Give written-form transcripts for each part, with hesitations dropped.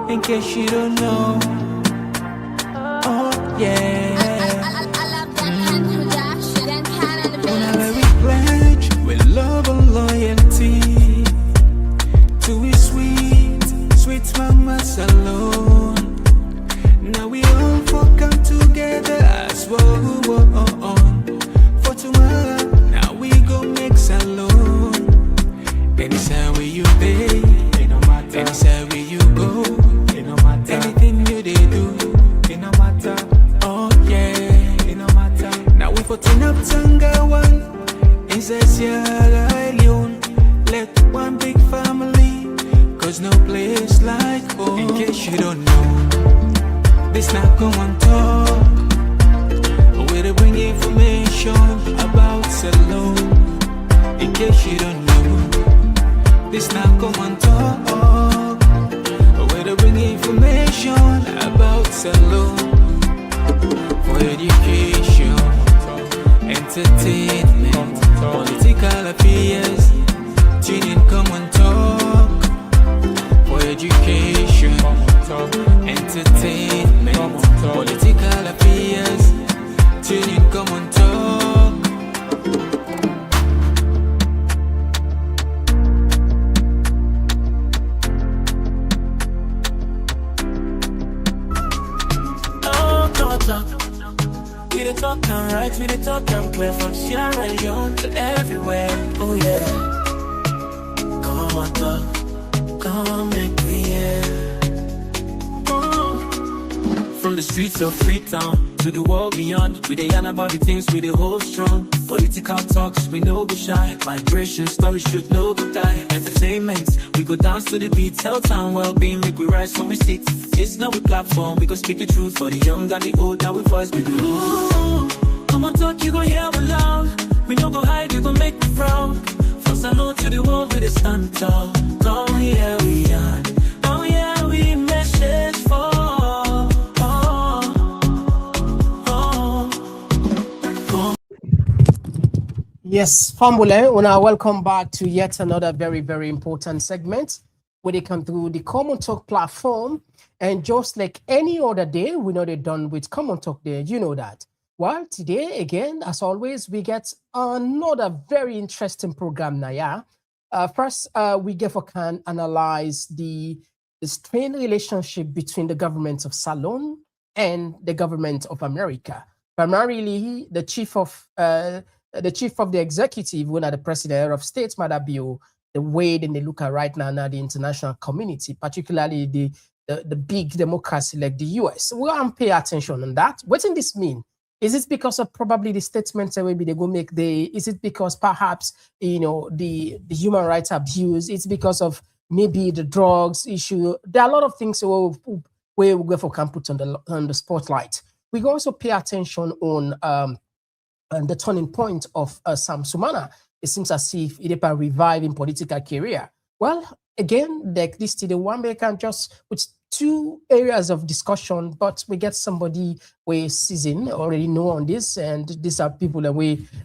in case you don't know. Oh yeah. Whenever we pledge with love and loyalty to we sweet mamas alone. Now we all come together as one for tomorrow. Now we go make alone. Anytime where you day, anytime where you go, anything you they do, oh yeah, now we for turn up Tanga one inside Sierra Leone. Let one big family, cause no place like home. In case you don't know, this not Komon-Tok, where they bring information about Salone. In case you don't know, this not Komon-Tok, where they bring information about Salone. For education, entertainment, political affairs, tune in Komon-Tok. For education, entertainment, political affairs, tune in Komon-Tok. We the talk and right, we the talk and clear from Sierra Leone to everywhere. Oh yeah. Komon-Tok, come make me hear. From the streets of Freetown to the world beyond, we dey yarn about the things we dey hold strong. Political talks, we no go shy. Migration stories should no go die. Entertainment, we go dance to the beat. Health and well-being, make we rise from we sit. It's not a platform, we go speak the truth for the young and the old. Now we voice we do. Komon-Tok, you gon' hear we loud. We no go hide, you gon' make me proud. From Salone to the world, we dey stand tall. Come here we are. Come here we message for. Yes, Fambule, welcome back to yet another very, very important segment where they come through the Komon-Tok platform. And just like any other day, we know they're done with Komon-Tok Day. You know that. Well, today, again, as always, we get another very interesting program now, yeah? First, we can analyze the strained relationship between the government of Salone and the government of America. Primarily, the chief of the executive, one of the president of state, Maada Bio, the way they look at right now, the international community, particularly the big democracy like the US. We want to pay attention on that. What does this mean? Is it because of probably the statements that maybe they go make? Is it because perhaps the human rights abuse? It's because of maybe the drugs issue. There are a lot of things where we go can put on the spotlight. We can also pay attention on the turning point of SamSumana. It seems as if it is a reviving political career. Well, again, like this the one we can just with two areas of discussion, but we get somebody we season already know on this, and these are people that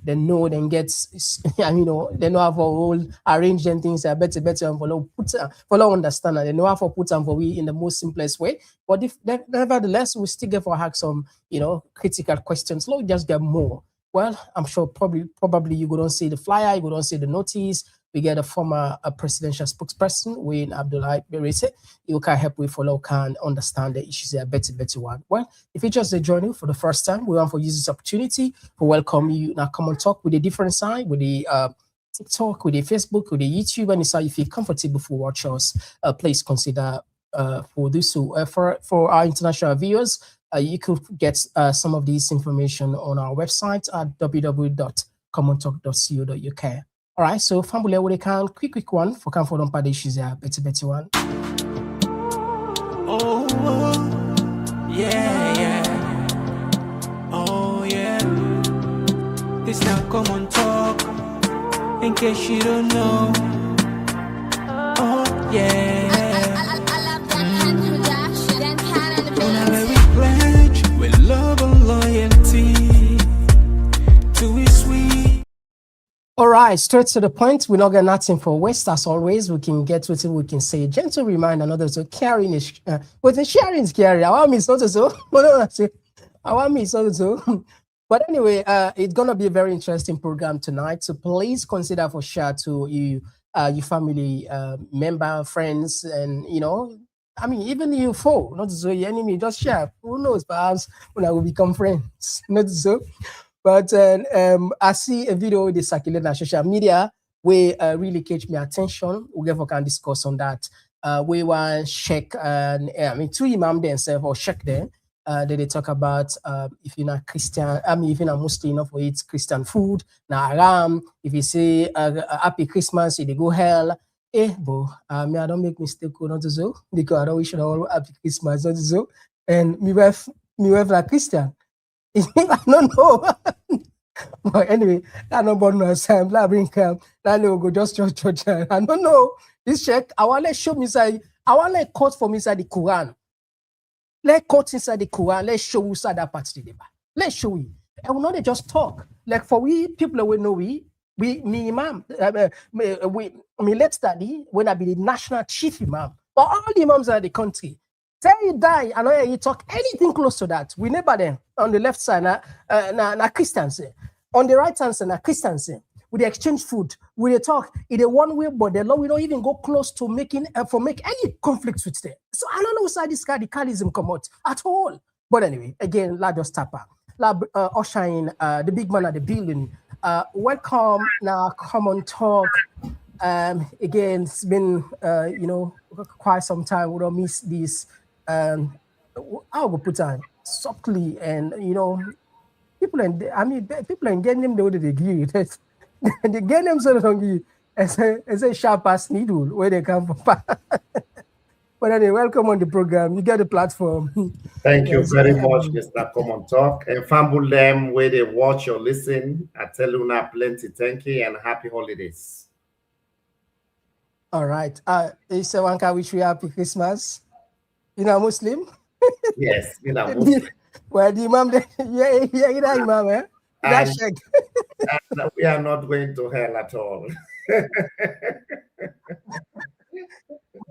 they know then gets they know how to all arrange them things better and follow understand, and they know how to put them for we in the most simplest way. But if nevertheless we still get for hack some critical questions, so we just get more. Well, I'm sure probably you go don't see the flyer, you go don't see the notice. We get a former presidential spokesperson, Abdulai Bayraytay. You can help with follow can understand the issues a better one. Well, if you just join you for the first time, we want to use this opportunity to welcome you now. Komon-Tok with a different side, with the TikTok, with the Facebook, with the YouTube, and if you feel comfortable for watch us, please consider for this. So for our international viewers. You could get some of this information on our website at www.komon-tok.co.uk. All right, so Fambule, we can quick one for comfort on issues here, better one. Oh, yeah. Oh, yeah. This now Komon-Tok, in case you don't know. Oh, yeah. With love and loyalty to his sweet. All right. right, straight to the point. We're not getting nothing for waste. As always, we can get with it. We can say gentle reminder. Another so caring is, but the sharing is caring. I want me so so. I want me so so. But anyway, it's gonna be a very interesting program tonight. So please consider for share to you, your family member, friends, and I mean, even you foe, not so your enemy, just share. Who knows? Perhaps when I will become friends, not so. But I see a video they circulate on social media where really catch my attention. We can discuss on that. We want check, I mean, two imam themselves or check them. They talk about if you're not Christian, I mean, if you're not Muslim enough for eat Christian food, now haram. If you say happy Christmas, they go hell. But me, I don't make mistake, not so, because I don't wish all happy Christmas, not so. And me wife like Christian. I don't know. But anyway, I don't know no time. I bring come. That will go just church. I don't know. This check. I want to show me inside. I want to quote from inside the Quran. Let's quote inside the Quran. Let's show you inside that part of the Bible. Let's show you. And we not just talk. Like for we people we know me imam. Me let's study when I be the national chief imam. But all the imams in the country. Tell you die, I know you talk anything close to that. We never them on the left side, na Christians. On the right hand side, na Christians. We exchange food, we talk in a one way, but the law we don't even go close to make any conflicts with them. So I don't know why this radicalism come out at all. But anyway, again, la just tapa, la usher in the big man at the building. Welcome now, Komon-Tok. Again, it's been quite some time. We don't miss this. I will put on softly, and people and getting them the way they give it. They get them sort of hungry as a sharp as needle where they come from. But anyway, welcome on the program. You get the platform. Thank you very much, Mr. Komon-Tok. And famble them where they watch or listen. I tell you now, plenty thank you and happy holidays. All right. Is one can wish you happy Christmas? You know Muslim? Yes, you know Muslim. Well, the imam, you know imam, eh? And we are not going to hell at all.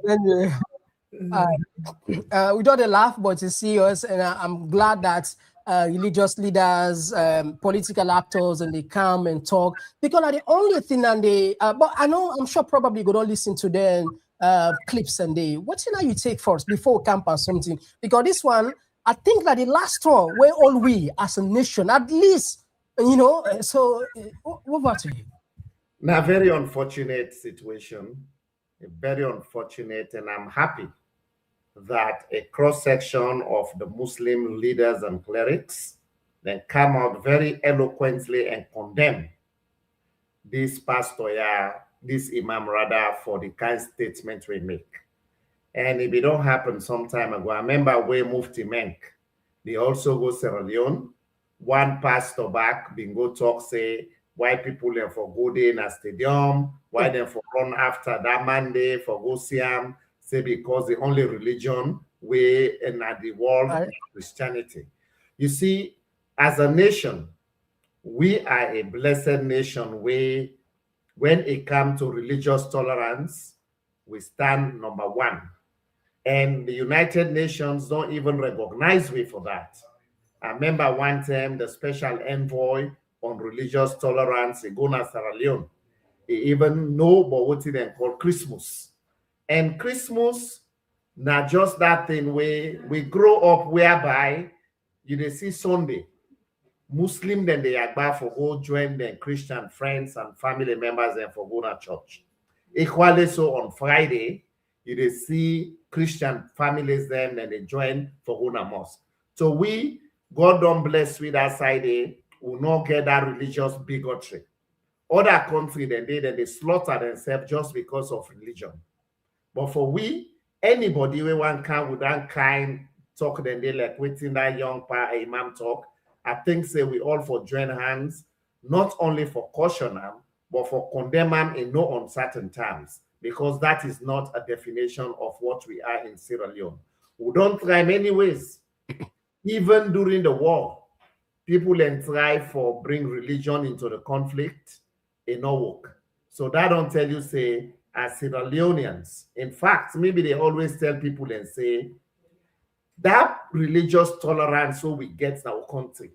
Anyway, we don't laugh, but to see us, and I'm glad that religious leaders, political actors, and they come and talk, because the only thing and they. But I'm sure probably you don't listen to them clips and they. What you take first before camp or something? Because this one, I think that the last one, where all we as a nation, at least, So, what about you? Now, very unfortunate situation. Very unfortunate, and I'm happy that a cross-section of the Muslim leaders and clerics then come out very eloquently and condemn this pastor, this imam rather, for the kind statement we make. And if it don't happen some time ago, I remember where Mufti Menk, they also go Sierra Leone. One pastor back, bingo talk, say, why people there for go there in a stadium, why them for run after that Monday for go see them, say because the only religion way in the world is Christianity. You see, as a nation, we are a blessed nation where when it comes to religious tolerance, we stand number one. And the United Nations don't even recognize we for that. I remember one time the special envoy on religious tolerance in Sierra Leone. He even know about what they call Christmas. And Christmas, not just that thing where we grow up whereby you see Sunday, Muslim then they are for go join their Christian friends and family members and for go to church. Equally so on Friday, you see Christian families then and they join for go to mosque. So we, God don't bless with that side, will not get that religious bigotry. Other countries, then they slaughter themselves just because of religion. But for we, anybody we want can with that kind talk, then they like waiting that young imam talk. I think say we all for join hands, not only for caution them, but for condemn them in no uncertain terms, because that is not a definition of what we are in Sierra Leone. We don't try many ways. Even during the war, people then try for bring religion into the conflict. It no work. So that don't tell you, say, as Sierra Leoneans. In fact, maybe they always tell people and say, that religious tolerance so we get in our country,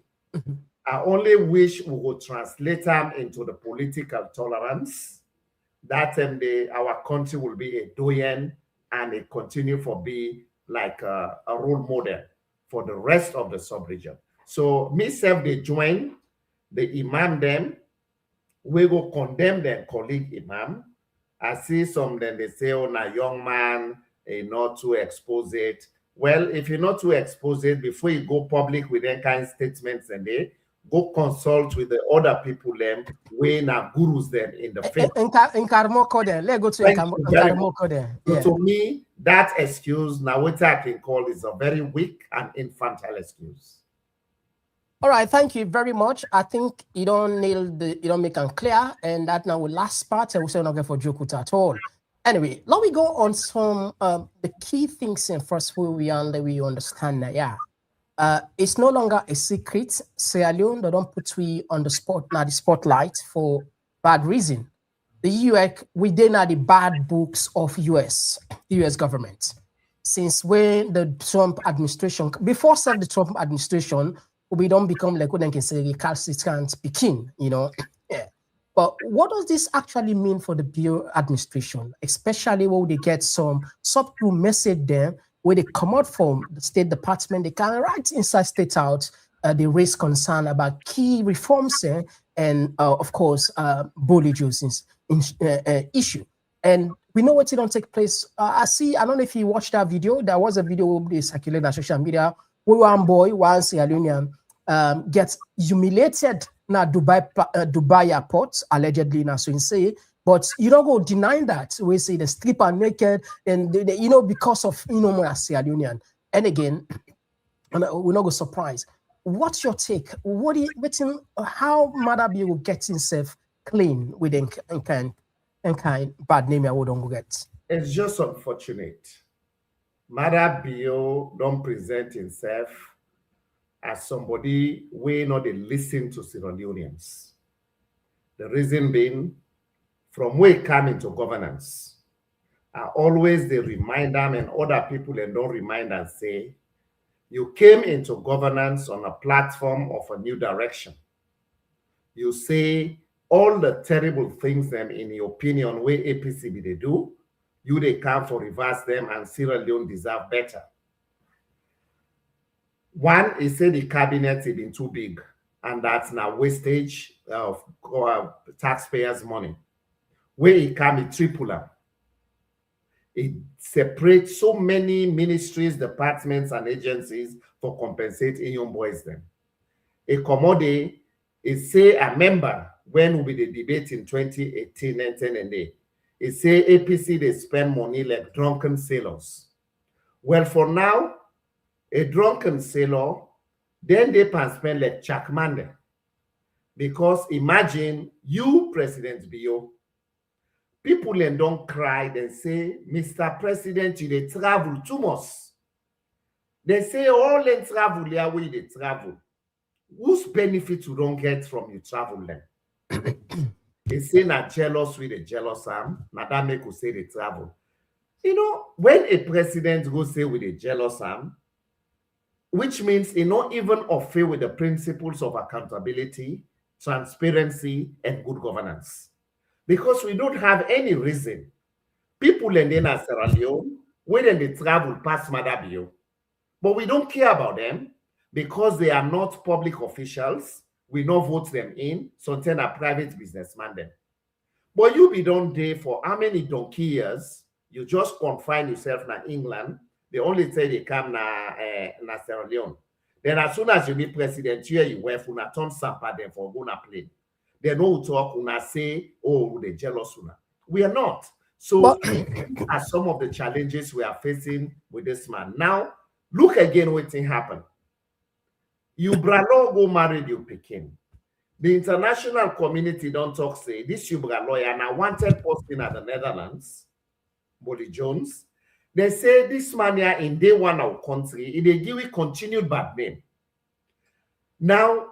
I only wish we would translate them into the political tolerance. That time our country will be a doyen and it continue for be like a role model for the rest of the sub-region. So myself, they join the imam them, we go condemn their colleague imam. I see some then they say, oh, na young man, not to expose it. Well, if you're not to expose it, before you go public with any kind of statements and they go consult with the other people them, when are gurus them in the faith. In Karmoko then, let's go to Karmoko then. So to me, that excuse, now what I can call is a very weak and infantile excuse. All right, thank you very much. I think you don't make it clear, and that now will last part. I will say not get for Jokuta at all. Anyway, let me go on some the key things in first we understand that. Yeah, it's no longer a secret. Sierra Leone, they don't put we on the spotlight for bad reason. The US, we did not the bad books of the US government. Since when the Trump administration, before the Trump administration, we don't become like what they can say recalcitrant Peking, you know. Yeah. But what does this actually mean for the Bio administration, especially when they get some subtle message there where they come out from the State Department, they can write inside State House, they raise concern about key reforms and of course, Bollywood's issue. And we know what it don't take place. I don't know if you watched that video. There was a video they circulated on social media where one boy, one Sierra Leonean, gets humiliated na Dubai airport, allegedly na so you say, but you don't go denying that. We say the stripper naked and you know, because of more Sierra Leonean. And again, we're not go surprised. What's your take? How Maada Bio will get himself clean with kind bad name I wouldn't get? It's just unfortunate. Maada Bio don't present himself as somebody we know they listen to Sierra Leoneans. The reason being, from where he come into governance, always they remind them and other people and don't remind and say, you came into governance on a platform of a new direction. You say all the terrible things them in your opinion where APCB they do, they come for reverse them and Sierra Leone deserve better. One is say the cabinet has been too big, and that's now wastage of taxpayers' money. Where it can be triple. It separates so many ministries, departments, and agencies for compensating young boys them. A commodity is say a member when we be the debate in 2018 and 10 and 8. It say APC they spend money like drunken sailors. Well, for now, a drunken sailor, then they can spend like Chakmande. Because imagine you, President Bio, people then don't cry and say, Mr. President, you they travel too much. They say all they travel there where they travel. Whose benefit you don't get from you travel then? They say not jealous with a jealous arm. Madam make say they travel. You know, when a president goes say with a jealous arm, which means he not even affair with the principles of accountability, transparency, and good governance. Because we don't have any reason. People in Sierra Leone, when they travel past Maada Bio, but we don't care about them because they are not public officials. We don't vote them in, so then a private businessman then. But you be done there for how many donkey years? You just confine yourself in England. They only say they come na Sierra Leone. Then as soon as you be president, you wear una turn sampa them for gonna plane. They know talk una say, oh, they jealous una. We are not. So as some of the challenges we are facing with this man. Now, look again what thing happened. You bralo go marry you Peking. The international community don't talk say this you bralo and I wanted posting at the Netherlands, Molly Jones. They say this man here in day one of country, they give it continued bad name. Now,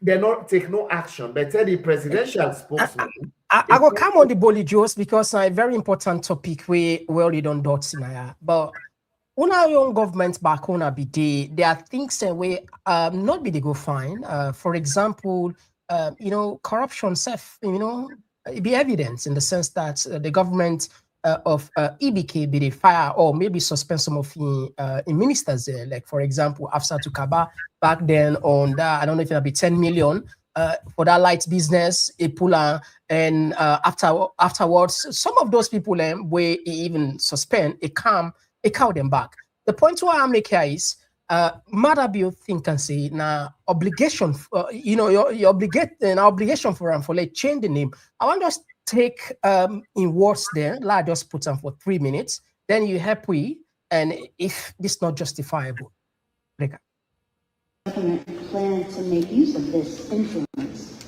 they not take no action. But tell the presidential spokesman. I go come on the bully Joes because a very important topic we already done dots in here. But on our own government back on a BD, there are things that we not be they go fine. For example, corruption self, it be evidence in the sense that the government of EBK be the fire or maybe suspend some of in ministers there. Like for example, Afsa Tukaba back then on that, I don't know if it'll be 10 million for that light business, Ipula, and afterwards, some of those people where even suspend, it call them back. The point why I make here is Maada Bio think and say now obligation, your obligation for them for like change the name. I want us take in words there, like just put them for 3 minutes, then you help we, and if this not justifiable. Reka. Government plan to make use of this influence.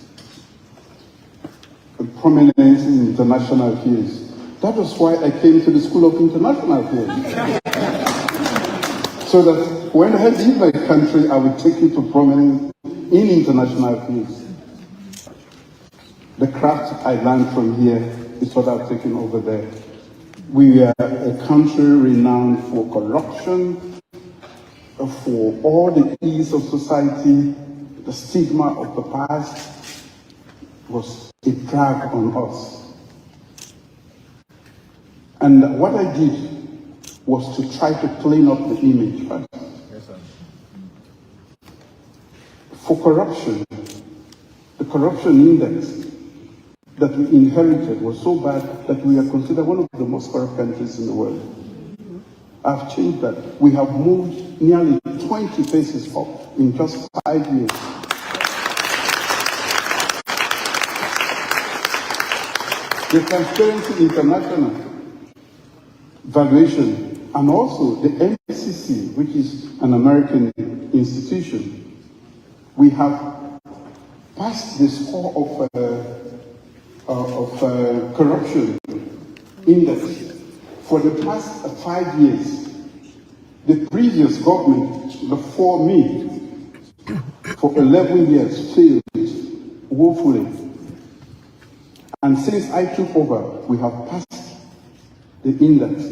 Prominence in international affairs. That was why I came to the School of International Affairs. So that when I leave my country, I would take you to prominence in international affairs. The craft I learned from here is what I've taken over there. We are a country renowned for corruption, for all the ills of society. The stigma of the past was a drag on us. And what I did was to try to clean up the image first. Yes, sir. For corruption, the corruption index that we inherited was so bad that we are considered one of the most corrupt countries in the world. I've changed that. We have moved nearly 20 places up in just 5 years. The Transparency International valuation, and also the MCC, which is an American institution, we have passed the score of corruption index for the past 5 years. The previous government before me for 11 years failed woefully. And since I took over, we have passed the index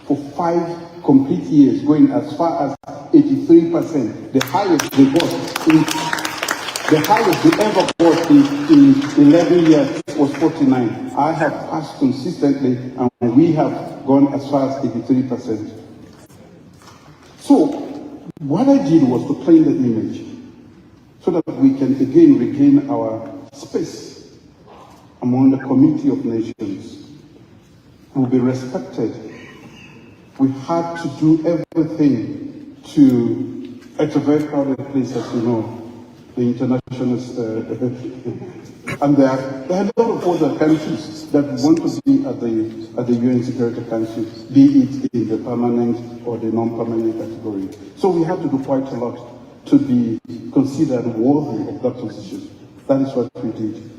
for 5 complete years, going as far as 83%, the highest they got. The highest they ever got in 11 years was 49. I have passed consistently, and we have gone as far as 83%. So, what I did was to clean the image so that we can again regain our space among the community of nations. We'll be respected. We had to do everything to, it's a very crowded place, as you know, the internationalists, and there are a lot of other countries that want to be at the UN Security Council, be it in the permanent or the non-permanent category. So we have to do quite a lot to be considered worthy of that position. That is what we did.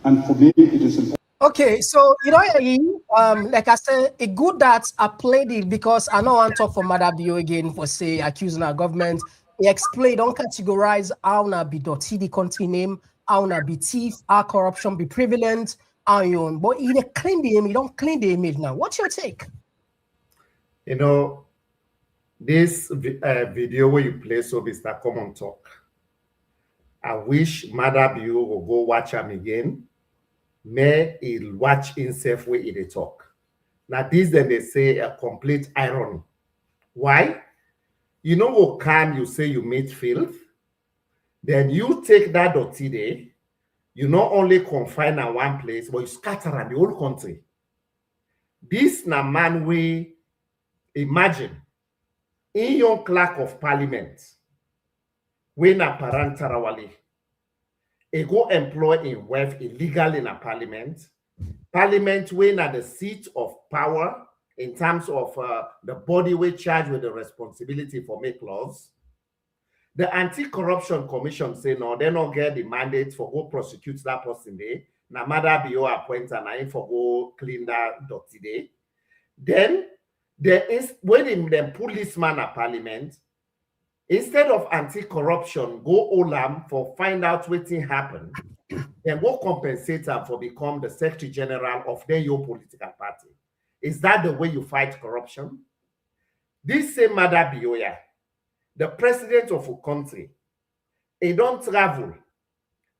And for me, it is important. Okay, so like I said, it's good that I played it because I know I talk for Maada Bio again for say accusing our government. He explained, don't categorize how na be dirty the country name, how na be thief, how corruption be prevalent, how you own. But he clean the image, don't clean the image now. What's your take? You know, this video where you play so Mr. Komon-Tok, I wish Maada Bio will go watch him again. May he'll watch himself where he talk. Now this then they say a complete irony. Why? You know what can you say you made filth? Then you take that dirty day, you not only confine at one place, but you scatter around the whole country. This na man we imagine in your clerk of parliament, when a parantarawali, a go employ in wealth illegal in a parliament when at the seat of power in terms of the body we charged with the responsibility for make laws. The Anti-Corruption Commission say no, they don't get the mandate for go prosecute that person there. Now Maada Bio appoint and I for go clean that dirty day. Then there is when them policeman at parliament, Instead of anti-corruption, go Olam for find out what thing happened, then go compensate them for become the Secretary General of their your political party. Is that the way you fight corruption? This same Maada Bio, the president of a country, he don't travel,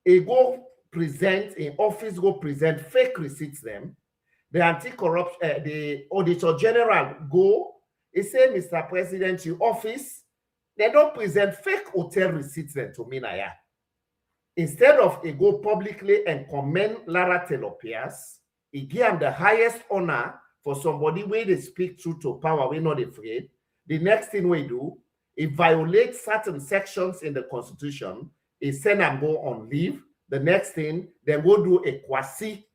he go present in office, go present fake receipts them. The anti-corruption, the Auditor General go, he say, Mr. President, your office, they don't present fake hotel receipts then to me now. Instead of he go publicly and commend Lara Telopias, he give him the highest honor for somebody where they speak truth to power, we're not afraid. The next thing we do, he violates certain sections in the Constitution, he send him go on leave. The next thing, they go do a quasi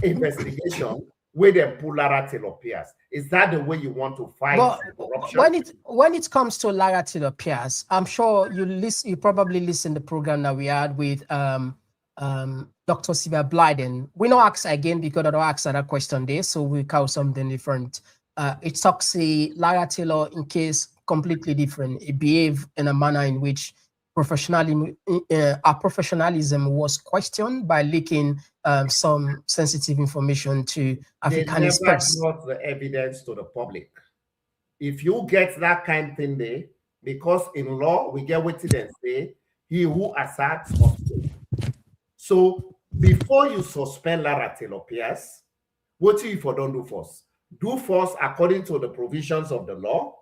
investigation where they pull Lara Telopias. Is that the way you want to fight corruption? When it comes to Lara Telopias, I'm sure you probably listened to the program that we had with Dr. Sylvia Blyden. We don't ask again because I don't ask that question there, so we call something different. It talks Lara Taylor in case completely different. It behave in a manner in which professionalism was questioned by leaking some sensitive information to African Express. They never brought the evidence to the public. If you get that kind of thing there, because in law, we get what they say, he who asserts must pay. So before you suspend Lara Telopias, what if you don't do first? Do first according to the provisions of the law,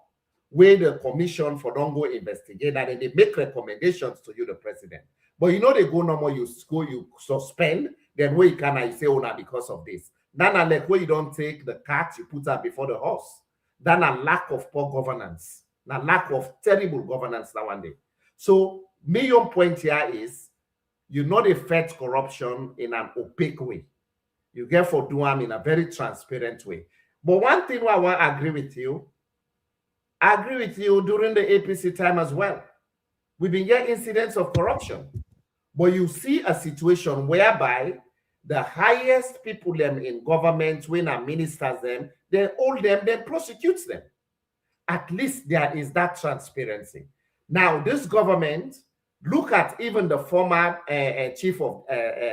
where the commission for don't go investigate and then they make recommendations to you, the president. But you know they go no more, you suspend, then where you can I say, oh, now because of this. Then like where you don't take the cat, you put her before the horse. Then a lack of poor governance, a lack of terrible governance that one day. So my point here is you not affect corruption in an opaque way. You get for do them in a very transparent way. But one thing I want to agree with you, I agree with you during the APC time as well. We've been getting incidents of corruption. But you see a situation whereby the highest people them in government, when a ministers them, they hold them, they prosecute them. At least there is that transparency. Now, this government, look at even the former chief of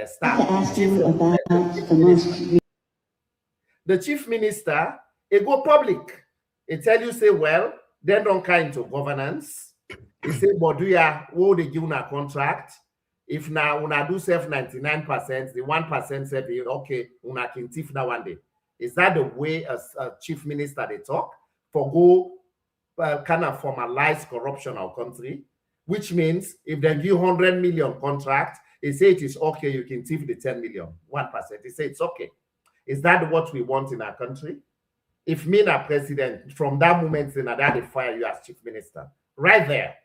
staff. The chief minister, it go public. It tell you, say, well, they don't come into governance. He say, but do you what they give a contract? If now una do self 99%, the 1% say, okay, una can tiff that one day. Is that the way as a chief minister they talk? For go kind of formalize corruption in our country, which means if they give 100 million contract, they say it is okay, you can tiff the 10 million, 1%. They say it's okay. Is that what we want in our country? If me a president, from that moment, that they fire you as chief minister, right there,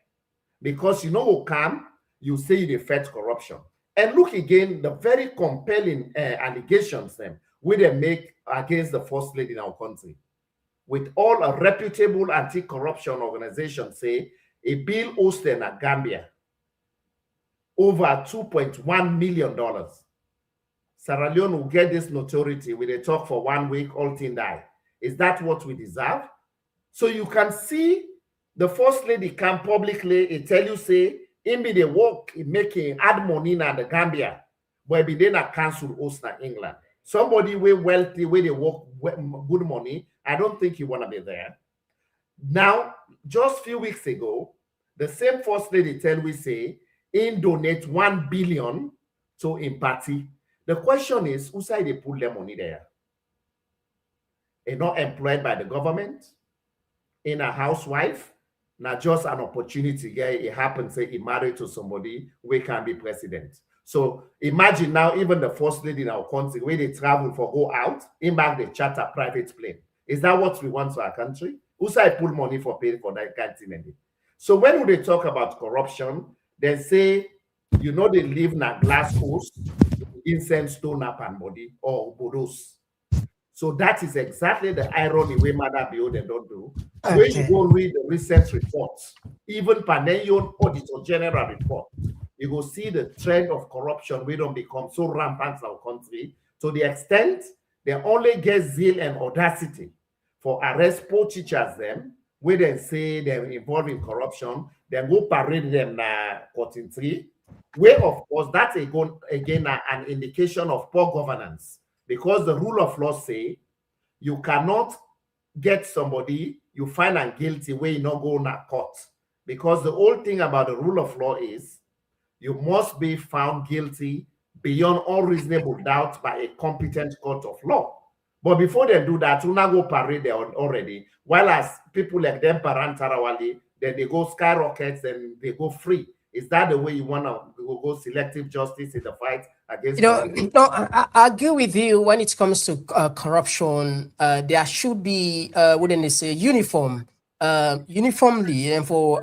because you know who come, you say you affect corruption. And look again, the very compelling allegations them where they make against the first lady in our country. With all a reputable anti-corruption organization say a bill hosted in Gambia over $2.1 million. Sierra Leone will get this notoriety when they talk for 1 week, all thing die. Is that what we deserve? So you can see the first lady come publicly, it tell you, say, in be the work in making add money in the Gambia, but be then a council host in England. Somebody where wealthy, where they work good money, I don't think you want to be there. Now, just a few weeks ago, the same first lady tell we say, in donate 1 billion to Empathy. The question is, who say they put their money there? They're not employed by the government, in a housewife, not just an opportunity. Yeah, it happens, say he married to somebody who can be president. So imagine now, even the first lady in our country, where they travel for go out, in back they charter private plane. Is that what we want for our country? Who say pull money for pay for that kind of thing? So when they talk about corruption, they say, you know, they live in a glass house, incense, stone up and body, or bodos. So that is exactly the irony way Maada Bio they don't do. Okay. When you go read the recent reports, even Panellion Auditor General report, you will see the trend of corruption. We don't become so rampant in our country to the extent they only get zeal and audacity for arrest poor teachers them where they say they're involved in corruption, then go parade them na cotton tree, where of course that's again an indication of poor governance, because the rule of law say you cannot get somebody you find am guilty where you not go na court, because the whole thing about the rule of law is you must be found guilty beyond all reasonable doubt by a competent court of law. But before they do that, you not go parade there already. While as people like them, Tarawali, then they go skyrockets and they go free. Is that the way you want to go selective justice in the fight against? No, I agree with you when it comes to corruption. There should be, wouldn't they say, uniformly, and for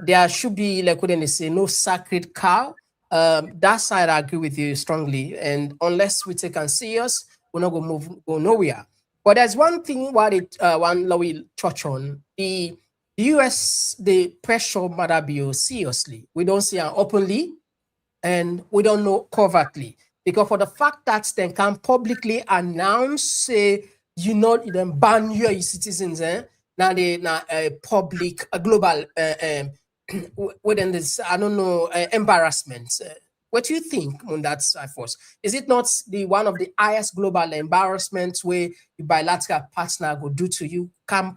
there should be, like, wouldn't they say, no sacred cow. That side I agree with you strongly, and unless we take it serious, we're not gonna go nowhere. But there's one thing what one law will touch on. The US, they pressure Maada Bio seriously. We don't see it openly, and we don't know covertly, because for the fact that they can publicly announce, say, them ban your citizens, now they public global within this, I don't know, embarrassment. What do you think on that side first? Is it not the one of the highest global embarrassments where the bilateral partner will do to you? Can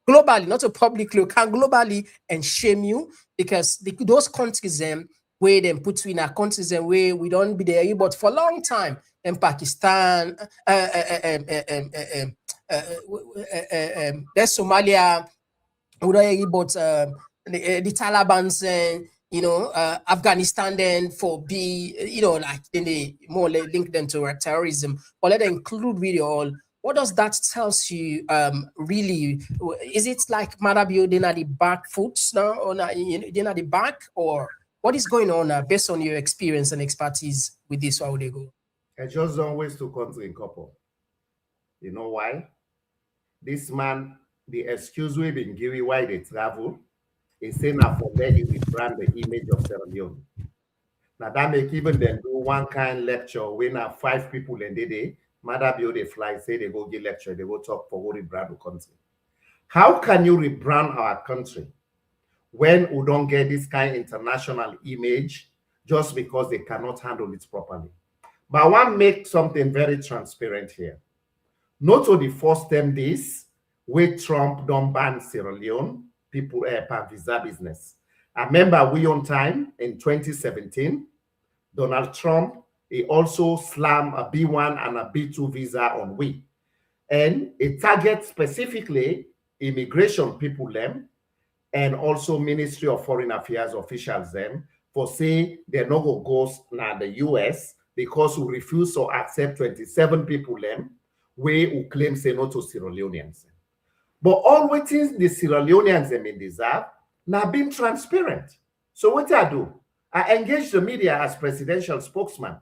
globally, not a publicly, can globally and shame you, because those countries where they put you in a countries and where we don't be there, but for a long time in Pakistan, there's Somalia, but the Taliban's. Afghanistan then for like then they more link them to terrorism, or let them include really all. What does that tells you? Really, is it like Maada Bio then at the back foot now, or then at the back, or what is going on based on your experience and expertise with this? How would they go? I just don't waste to country in couple. You know why? This man, the excuse we've been giving why they travel. Is saying now for where he rebrand the image of Sierra Leone. Now that make even them do one kind lecture when 5 people in the day, Maada Bio they fly, say they go give lecture, they go talk for who rebrand the country. How can you rebrand our country when we don't get this kind of international image just because they cannot handle it properly? But I want to make something very transparent here. Not only first time this, where Trump don't ban Sierra Leone, people visa business. I remember we on time in 2017, Donald Trump, he also slammed a B1 and a B2 visa on we. And it targets specifically immigration people them, and also Ministry of Foreign Affairs officials them, for say they're not going to go now the US because we refuse to accept 27 people them, who claim say no to Sierra Leoneans. But all waiting the Sierra Leoneans them in deserve now being transparent. So what I do? I engage the media as presidential spokesman.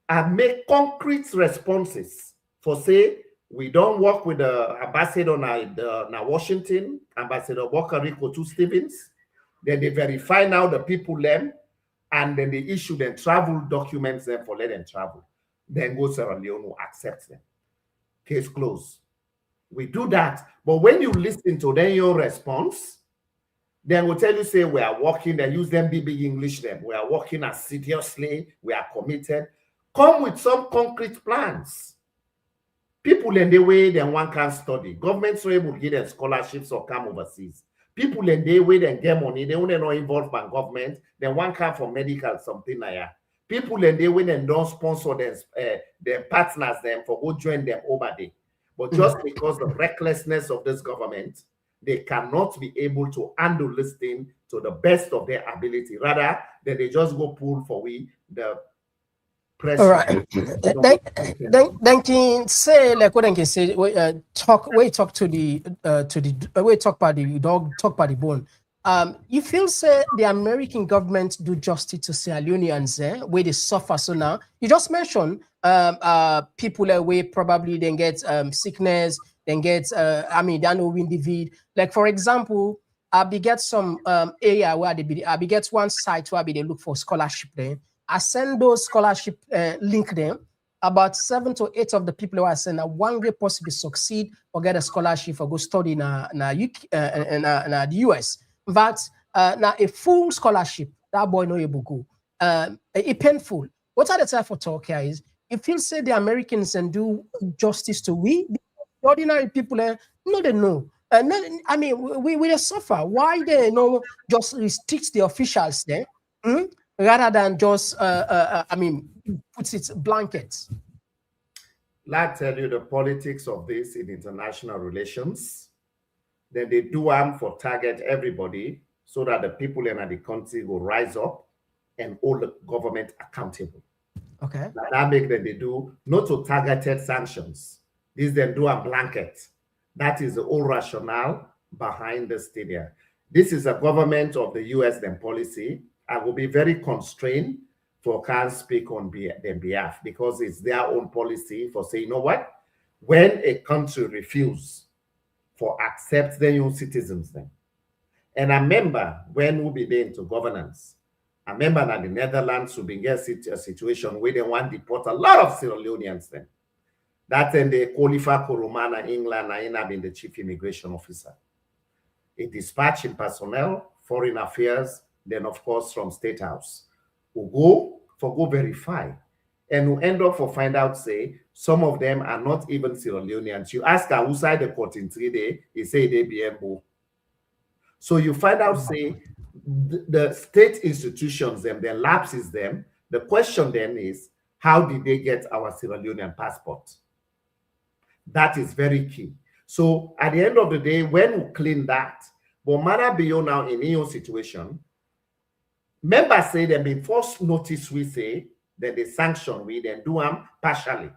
I make concrete responses for say we don't work with the ambassador na Washington, Ambassador Bocarrico to Stevens. Then they verify now the people them, and then they issue them travel documents them for let them travel. Then go Sierra Leone will accept them. Case closed. We do that, but when you listen to them your response, then we'll tell you say we are working. They use them big English them. We are working assiduously. We are committed. Come with some concrete plans. People in the way then one can study. Governments are able to give them scholarships or come overseas. People in the way then get money. They only not involved by government. Then one come for medical something like that. People in the way then don't sponsor them, their partners them for go join them over there. But just because the recklessness of this government, they cannot be able to handle this thing to the best of their ability. Rather, then they just go pull for the press. All right. Then can say like what I can say. Talk to the talk about the dog, talk about the bone. You feel say the American government do justice to Sierra Leoneans where they suffer so now? You just mentioned people away probably then get sickness, then get they know individual. Like for example, I be get some area where I be get one site where they look for scholarship there. I send those scholarship link them. about 7 to 8 of the people who are saying that one way possibly succeed or get a scholarship or go study in the US. But now a full scholarship, that boy no able go. A painful. What are the time for talk here is if you say the Americans and do justice to we, the ordinary people, no, they know. I mean, we suffer. Why they just restrict the officials there, rather than just, I mean, puts it blankets? Let me tell you the politics of this in international relations. Then they do harm for target everybody so that the people in the country will rise up and hold the government accountable. Okay. That make them they do not to targeted sanctions. This then do a blanket. That is the whole rationale behind the stadium. This is a government of the US then policy. I will be very constrained for can't speak on their behalf because it's their own policy for saying, you know what? When a country refuses for accept their own citizens then. And I remember when we be there into governance, I remember that the Netherlands will be in a situation where they want to deport a lot of Sierra Leoneans then. That then they qualify Koromana, England, and I been the chief immigration officer. A dispatching personnel, foreign affairs, then of course from State House, who go verify. And who end up for find out, say, some of them are not even Sierra Leoneans. You ask her outside the court in 3 days, he say they be able. So you find out, say, the state institutions, them, their lapses them. The question then is, how did they get our Sierra Leonean passport? That is very key. So at the end of the day, when we clean that, but Maada Bio now in your situation, members say they've been first notice we say that they sanction we, then do them partially.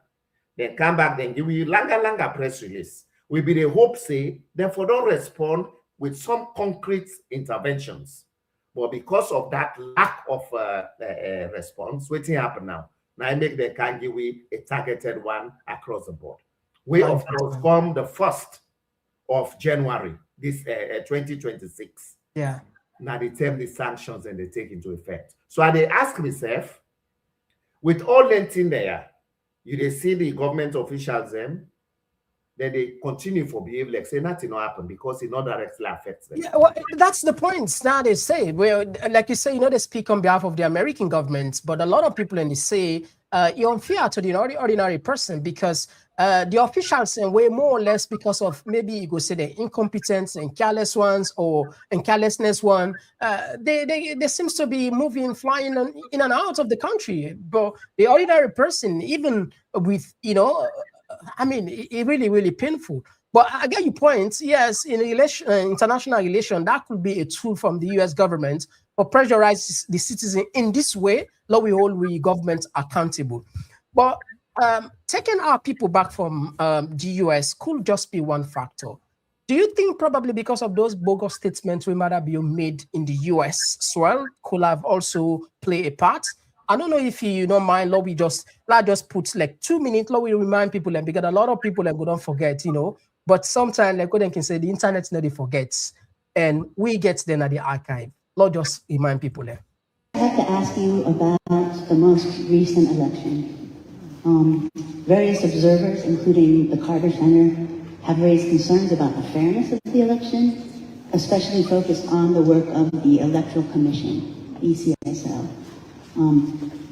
Then come back, then give you longer press release. We be the hope say, therefore don't respond with some concrete interventions. But because of that lack of response, what's happening now? Now I make the can give we a targeted one across the board. We of course come the 1st of January, this 2026. Yeah. Now they term the sanctions and they take into effect. So I ask myself, with all that in there, you see the government officials them, then they continue for behave like say nothing will happen because it not directly affects them. Yeah, well, that's the point. Now they say, well, like you say, they speak on behalf of the American government, but a lot of people in they say you're unfair to the ordinary person because the officials and way more or less because of maybe you go say the incompetence and careless ones or and carelessness one. They seems to be moving, flying in and out of the country, but the ordinary person, even with I mean, it really painful. But I get your point. Yes, in international relation, that could be a tool from the U.S. government for pressurize the citizen in this way. Now we hold the government accountable. But taking our people back from the U.S. could just be one factor. Do you think probably because of those bogus statements we Maada Bio made in the U.S. as well could have also played a part? I don't know if you don't mind, Lord, let's just put like 2 minutes, Lord, we remind people, and because a lot of people go don't forget, but sometimes like what they can say, the internet never forgets, and we get them at the archive. Lord, just remind people there. I have to ask you about the most recent election. Various observers, including the Carter Center, have raised concerns about the fairness of the election, especially focused on the work of the Electoral Commission, ECSL.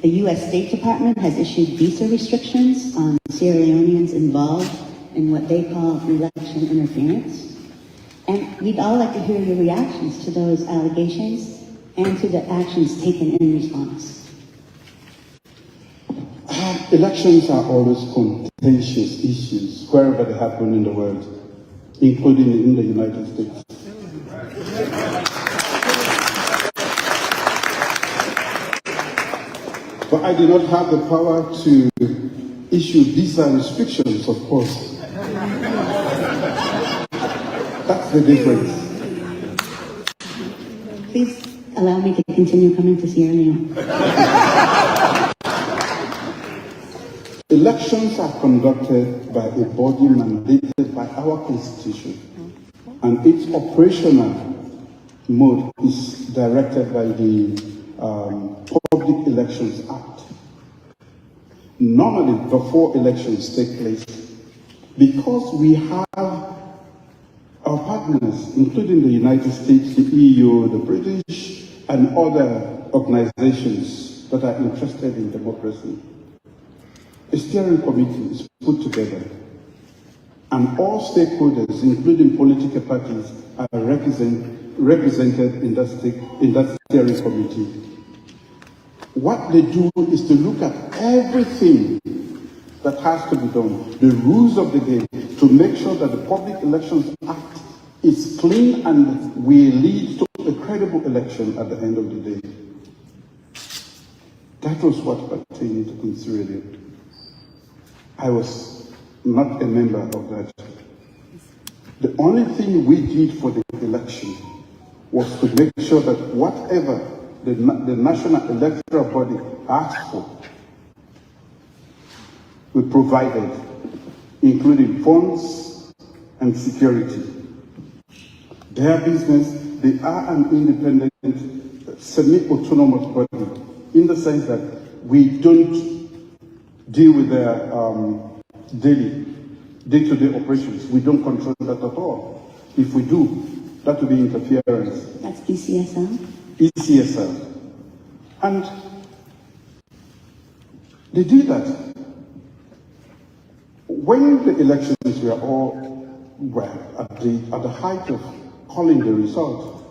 The U.S. State Department has issued visa restrictions on Sierra Leoneans involved in what they call election interference. And we'd all like to hear your reactions to those allegations and to the actions taken in response. Elections are always contentious issues wherever they happen in the world, including in the United States. But I do not have the power to issue visa restrictions, of course. That's the difference. Please allow me to continue coming to Sierra Leone. Elections are conducted by a body mandated by our Constitution, and its operational mode is directed by the Public Elections Act. normally before elections take place, because we have our partners, including the United States, the EU, the British, and other organizations that are interested in democracy, a steering committee is put together, and all stakeholders, including political parties, are represented in that steering committee. What they do is to look at everything that has to be done, the rules of the game, to make sure that the Public Elections Act is clean and will lead to a credible election at the end of the day. That was what pertained in Sierra Leone. I was not a member of that. The only thing we did for the election was to make sure that whatever the National Electoral Body asked for, we provided, including funds and security. Their business, they are an independent, semi-autonomous body, in the sense that we don't deal with their day-to-day operations. We don't control that at all. If we do, that will be interference. That's ECSL? ECSL. And they did that. When the elections were at the height of calling the result,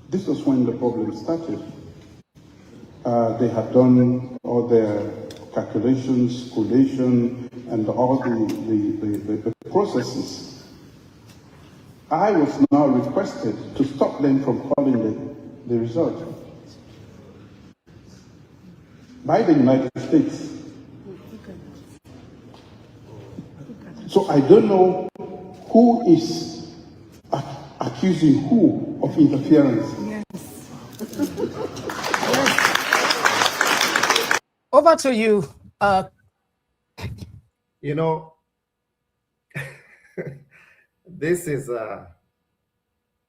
this was when the problem started. They had done all their calculations, collation, and all the processes. I was now requested to stop them from calling the result by the United States. So I don't know who is accusing who of interference. Yes. Over to you. You know, this is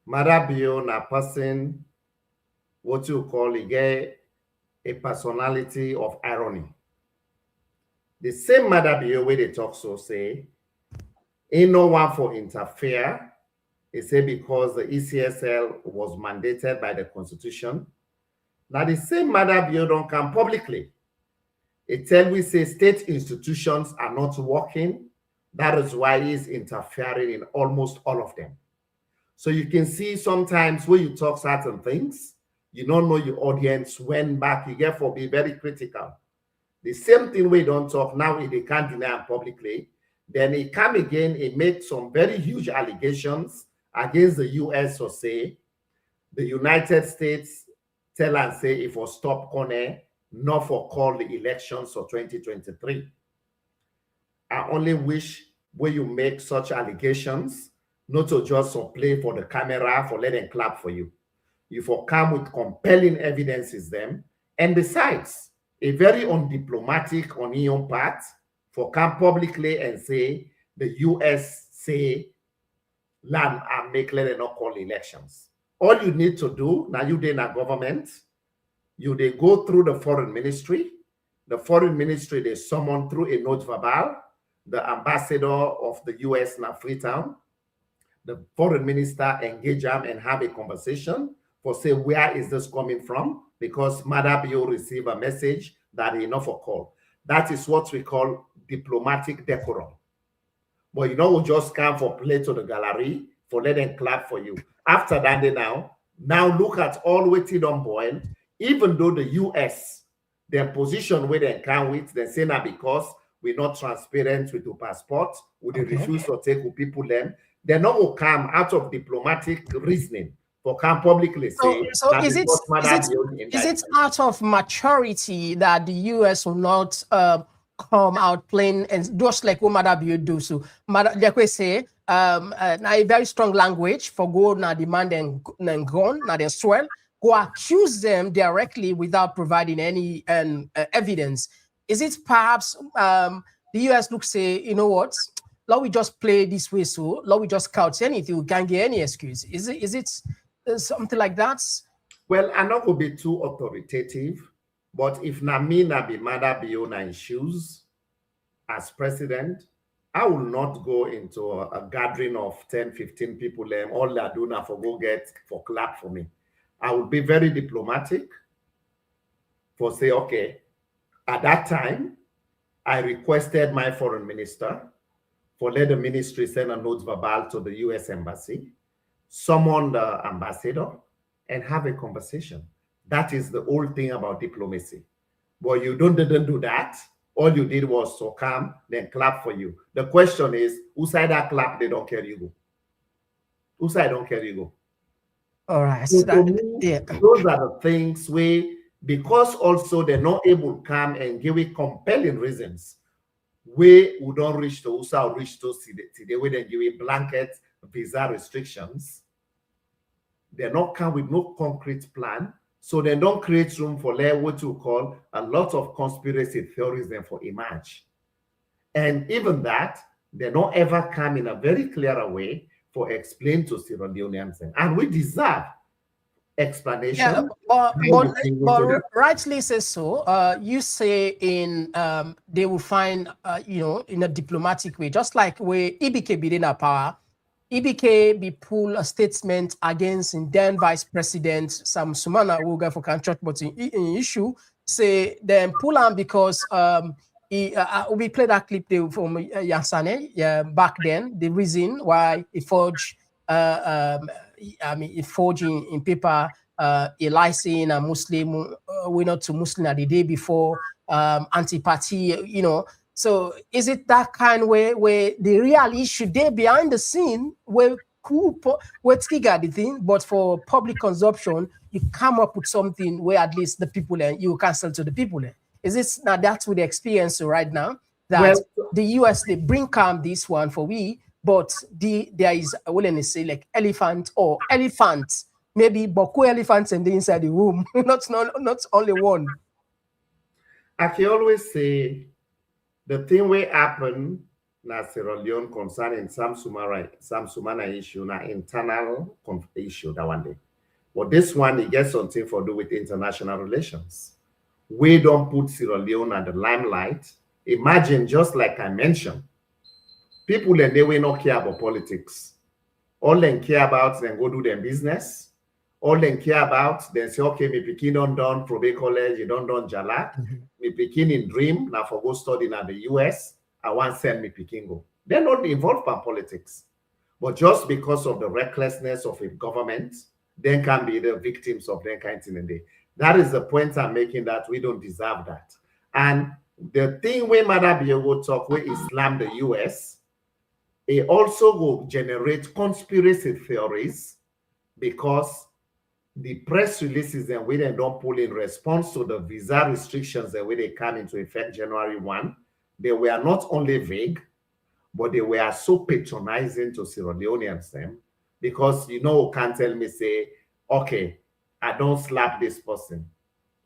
Maada Bio, a person, what you call a personality of irony. The same Maada Bio where they talk so say, ain't no one for interfere. They say because the ECSL was mandated by the Constitution. Now the same Maada Bio don't come publicly. It tell we say state institutions are not working. That is why he's interfering in almost all of them. So you can see sometimes when you talk certain things, you don't know your audience when back, you get for be very critical. The same thing we don't talk now, they can't deny publicly. Then he come again, he made some very huge allegations against the US or say, the United States tell and say if for stop corner, not for call the elections for 2023. I only wish when you make such allegations, not to just play for the camera, for let them clap for you. You for come with compelling evidences them. And besides, a very undiplomatic on your part, for come publicly and say the US say land and make let them not call elections. All you need to do, now you in a government, they go through the foreign ministry. The foreign ministry, they summon through a note verbal, the ambassador of the US in Freetown. The foreign minister engage them and have a conversation for say, where is this coming from? Because Maada Bio receive a message that he not for call. That is what we call diplomatic decorum. But you know, we just come for play to the gallery, for let them clap for you. After that, they now look at all waiting on boil. Even though the US, their position where they come with, they say now because we're not transparent with the passport, we refuse to take with people them, they not will come out of diplomatic reasoning for come publicly say. So is it out of maturity that the US will not come out plain and just like what Maada Bio do? So they say a very strong language for go now demand and gone now they swell. Go accuse them directly without providing any evidence. Is it perhaps the US look say, you know what, let we just play this way, so let we just couch anything, we can't get any excuse. Is it something like that? Well, I'm not going to be too authoritative, But if Namina be Maada Bio in shoes as president, I will not go into a gathering of 10, 15 people, all they are doing for go get for clap for me. I will be very diplomatic for say, okay, at that time, I requested my foreign minister for let the ministry send a note verbal to the US embassy, summon the ambassador, and have a conversation. That is the whole thing about diplomacy. But you didn't do that. All you did was so come, then clap for you. The question is, whose side that clap, they don't care you go? Whose side don't care you go? All right. So So those are the things because also they're not able to come and give it compelling reasons we don't reach to USA or reach to today where they give it blanket visa restrictions. They're not come with no concrete plan. So they don't create room for what you call a lot of conspiracy theories then for emerge. And even that, they don't ever come in a very clear way for explain to Sierra Leoneans. And we deserve explanation. Yeah, but rightly says so. You say in they will find in a diplomatic way, just like where EBK be in a power. EBK be pull a statement against in then Vice President SamSumana's who go for contract, but in issue say then pull on because we played that clip from Yansane back then. The reason why he forged he forged in paper a license a Muslim winner to Muslim the day before anti-party, So is it that kind where the real issue there behind the scene where trigger the thing, but for public consumption, you come up with something where at least the people you cancel to the people. Is it now that's with the experience right now that the US they bring calm this one for we, but there is willingness say like elephants, maybe boku elephants in the inside the room, not only one. I can always say the thing will happen na Sierra Leone concerning SamSumana issue, na internal issue that one day. But this one, it gets something to do with international relations. We don't put Sierra Leone at the limelight. Imagine, just like I mentioned, people and they will not care about politics. All they care about, then go do their business. All they care about, then say, okay, me pikin don't done Probe College, you don't done Jalak. Me pikin in dream, now for go study in the US, I want send me pikin go. They're not involved in politics. But just because of the recklessness of a government, they can be the victims of that kind of thing. That is the point I'm making, that we don't deserve that. And the thing where Maada Bio will talk where Islam the US, it also will generate conspiracy theories because the press releases and we then don't pull in response to the visa restrictions and when they come into effect January 1, they were not only vague, but they were so patronizing to Sierra Leoneans them because can't tell me say, okay, I don't slap this person.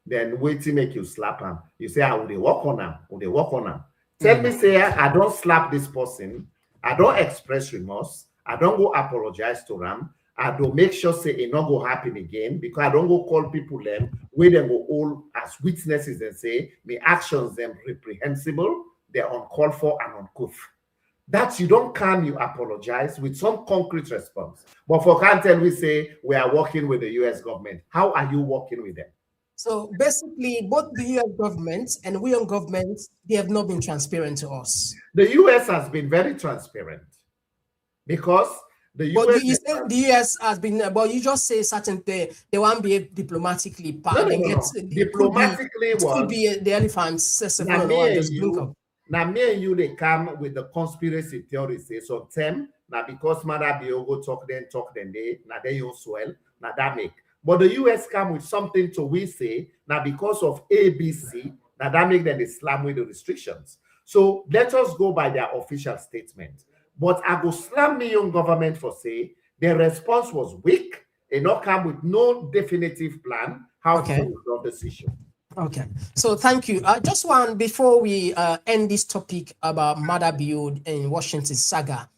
Then wait to make you slap him. You say, I will work on him. Will work on him. Tell me say, I don't slap this person. I don't express remorse. I don't go apologize to them. I don't make sure say it not go happen again because I don't go call people them where they go all as witnesses and say my actions them reprehensible, they're uncalled for and uncouth. That you don't come, you apologize with some concrete response. But for can't tell we say we are working with the US government. How are you working with them? So basically, both the US government and we on government, they have not been transparent to us. The US has been very transparent because the US. But you say the US has been, but you just say certain they won't be diplomatically. Diplomatically, it could be the elephants. Now me and you, they come with the conspiracy theories. So them now because Maada Bio go talk then they you swell now that make. But the US come with something to we say now because of ABC now that make them slam with the restrictions. So let us go by their official statement. But I go slam me young government for say their response was weak and not come with no definitive plan how to resolve this issue. Okay, so thank you. Just one before we end this topic about Maada Bio in Washington saga.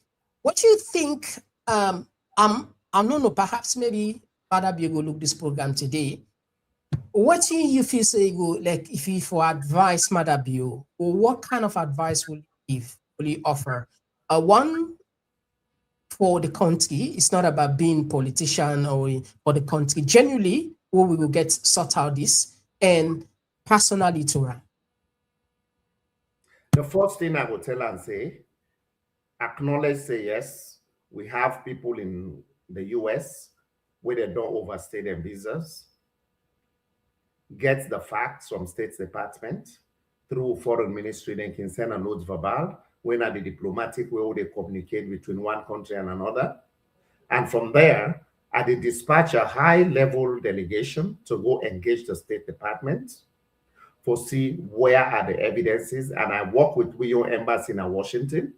What do you think? I don't know. Perhaps maybe Maada Bio will look this program today. What do you feel say go like if you for advice Maada Bio, or what kind of advice will you give, will you offer? One for the country, it's not about being politician or for the country. Generally, where we will get sort out this and personally to run. The first thing I will tell and say, acknowledge, say yes, we have people in the US where they don't overstay their visas. Get the facts from State Department through Foreign Ministry, then can send a note verbal when at the diplomatic way they communicate between one country and another. And from there, they dispatch a high-level delegation to go engage the State Department for see where are the evidences. And I work with your embassy in Washington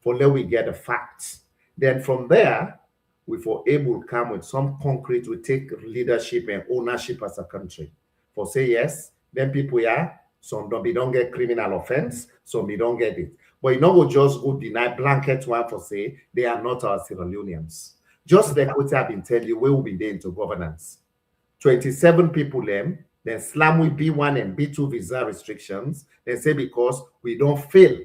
for let we get the facts. Then from there, we for able to come with some concrete, we take leadership and ownership as a country. For say yes, then people some don't get criminal offense, some we don't get it. But you know, we'll just go deny blanket one for say they are not our Sierra Leoneans. Just like what I've been telling you, we will be there into governance. 27 people then slam with B1 and B2 visa restrictions. They say because we don't fail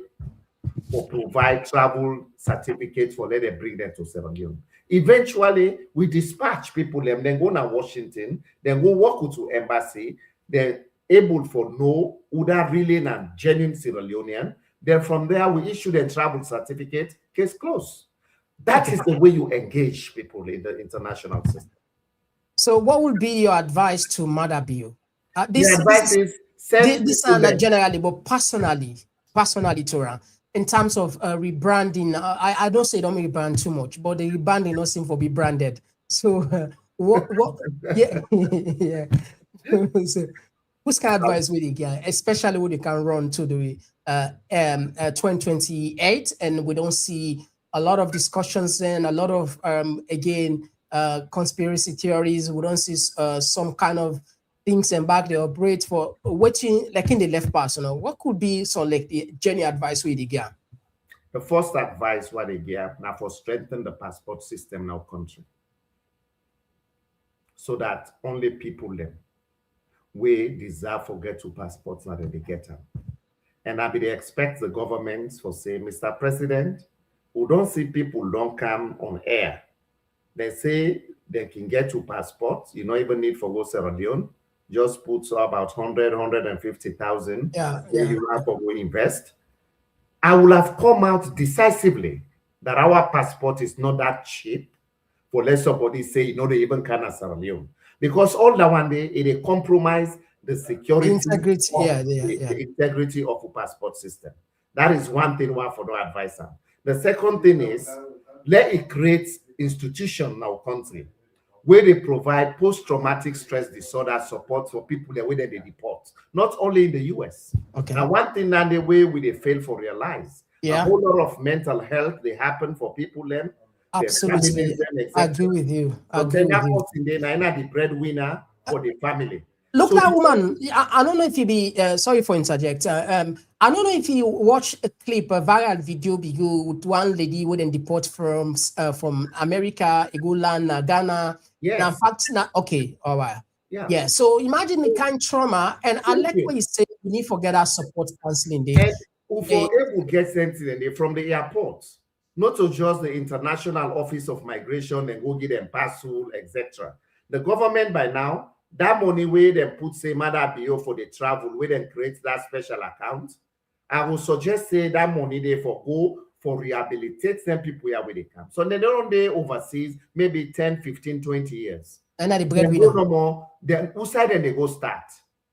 or provide travel certificates for let them bring them to Sierra Leone. Eventually, we dispatch people then go to Washington, then go work with the embassy, they're able for know who that really and genuine Sierra Leonean. Then from there, we issue the travel certificate, case closed. That is the way you engage people in the international system. So what would be your advice to Maada Bio? The advice is this not generally, but personally, Tora, in terms of rebranding, I don't say don't rebrand too much, but the rebranding not seem for be branded. So what yeah. Yeah. So whose kind of advice will you get, especially when you can run to the 2028 and we don't see a lot of discussions and a lot of again conspiracy theories. We don't see some kind of things and back they operate for watching like in the left person. What could be some like the journey advice we get? The first advice what they get now for strengthen the passport system in our country, so that only people them we deserve for get to passports now that they get them. And I be they expect the governments for say, Mr. President, we don't see people don't come on air. They say they can get to passports. You don't even need for go Sierra Leone. Just put about 100, 150,000. You have to go invest. I will have come out decisively that our passport is not that cheap for let somebody say, you know, they even can Sierra Leone. Because all that one day, it compromise the security, the integrity of the passport system. That is one thing one for no advisor. The second thing is, let it create institution in our country where they provide post-traumatic stress disorder support for people that they deport, not only in the US. Okay. Now, one thing that the way we they fail for realize, a whole lot of mental health they happen for people them. Absolutely, I agree with you. I agree with you. The breadwinner for the family. Look, so that woman. I don't know if you be sorry for interject. I don't know if you watch a clip, a viral video, with one lady who then deport from America, Angola, Ghana. Yes. Now, in fact, not okay. All right. Yeah. So imagine the kind of trauma, and I like what you say. We need to forget our support counseling there. Who get sent from the airport, not to just the International Office of Migration and go get them parcel, etc. The government by now, that money where they put say Maada Bio for the travel, where they create that special account. I would suggest say that money they for go for rehabilitate them people here where they come. So they don't they overseas maybe 10, 15, 20 years. And at the breadwinner. No more. Then who side then they go start?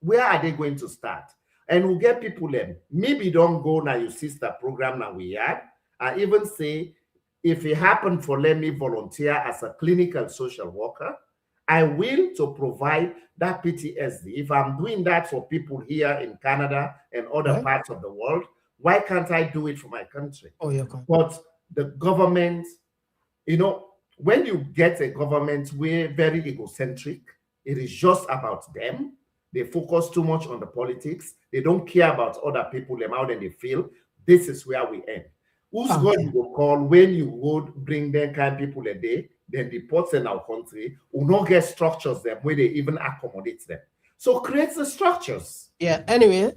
Where are they going to start? And we'll get people them. Maybe don't go now your sister program now we had. I even say if it happened for let me volunteer as a clinical social worker, I will to provide that PTSD. If I'm doing that for people here in Canada and other parts of the world, why can't I do it for my country? But the government, you know, when you get a government, we're very egocentric. It is just about them. They focus too much on the politics. They don't care about other people, them how they feel. This is where we end. Who's God you will call when you would bring them kind of people a day, then deport in our country, will not get structures them where they even accommodate them. So create the structures. Yeah. Anyway,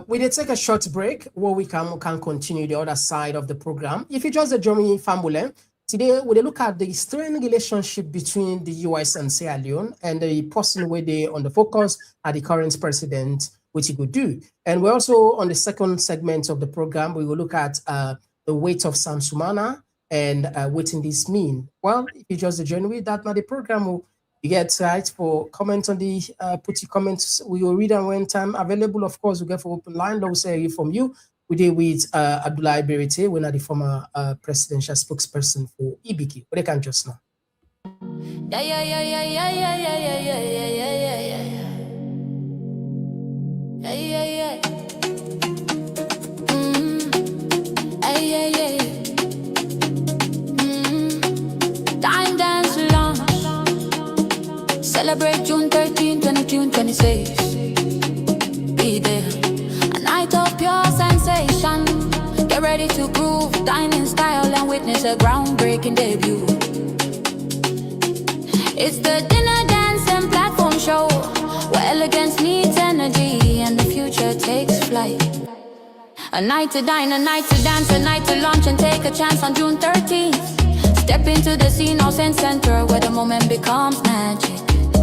we did take a short break where we can continue the other side of the program. If you just join me, Fambule, today we look at the strained relationship between the US and Sierra Leone, and the person where they on the focus are the current president, which he could do. And we're also on the second segment of the program. We will look at the weight of SamSumana and what in this mean. Well, if you just join me, that the program will. You get right for comments on the put your comments. We will read them when time available. Of course, we get for open line. They'll say from you. We did with Abdulai Bayraytay, one of the former presidential spokesperson for EBK. What they can just now. Celebrate June 13, 26. Be there. A night of pure sensation. Get ready to groove, dine in style, and witness a groundbreaking debut. It's the dinner, dance, and platform show where elegance meets energy and the future takes flight. A night to dine, a night to dance, a night to launch and take a chance on June 13th. Step into the scene, all sense center where the moment becomes magic.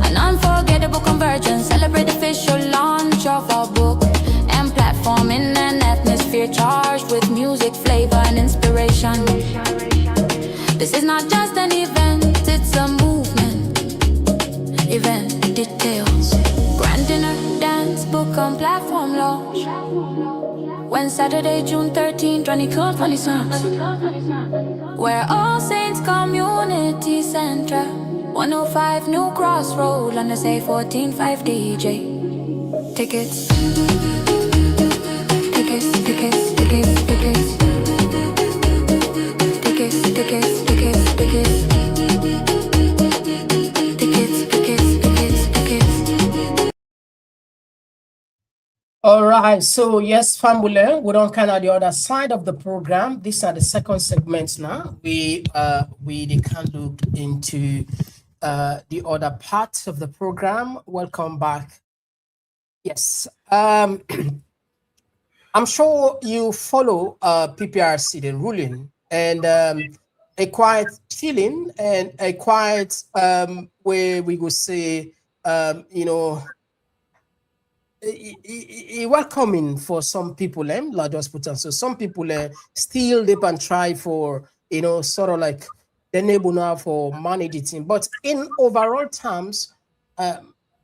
An unforgettable convergence, celebrate the official launch of our book and platform in an atmosphere charged with music, flavor, and inspiration. This is not just an event, it's a movement. Event details. Grand dinner, dance, book and platform launch. When Saturday, June 13, 2026. Where All Saints Community Center 105 New Crossroad on the say 14-5 DJ. Tickets. Tickets, tickets, tickets, tickets. Tickets, tickets, tickets, tickets. Tickets, tickets, tickets, tickets. All right, so yes, Fambule, we're on kind of the other side of the program. These are the second segments now. We can look into the other part of the program. Welcome back. Yes, I'm sure you follow PPRC, the ruling, and a quiet feeling and a quiet where we would say, you know, welcoming for some people. Just put on. So some people still dip and try for, you know, sort of like the neighbor now for manage it. But in overall terms,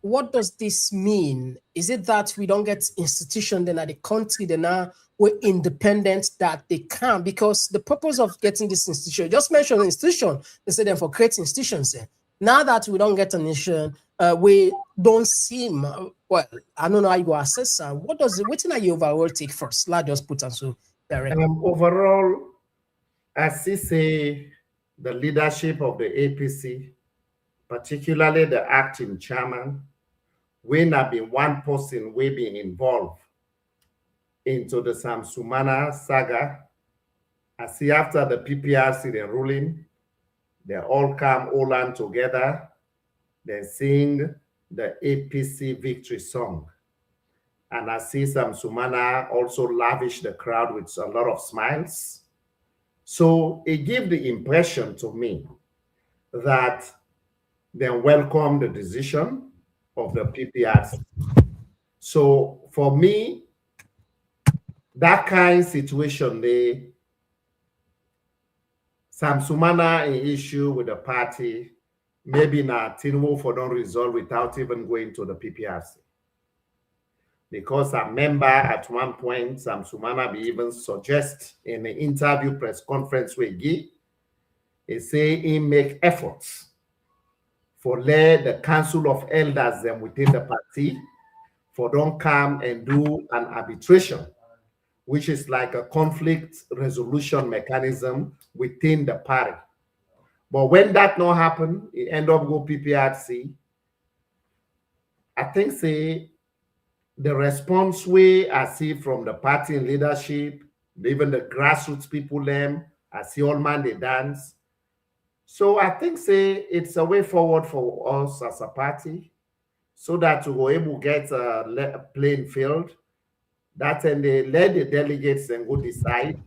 what does this mean? Is it that we don't get institutions then at the country then now we're independent that they can? Because the purpose of getting this institution, just mention institution, they say them for creating institutions. Now that we don't get an institution, we don't seem well. I don't know how you go assess. What does it? What are you overall take first? Let's just put on so direct. Overall, as you say, the leadership of the APC, particularly the acting chairman, we not been one person we been involved into the SamSumana's saga. I see after the PPRC the ruling, they all come all on together. They sing the APC victory song. And I see SamSumana also lavish the crowd with a lot of smiles. So it gave the impression to me that they welcome the decision of the PPRC. So for me, that kind of situation, the SamSumana in issue with the party, maybe not Tinwo for don't resolve without even going to the PPRC. Because a member at one point, SamSumana be even suggest in the interview press conference with Guy, he say he make efforts for let the council of elders them within the party for don't come and do an arbitration, which is like a conflict resolution mechanism within the party. But when that not happen, it end up go PPRC. I think say the response way I see from the party leadership, even the grassroots people them, I see all man they dance. So I think say it's a way forward for us as a party. so that we were able to get a playing field. That and they let the delegates and go decide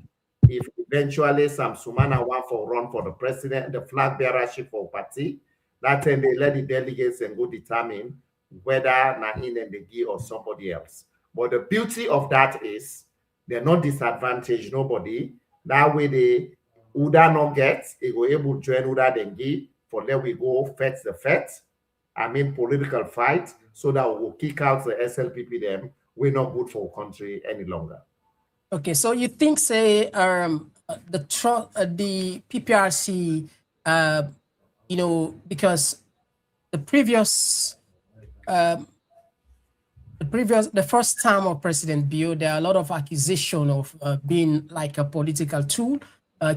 if eventually SamSumana want for run for the president, the flag bearership for party. That and they let the delegates and go determine whether Nahin and the Gi or somebody else. But the beauty of that is they're not disadvantaged nobody. That way they Uda not get, they go able to join Uda and Gi for let we go fetch the fet. I mean political fight, so that we will kick out the SLPP them. We're not good for our country any longer. Okay, so you think, say, the PPRC, you know, because the first term of President Bio, there are a lot of accusation of being like a political tool.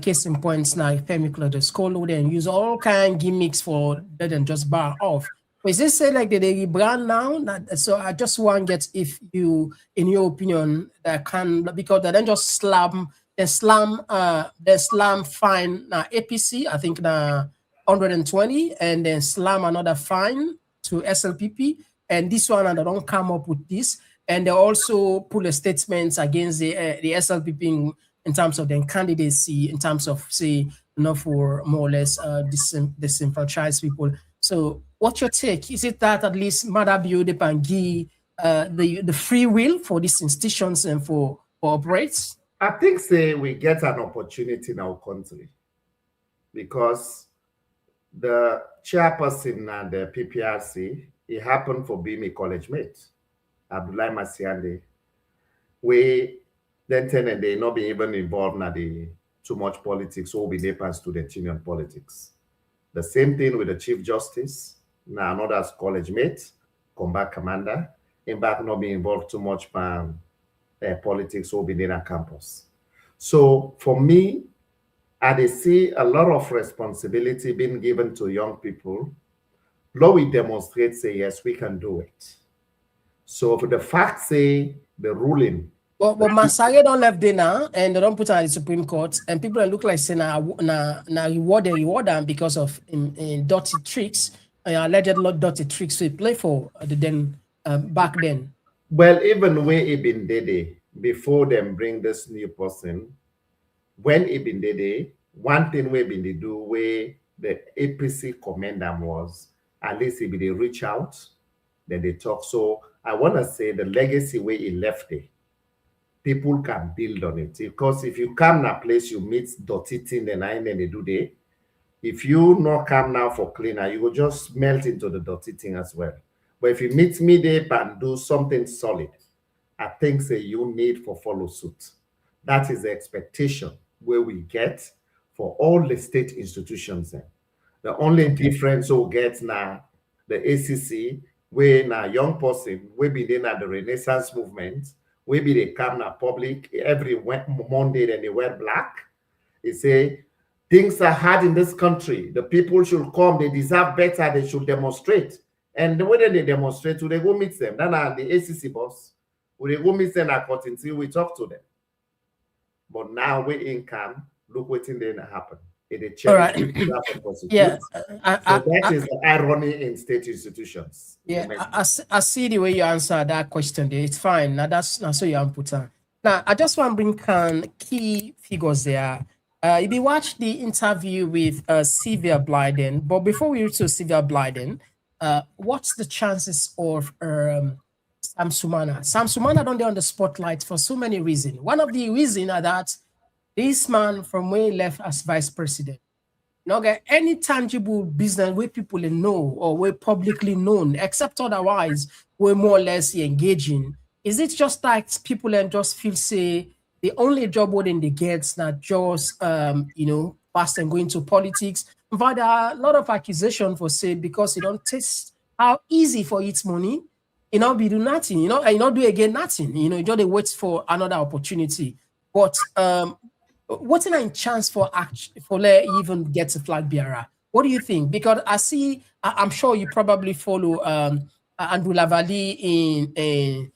Case in points now, Femi the scholar and use all kind of gimmicks for that and just bar off. Is this say like they rebrand now? So I just want to get if you, in your opinion, that can, because they then just slam fine APC, I think 120, and then slam another fine to SLPP, and this one and they don't come up with this, and they also put a statement against the SLPP in terms of their candidacy, in terms of say, for more or less disenfranchised people. So what's your take? Is it that at least Maada Bio they can give the free will for these institutions and for operates? I think say we get an opportunity in our country because the chairperson and the PPRC, it happened for being a college mate, Abdulai Bayraytay. We then and they not be even involved in the too much politics, so we NEPA student union politics. The same thing with the Chief Justice, now another college mate, combat commander, in back not be involved too much in politics or within a campus. So for me, I see a lot of responsibility being given to young people. Law we demonstrate, say, yes, we can do it. So for the fact, say, the ruling. But Masage don't left there now, and they don't put her in the Supreme Court, and people look like saying na reward them because of in dirty tricks, alleged dirty tricks we play for back then. Well, even when Ibn Dede, before them bring this new person, when Ibn Dede, one thing we been they do where the APC commander was, at least if they reach out, then they talk. So I want to say the legacy where he left it, people can build on it. Because if you come to a place, you meet dirty thing, then they do there. If you not come now for cleaner, you will just melt into the dirty thing as well. But if you meet me there and do something solid, I think say you need for follow suit. That is the expectation where we get for all the state institutions. The only difference we'll get now, the ACC, where now young person, we be in at the Renaissance movement, we be they come na public every Monday and they wear black. They say, things are hard in this country. The people should come, they deserve better, they should demonstrate. And the way that they demonstrate, they go meet them. Then the ACC boss, we go meet them at court until we talk to them. But now we in camp, look what in there happen. All right. Yeah. So that is the irony in state institutions. Yeah, I see the way you answer that question there. It's fine. Now that's so you put on. Now I just want to bring key figures there. If you watch the interview with Sylvia Blyden, but before we reach to Sylvia Blyden, what's the chances of SamSumana? SamSumana don't get on the spotlight for so many reasons. One of the reasons are that this man from where he left as vice president, not get any tangible business where people know or where publicly known, except otherwise we're more or less engaging. Is it just like people and just feel say the only job wouldn't they get not just fast and go into politics? In fact, there are a lot of accusations for say because you don't taste how easy for its money, be do nothing, and you not do again nothing, you just wait for another opportunity. But what's a chance for even get a flag bearer? What do you think? Because I'm sure you probably follow Andrew Lavalley in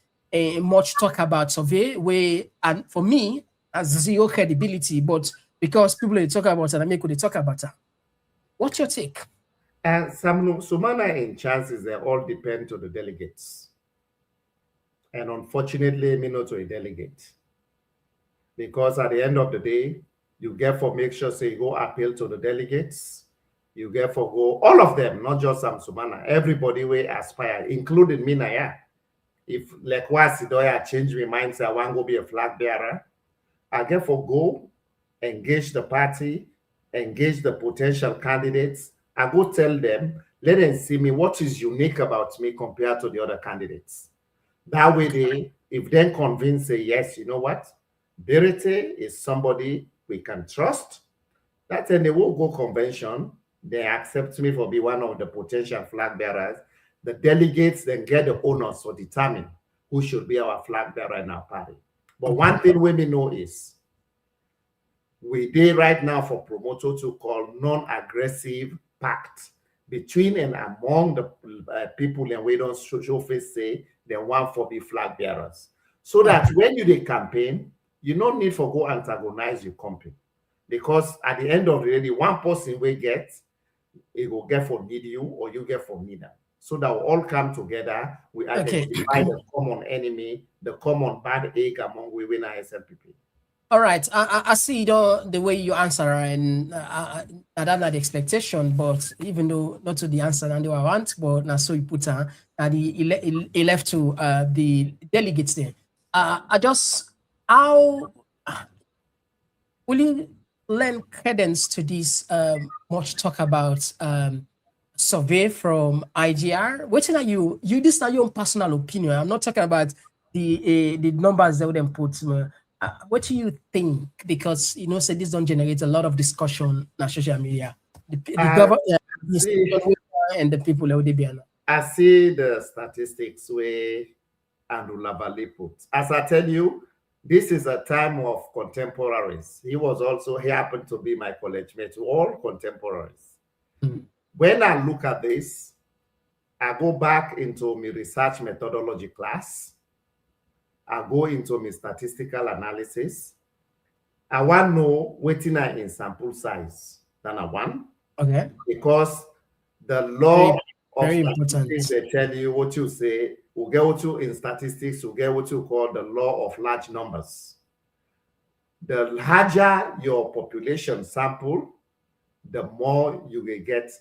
much talk about survey where, and for me, has zero credibility, but because people they talk about it, I make what they talk about it. What's your take? And some Sumana in chances, they all depend to the delegates. And unfortunately, me not to a delegate. Because at the end of the day, you get for make sure say you go appeal to the delegates. You get for go, all of them, not just SamSumana, everybody will aspire, including me now. If like Sidoya change my mind, say I want to go be a flag bearer, I get for go, engage the party, engage the potential candidates. I go tell them, let them see me what is unique about me compared to the other candidates. That way, they, if then convince, say, yes, you know what? Bayraytay is somebody we can trust. That's when they will go convention. They accept me for be one of the potential flag bearers. The delegates then get the honors to determine who should be our flag bearer in our party. But one thing we know is we did right now for promoter to call non-aggressive pact between and among the people, and we don't show face say they want for be flag bearers. So that when you do campaign, you don't need for go antagonize your company. Because at the end of the day, the one person we get, it will get for need you or you get for neither. So that we all come together, we identify the common enemy, the common bad egg among we win our SLPP. All right, I see the way you answer, and I don't know the expectation, but even though not to the answer and I want, but now so you put he left to the delegates there. I just how will you lend credence to this much talk about survey from IGR? What are you this is your own personal opinion. I'm not talking about the numbers that would then put. What do you think? Because you know, this don't generate a lot of discussion on social media. The government and the people that be. I see the statistics where Andrew Lavalley put. As I tell you, this is a time of contemporaries. He happened to be my college mate, all contemporaries. When I look at this, I go back into my research methodology class. I go into my statistical analysis. I want to know what in sample size than I want. Okay. Because the law very of statistics, important. they tell you what you say. We'll get what you in statistics, we'll get what you call the law of large numbers. The larger your population sample, the more you will get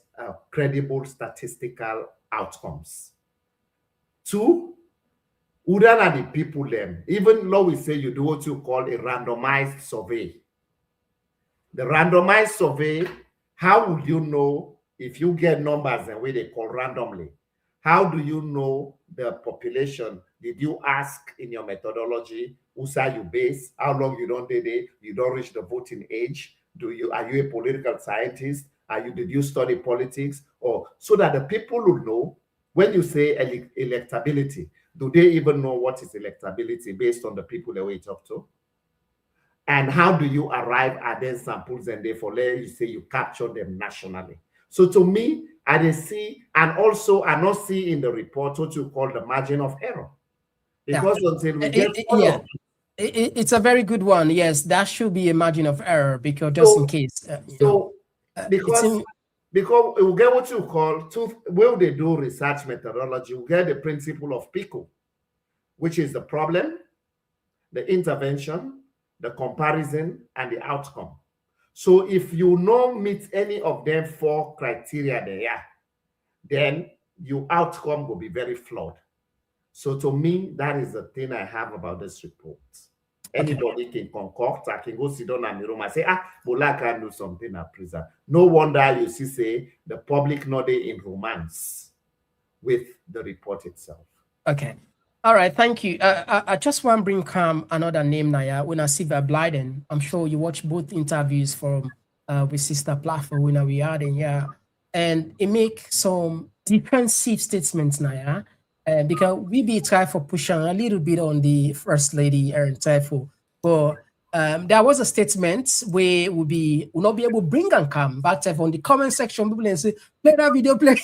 credible statistical outcomes. Two, who are the people then? Even though we say you do what you call a randomized survey. The randomized survey, how would you know if you get numbers and what they call randomly? How do you know the population? Did you ask in your methodology, whose are you based? How long you don't did it? You don't reach the voting age? Are you a political scientist? Did you study politics? Or so that the people will know when you say electability, do they even know what is electability based on the people that we talk to? And how do you arrive at these samples and therefore let you say you capture them nationally? So to me, I didn't see, and also I not see in the report what you call the margin of error. Because until we get it's a very good one. Yes, that should be a margin of error because just in case. Because we get what you call, when they do research methodology, we get the principle of PICO, which is the problem, the intervention, the comparison, and the outcome. So if you don't meet any of them 4 criteria there, then your outcome will be very flawed. So to me, that is the thing I have about this report. Anybody can concoct. I can go sit down in the room and say, Bola can do something at prison. No wonder you see, say, the public not in romance with the report itself. Okay. All right. Thank you. I just want to bring another name now. When I see Blyden, I'm sure you watch both interviews from with Sister Platform when we are there, and it make some defensive statements now, because we be try for pushing a little bit on the First Lady Erin Taifo, but there was a statement where we'll not be able to bring and come back to on the comment section. People and say, play that video, play.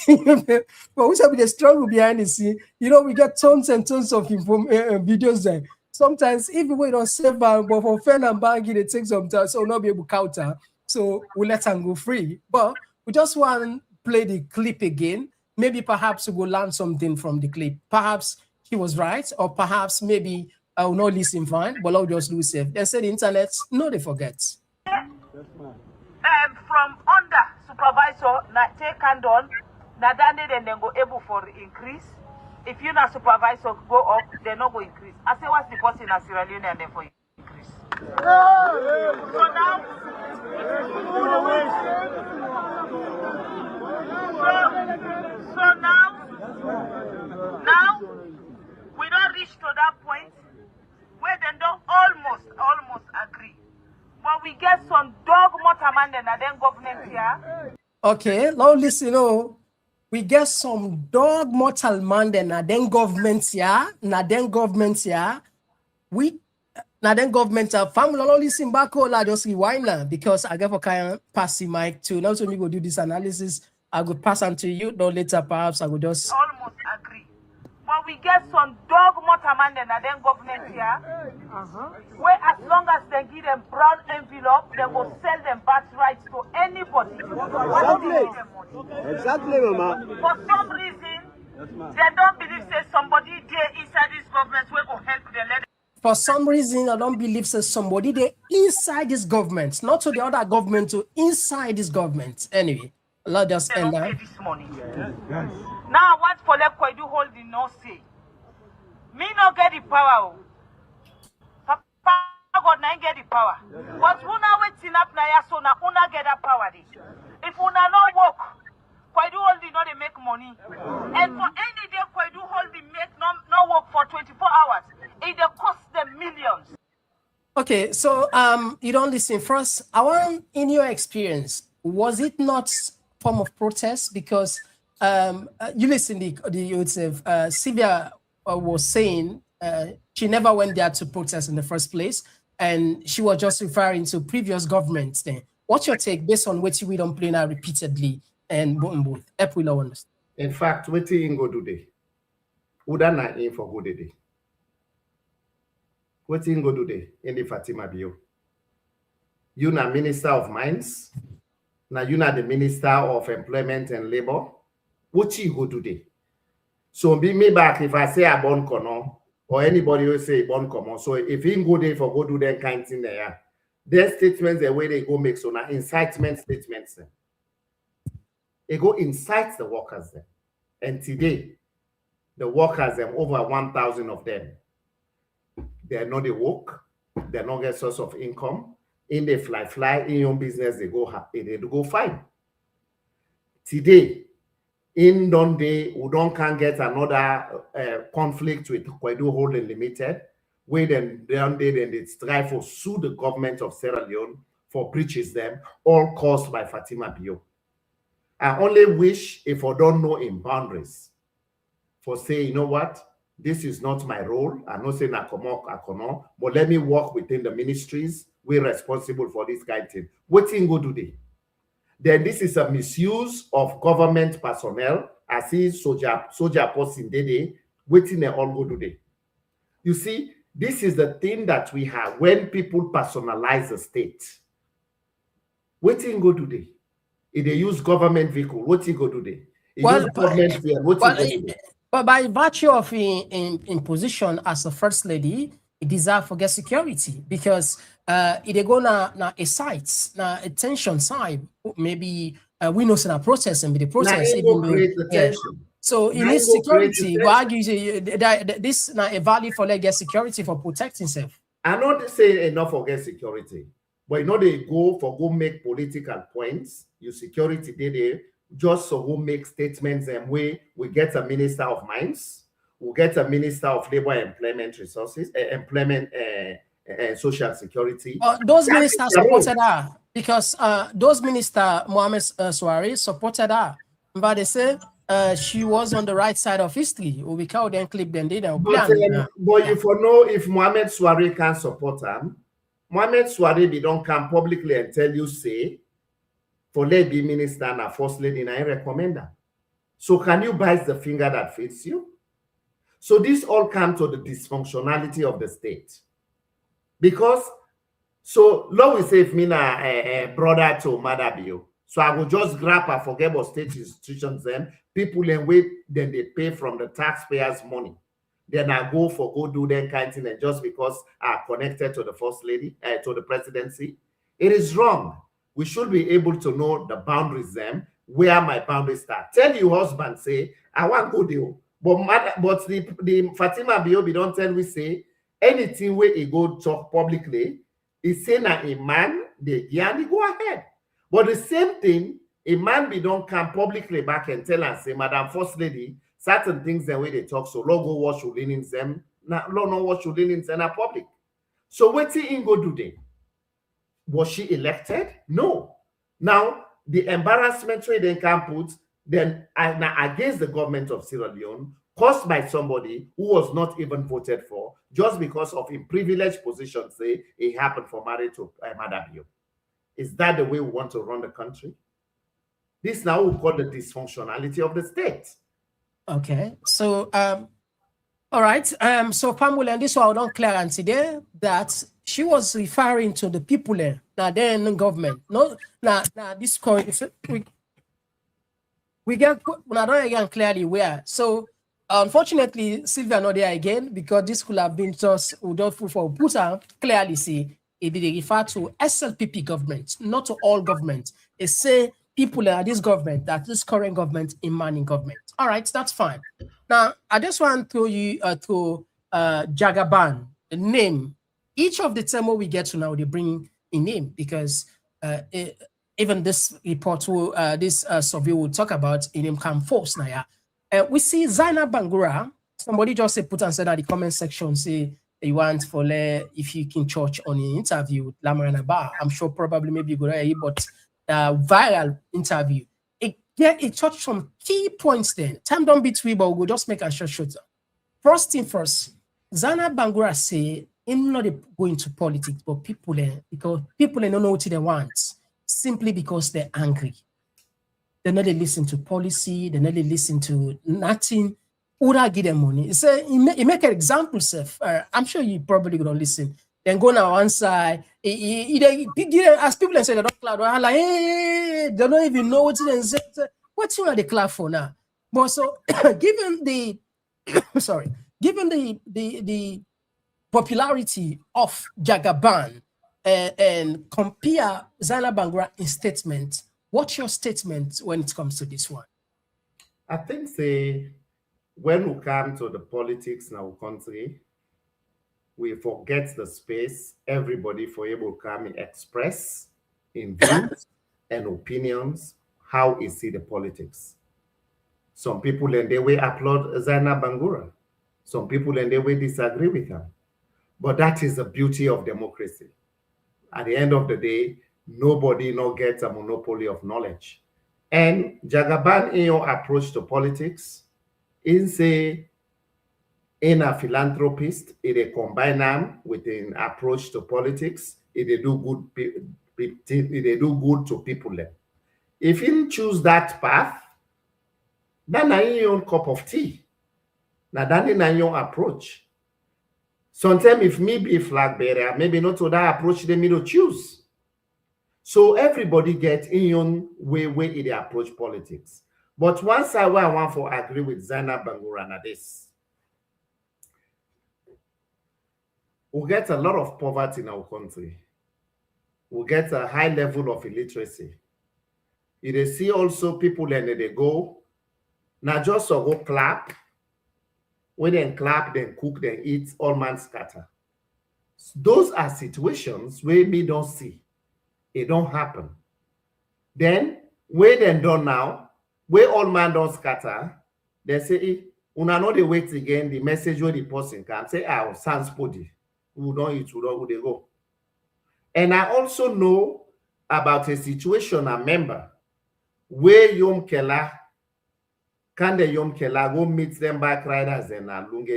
But we shall be the struggle behind the scene. You know, we get tons and tons of videos there. Sometimes, even we don't save but for fan and banking, it takes some time, so we'll not be able to counter. So we'll let them go free. But we just want play the clip again. Maybe perhaps we will learn something from the clip. Perhaps he was right, or perhaps maybe I will not listen fine, but I'll just lose it. They say the internet, no, they forget. From under supervisor, take hand on, then go able for increase. If you not supervisor go up, they're not going to increase. I say what's the cost in Sierra Leone and then for increase. So now we don't reach to that point where they don't almost agree. But we get some dog motorman and then government here. Okay, now listen, we get some dog mortal man and then government here, we then government family listen back just rewind now because I get for kind pass the mic to now so me go do this analysis. I will pass on to you, though later perhaps I will just almost agree. But we get some dog motorman and then government here. Where as long as they give them brown envelope, they will sell them birthright to anybody. Exactly, Mama. For some reason, they don't believe say somebody there inside this government will help them. For some reason, I don't believe say somebody there inside this government, not to the other government, to inside this government. Anyway, let's just end that. This morning. Yes. Now, what for let Kwaidu hold the no say? Me no get the power. Papa God na get the power. But una waiting up na ya so na una get that power. If una no work, Kwaidu hold the no they make money. And for any day Kwaidu hold the make no work for 24 hours. It cost them millions. Okay, so you don't listen. First, I want, in your experience, was it not form of protest? Because you listen, Sylvia was saying she never went there to protest in the first place, and she was just referring to previous governments. Then, what's your take based on what we don't play now repeatedly and both? In fact, what you go do they? Uda na in for good day. What you go do they in the Fatima Bio? You na Minister of Mines. Now you na the Minister of Employment and Labor. What you go do they? So be me back if I say I born kono or anybody will say born common. So if you go there for go do that kind of thing there, their statements the way they go make so now incitement statements. They go incite the workers there. And today, the workers, over 1,000 of them, they're not the work, they're not get source of income. In the fly, in your business, they go fine. Today, in Dundee, we can't get another conflict with Kwaidu Holding Limited, where then they strive for sue the government of Sierra Leone for breaches them, all caused by Fatima Bio. I only wish if I don't know in boundaries, for say, you know what, this is not my role. I'm not saying I come, but let me work within the ministries. We're responsible for this kind of thing. What thing go do they? Then this is a misuse of government personnel. I see soldier posting day. Waiting they all go do they? You see, this is the thing that we have when people personalize the state. What thing go do they? If they use government vehicle, what thing go do they? But by virtue of in position as a first lady, it deserves for get security because if they go na a site, na a tension side, maybe we know some process and be the process. So you need security. We argue that this na a value for like get security for protecting self. I'm not saying enough for get security, but you know they go make political points. Your security they just so who make statements and we get a minister of mines, we get a minister of labor and employment resources, employment and social security. Those ministers supported her because those minister Mohamed Suarez supported her, but they say she was on the right side of history. We can't then clip them. But you for know if Mohamed Suarez can support them, Mohamed Suarez don't come publicly and tell you say. For lady minister and a first lady, and I recommend that. So can you bite the finger that fits you? So this all comes to the dysfunctionality of the state. Because, so, Lord will say if me na brother to Maada Bio, So I will just grab and forget about state institutions then. People then wait, then they pay from the taxpayers' money. Then I go do that kind of thing, and just because I'm connected to the first lady, to the presidency. It is wrong. We should be able to know the boundaries then, where my boundaries start. Tell your husband, say, I want to go deal. But the Fatima Biobi don't tell we say anything where he go talk publicly, he say na a man, they go ahead. But the same thing, a man be don't come publicly back and tell and say, Madam First Lady, certain things the way they talk, so Lord go watch you leaning them, Lord no watch you leaning them in public. So what he go do then? Was she elected? No. Now the embarrassment where they can put then against the government of Sierra Leone, caused by somebody who was not even voted for, just because of a privileged position, say it happened for marriage to Maada Bio. Is that the way we want to run the country? This now we call the dysfunctionality of the state. Okay, so all right, so Pamela, and this one I don't clear and there that she was referring to the people there, now then the government. No, now this we get not again clearly where. So unfortunately, Sylvia not there again because this could have been just without for Puta clearly see it did refer to SLPP government, not to all government. It say people are this government, that this current government in manning government. All right, that's fine. Now I just want to you to Jagaban, the name. Each of the term we get to now they bring a name because even this report will this survey will talk about in name come force now. We see Zainab Bangura. Somebody just put and said at the comment section say they want for if you can church on an interview with Lamarana Bar. I'm sure probably maybe you go there, but viral interview. It touched some key points then. Time don't be too, but we'll just make a short. First thing first, Zainab Bangura say I'm not going to politics, but people because people don't know what they want simply because they're angry. They're not listen to policy. They're not listen to nothing. Would I give them money? So you make an example, Seth. I'm sure you probably gonna listen. Then go now one side. As people say they don't clap, they're like, hey, they don't even know what they say. What's you at the clap for now? But so given the given the popularity of Jagaban and compare Zainab Bangura in statement. What's your statement when it comes to this one? I think when we come to the politics in our country, we forget the space everybody for able to come and express in views and opinions how you see the politics. Some people and they will applaud Zainab Bangura. Some people and they will disagree with her. But that is the beauty of democracy. At the end of the day, nobody gets a monopoly of knowledge. And Jagaban in your approach to politics is a philanthropist. It combine them with an approach to politics. It do good to people. If you choose that path, then is your own cup of tea. Now that is your approach. Sometimes if me be a flag bearer, maybe not to that approach they me to choose. So everybody get in your own way they approach politics. But once I want to agree with Zainab Bangura na this. We get a lot of poverty in our country. We get a high level of illiteracy. You see also people and they go, now just so go clap. When they clap, then cook, then eat, all man scatter. Those are situations where me don't see. It don't happen. Then, where they done now, where all man don't scatter, they say, una know they wait again, the message where the person can say, sans body. Who don't eat, who don't who they go. And I also know about a situation, a member, where Yom Kela, can the Yom Kela go meet them bike riders and lunge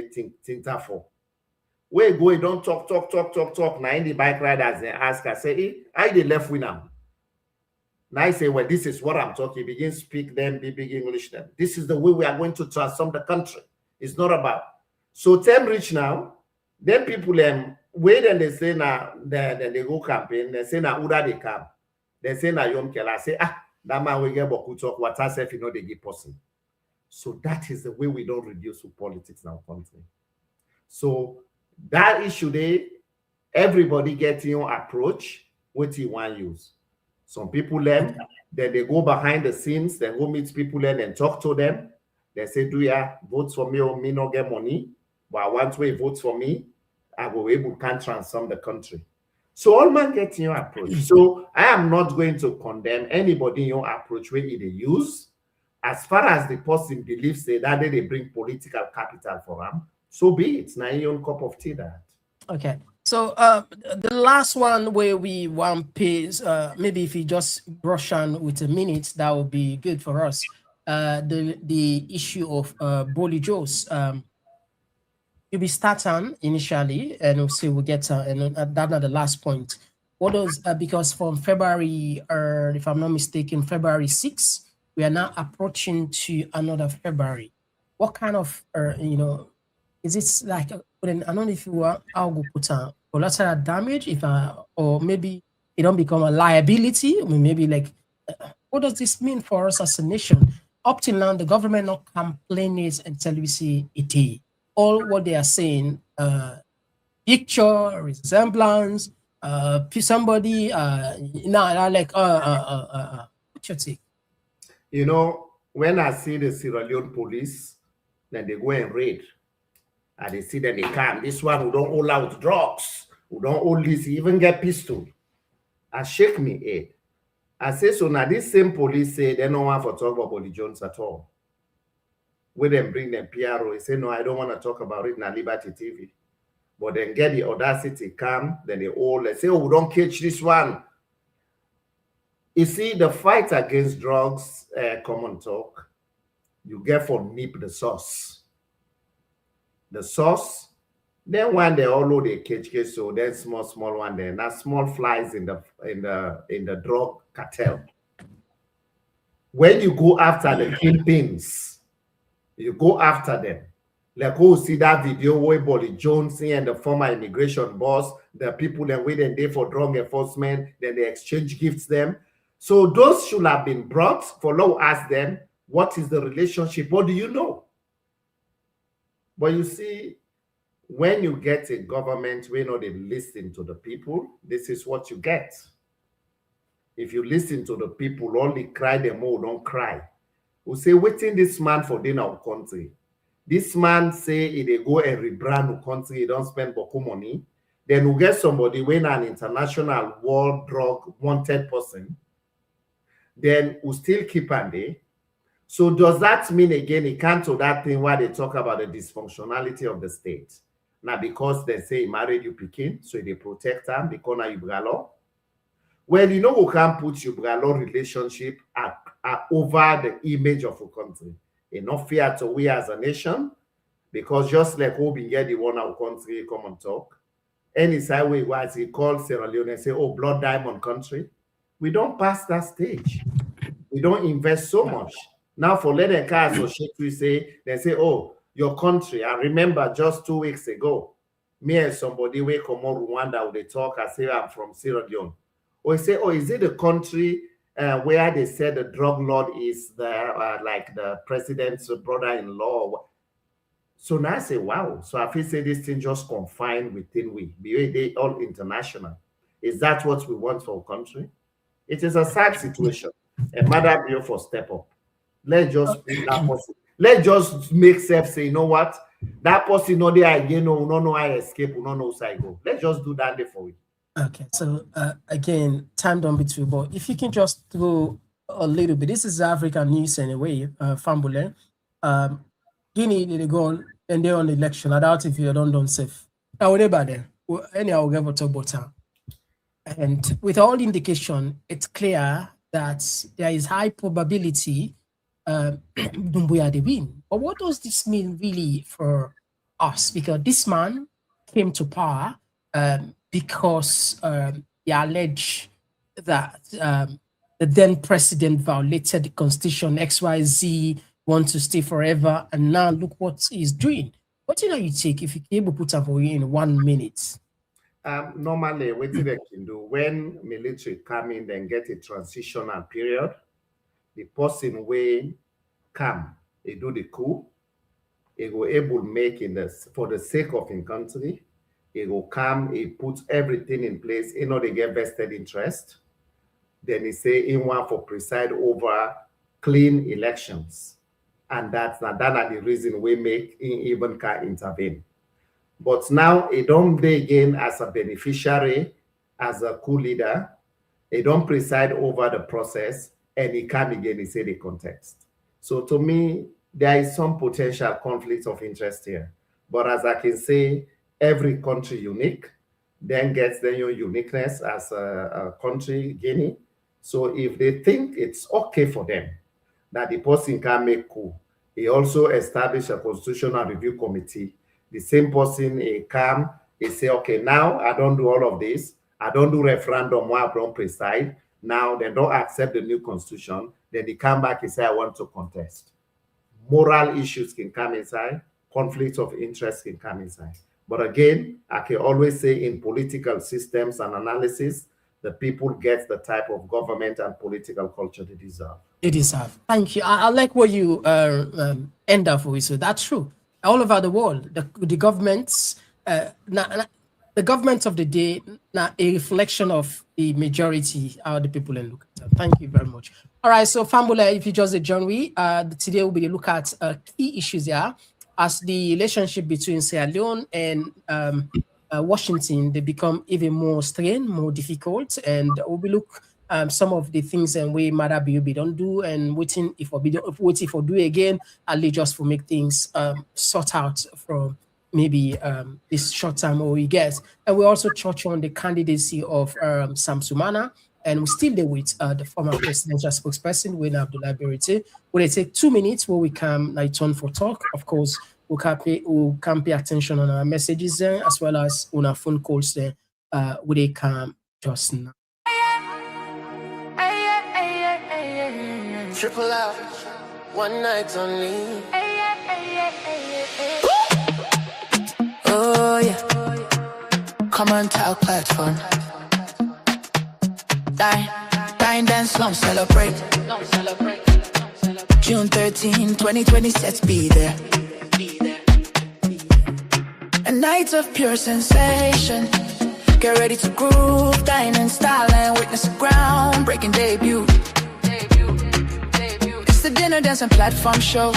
tinta for? Where go, you don't talk. Now in the bike riders and ask her, say, hey, I the left with them. Now I say, well, this is what I'm talking. Begin speak them, be big English them. This is the way we are going to transform the country. It's not about. So them rich now, then people wait and they say now they go campaign, they say now Uda they come. They say now Yom Kela say, That man will get Boku talk, what I say if you know they give person. So that is the way we don't reduce to politics in our country. So that issue there, everybody gets your approach, what you want to use. Some people learn, then they go behind the scenes, then go meet people and talk to them. They say, do you vote for me or me not get money? But I want to vote for me, I will be able to transform the country. So all man get your approach. So I am not going to condemn anybody in your approach where they use. As far as the person believes that they bring political capital for them, so be it. Now your own cup of tea that. Okay. So the last one where we want pays, maybe if you just brush on with a minute, that would be good for us. The issue of Boli Joes. You'll be starting initially, and we'll see we'll get and that's not the last point. What does because from February, if I'm not mistaken, February 6th, we are now approaching to another February. What kind of is it like? I don't know if you are I'll put on collateral damage, or maybe it don't become a liability. I mean, maybe like, what does this mean for us as a nation? Up till now, the government not complaining until we see it. All what they are saying, picture, resemblance, somebody, like, what's your take? You know, when I see the Sierra Leone police, then they go and raid. And they see that they come. This one who don't hold out drugs, who don't hold this, even get pistol. I shake me head. I say, so now this same police say they don't want to talk about Boli Jones at all. When they bring them PRO, they say, no, I don't want to talk about it in Liberty TV. But then get the audacity come, then they all say, oh, we don't catch this one. You see, the fight against drugs, Komon-Tok, you get for nip the sauce. The sauce, then one they all know they catch, so then small one there. Now small flies in the drug cartel. When you go after the kingpins, you go after them. Like who see that video where Boli Jones and the former immigration boss, the people that waiting there for drug enforcement, then they exchange gifts them. So those should have been brought for law. Ask them, what is the relationship? What do you know? But you see, when you get a government where they listen to the people, this is what you get. If you listen to the people, only cry them all, don't cry. We say, waiting this man for dinner our country. This man say if they go and rebrand the country, he don't spend beaucoup money. Then we get somebody when an international war drug wanted person, then we still keep on there. So does that mean again it can't to that thing where they talk about the dysfunctionality of the state? Now because they say married you Pekin, so they protect them because now you bralo. Well, you know we can't put you bralo relationship over the image of a country. It's not fair to we as a nation, because just like who been get the one our country Komon-Tok, any side way was he called Sierra Leone and say, oh, blood diamond country. We don't pass that stage. We don't invest so much. Now for letting cars associate, we say, they say, oh, your country. I remember just 2 weeks ago, me and somebody we come on Rwanda, they talk, I say, I'm from Sierra Leone. Or say, oh, is it the country where they said the drug lord is the like the president's brother-in-law? So now I say, wow. So I feel say this thing just confined within we. They all international. Is that what we want for our country? It is a sad situation. And Maada Bio for step up. Let's just bring that person. Let's just make self say, you know what? That person know there again, no know I escape, no know I go. Let's just do that for we. Okay, so again, time don't be too, but if you can just throw a little bit. This is African news anyway, Fambule. Guinea they go and they're on the election. I doubt if you don't safe. Now whatever there. Anyhow, we'll get talk about time. And with all indication, it's clear that there is high probability Dumbuya they win. But what does this mean really for us? Because this man came to power because he alleged that the then president violated the constitution, XYZ, want to stay forever, and now look what he's doing. What do you take if you can able to put up for you in 1 minute? Normally, what they can do when military come in and get a transitional period, the person way come, he do the coup, he go able make in this for the sake of in country, he go come, he put everything in place, they get vested interest. Then he say he want for preside over clean elections. And that's not the reason we make him even can intervene. But now he don't begin as a beneficiary, as a coup leader. He don't preside over the process, and he come again, he say the context. So to me, there is some potential conflict of interest here. But as I can say, every country unique, then gets their own uniqueness as a country, Guinea. So if they think it's okay for them that the person can make coup, he also established a constitutional review committee. The same person, he come, he say, okay, now I don't do all of this. I don't do referendum where I don't preside. Now they don't accept the new constitution. Then they come back and say, I want to contest. Moral issues can come inside. Conflicts of interest can come inside. But again, I can always say in political systems and analysis, the people get the type of government and political culture they deserve. They deserve. Thank you. I like what you end up with. So that's true. All over the world, the governments, the government of the day, now a reflection of the majority are the people in look at. Thank you very much. All right, so Fambula, if you just join me, today we'll be look at key issues here as the relationship between Sierra Leone and Washington, they become even more strained, more difficult, and we'll be look some of the things and way Maada Bio don't do, and waiting for do again, at least just for make things sort out from maybe this short time or we get. And we also touch on the candidacy of SamSumana, and we still there with the former presidential spokesperson, Abdulai Bayraytay. We'll take 2 minutes where we can turn for talk. Of course, we can pay attention on our messages there, as well as on our phone calls there. Where they can just now. Triple out, one night only. Oh yeah, Komon-Tok platform. Dine, dance, slum, celebrate. June 13, 2020, let's be there. A night of pure sensation. Get ready to groove, dine in style and witness a groundbreaking debut. It's the dinner, dance and platform show,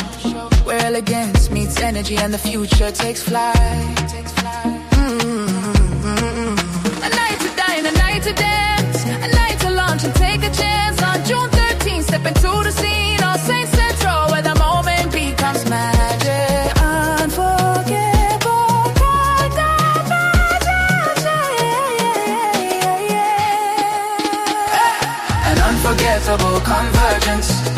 where elegance meets energy and the future takes flight. A night to dine, a night to dance, a night to launch and take a chance. On June 13th, step into the scene on St. Central, where the moment becomes magic. Unforgettable, bright the magic. An unforgettable convergence.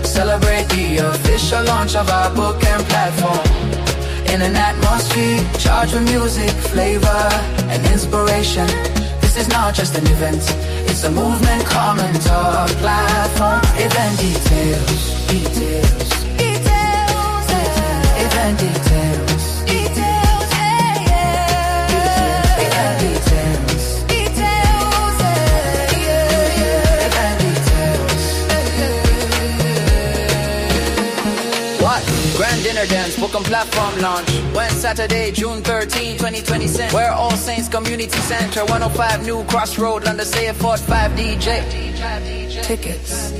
Celebrate the official launch of our book and platform. In an atmosphere charged with music, flavor, and inspiration. This is not just an event, it's a movement. Komon-Tok platform. Event details. Event details. Event details. Grand dinner dance, book and platform launch. When Saturday, June 13, 2020, where All Saints Community Center, 105 New Crossroad, London, say a 45 DJ. Tickets,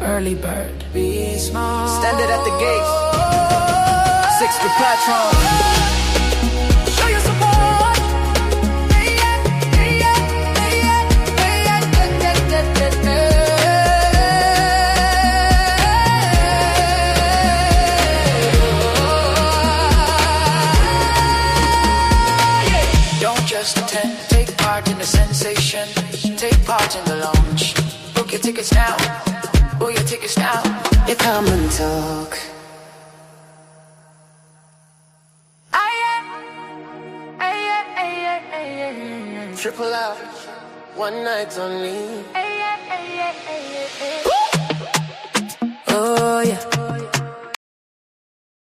early bird, be small. Standard at the gate, 6 with Patron. Show your support. Just attend, take part in the sensation, take part in the launch. Book your tickets now, book your tickets now. You Komon-Tok. Triple out, one night only. Oh yeah.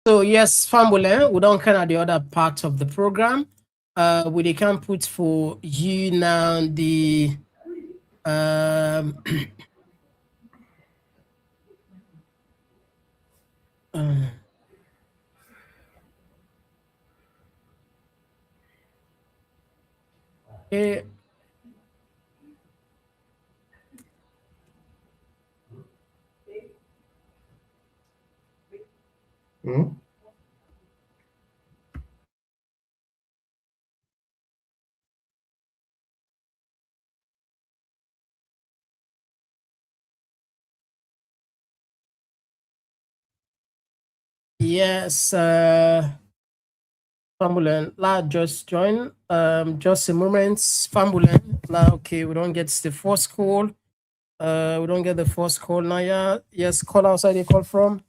So yes, Fambule, we don't kind of the other part of the program. We can put for you now the Okay. Hmm? Yes, Fambulen, la just join. Just a moment, Fambulen. La, okay, we don't get the first call. We don't get the first call now. Yeah, yes, call outside. They call from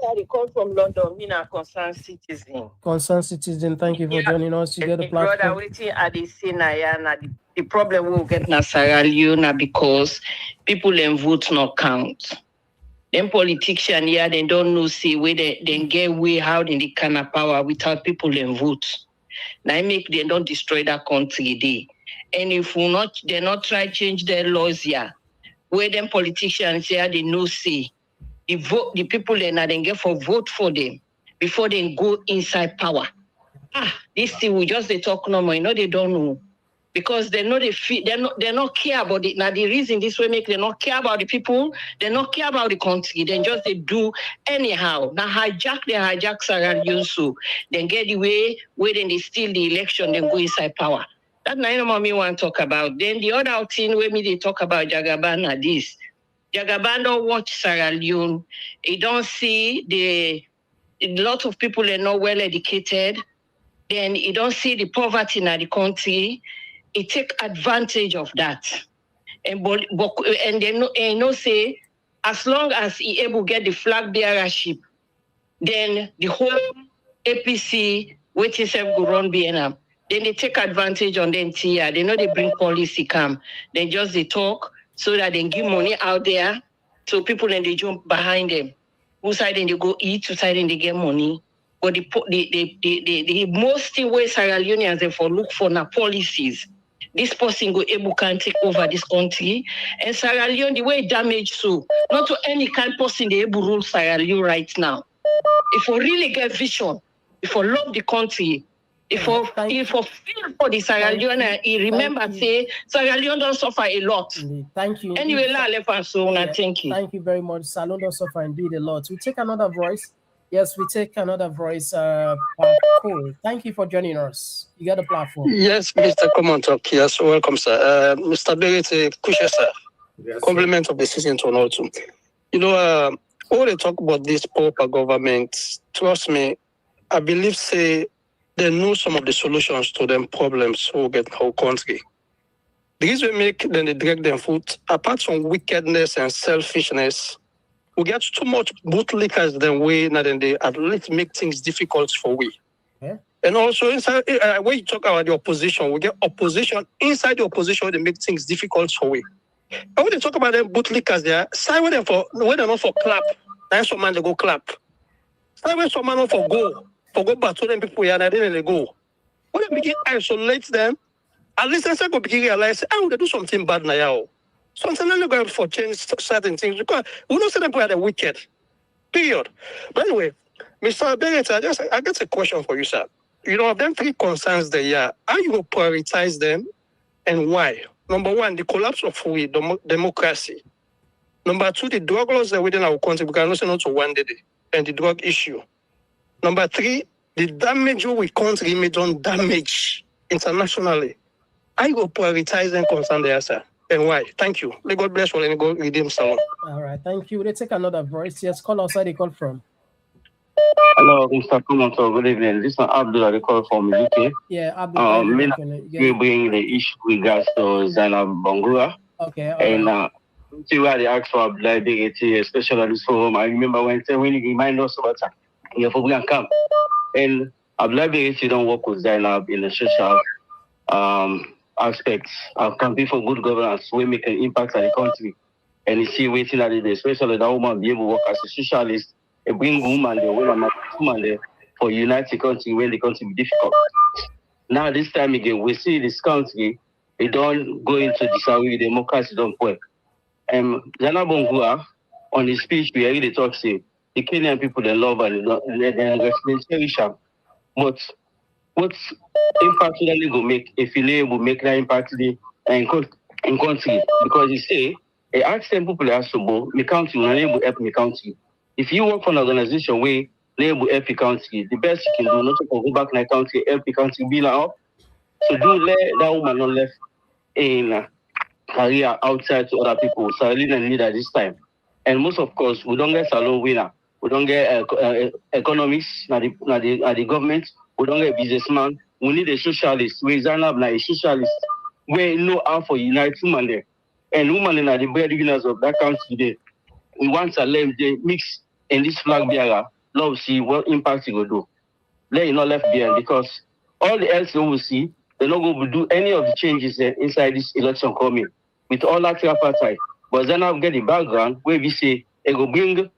I call from London. Me na concerned citizen. Concerned Citizen. Thank you for joining us. You get the Brother, platform. waiting at the scene na the problem we'll get na Sierra Leone because people in vote not count. Them politicians here, they don't know see where they get way out in the kind of power without people in vote. Now make they don't destroy that country day. And if we not they not try change their laws here, where them politicians here they know see the people they not get for vote for them before they go inside power. This thing we just they talk no more. You know they don't know. Because they know they not care about it. Now the reason this way make they not care about the people, they not care about the country. They just they do anyhow. Now hijack Sierra Leone so then get the way where then they steal the election, then go inside power. That now me want to talk about. Then the other thing where me they talk about Jagaban are this. Jagaban don't watch Sierra Leone. He don't see a lot of people are not well educated. Then he don't see the poverty in the country. He take advantage of that. And they know say, as long as he able get the flag bearership, then the whole APC, which is go run BNM, then they take advantage on them here. They know they bring policy come. Then just they talk so that they give money out there. So people then they jump behind them. Who side then they go eat, who side then they get money. But the most thing where Sierra Leoneans they for look for now policies. This person go able can take over this country. And Sierra Leone, the way it damaged so, not to any kind of person they able rule Sierra Leone right now. If we really get vision, if we love the country, if we feel for the Sierra Leone, remember say Sierra Leone don't suffer a lot. Indeed. Thank you. Anyway, thank you. Thank you very much. Salon don't suffer indeed a lot. We take another voice. Yes, we take another voice. Cool. Thank you for joining us. You got the platform. Yes, Mr. Komon-Tok. Yes, welcome, sir. Mr. Bayraytay, Kusha, sir. Yes, Compliment of the season to all too. You know, all they talk about this pauper government, trust me, I believe say they know some of the solutions to them problems who get our country. The reason we make them they drag them foot, apart from wickedness and selfishness, we get too much bootlickers than we, and then they at least make things difficult for we. Yeah. And also inside when you talk about the opposition, we get opposition inside the opposition. They make things difficult for we. And when they talk about them bootlickers, there, side when they're not for clap, then some man they go clap. Side when some man not for go back to them people here, and then they go. When they begin isolate them, at least they go begin realize, they do something bad now. Something they're going for change certain things because we don't say them people are the wicked. Period. But anyway, Mr. Bayraytay, I got a question for you, sir. You know, of them three concerns there, how you will prioritize them and why? Number one, the collapse of democracy. Number two, the drug laws that within our country, we can listen to one day, and the drug issue. Number three, the damage we country may don't damage internationally. How you will prioritize them concern there, sir? And why? Thank you. May God bless you and go redeem salon. All right, thank you. Let's take another voice. Yes, call outside. They call from. Hello, Mr. Komon-Tok. Good evening. This is Abdulai Bayraytay from UK. Yeah, Abdulai. We bring the issue regards to Zainab Bongura. Okay. And see why they asked for Abdulai Bayraytay, especially at this forum. I remember when you remind us about that. You have to camp. And Abdulai Bayraytay don't work with Zainab in the social aspects of campaign for good governance. We make an impact on the country. And you see waiting at it, especially that woman be able to work as a socialist. And bring woman there, woman there for unite the country when the country be difficult. Now this time again, we see this country, they don't go into this democracy don't work. Zainab Bongura on his speech we already talk say The Kenyan people, they love and they cherish them. But what impact really go make if you will make that impact in country? Because you say, I ask them people they ask to go, my country, will able help my country. If you work for an organization where they able help your country, the best you can do, not to go back in the country, help your country, be like up. So do let that woman not left in career outside to other people. So I really need at this time. And most of course, we don't get salon winner. We don't get economists, not the government. We don't get businessman. We need a socialist. We stand up like a socialist. We know how for unite women there. And women are the breadwinners of that country today. We want to let them mix in this flag bearer. Love see what impact it will do. Let it not left behind because all the else we will see, they're not going to do any of the changes inside this election coming with all that tripartite. But then I'll get the background where we say it will bring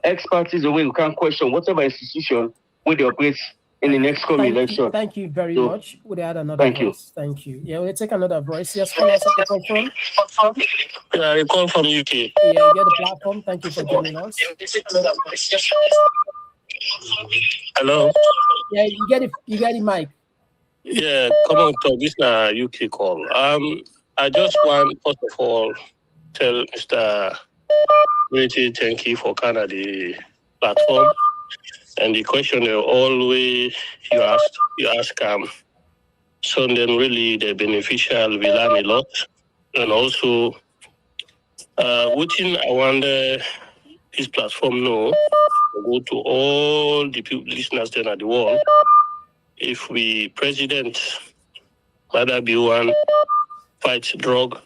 expertise away. We can't question whatever institution where they operate in the next coming election. Thank you very much. Would add another voice? Thank you. Yeah, we'll take another voice. Yes, call us where you come from. Yeah, I call from UK. Yeah, you get the platform. Thank you for joining us. Hello. Yeah, you get the mic. Yeah, Komon-Tok, this is a UK call. I just want, first of all, tell Mr. Bayraytay thank you for kind of the platform. And the question always you ask so then really the beneficial will learn a lot. And also, within I wonder this platform know, go to all the people, listeners then at the world, if we President Maada Bio fight drug,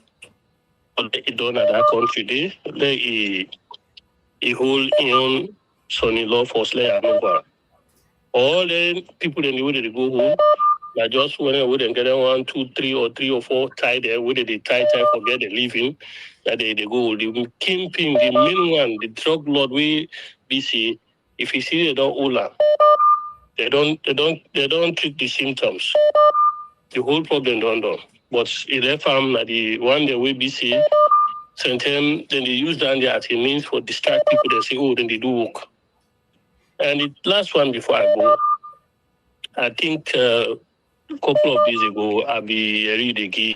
he done at that country there, he hold his own son-in-law for slay and over. All the people in the way they go home, they just went away and get 1, 2, 3 or 4 tie there, where they tie, forget the living, that they go. The kingpin, the main one, the drug lord, we see, if you see they don't hold they don't treat the symptoms. The whole problem don't do. But in their farm, the one day we BC, sometimes then they use that as a means for distract people. They say, oh, then they do work. And the last one before I go, I think a couple of days ago, I'll be read again.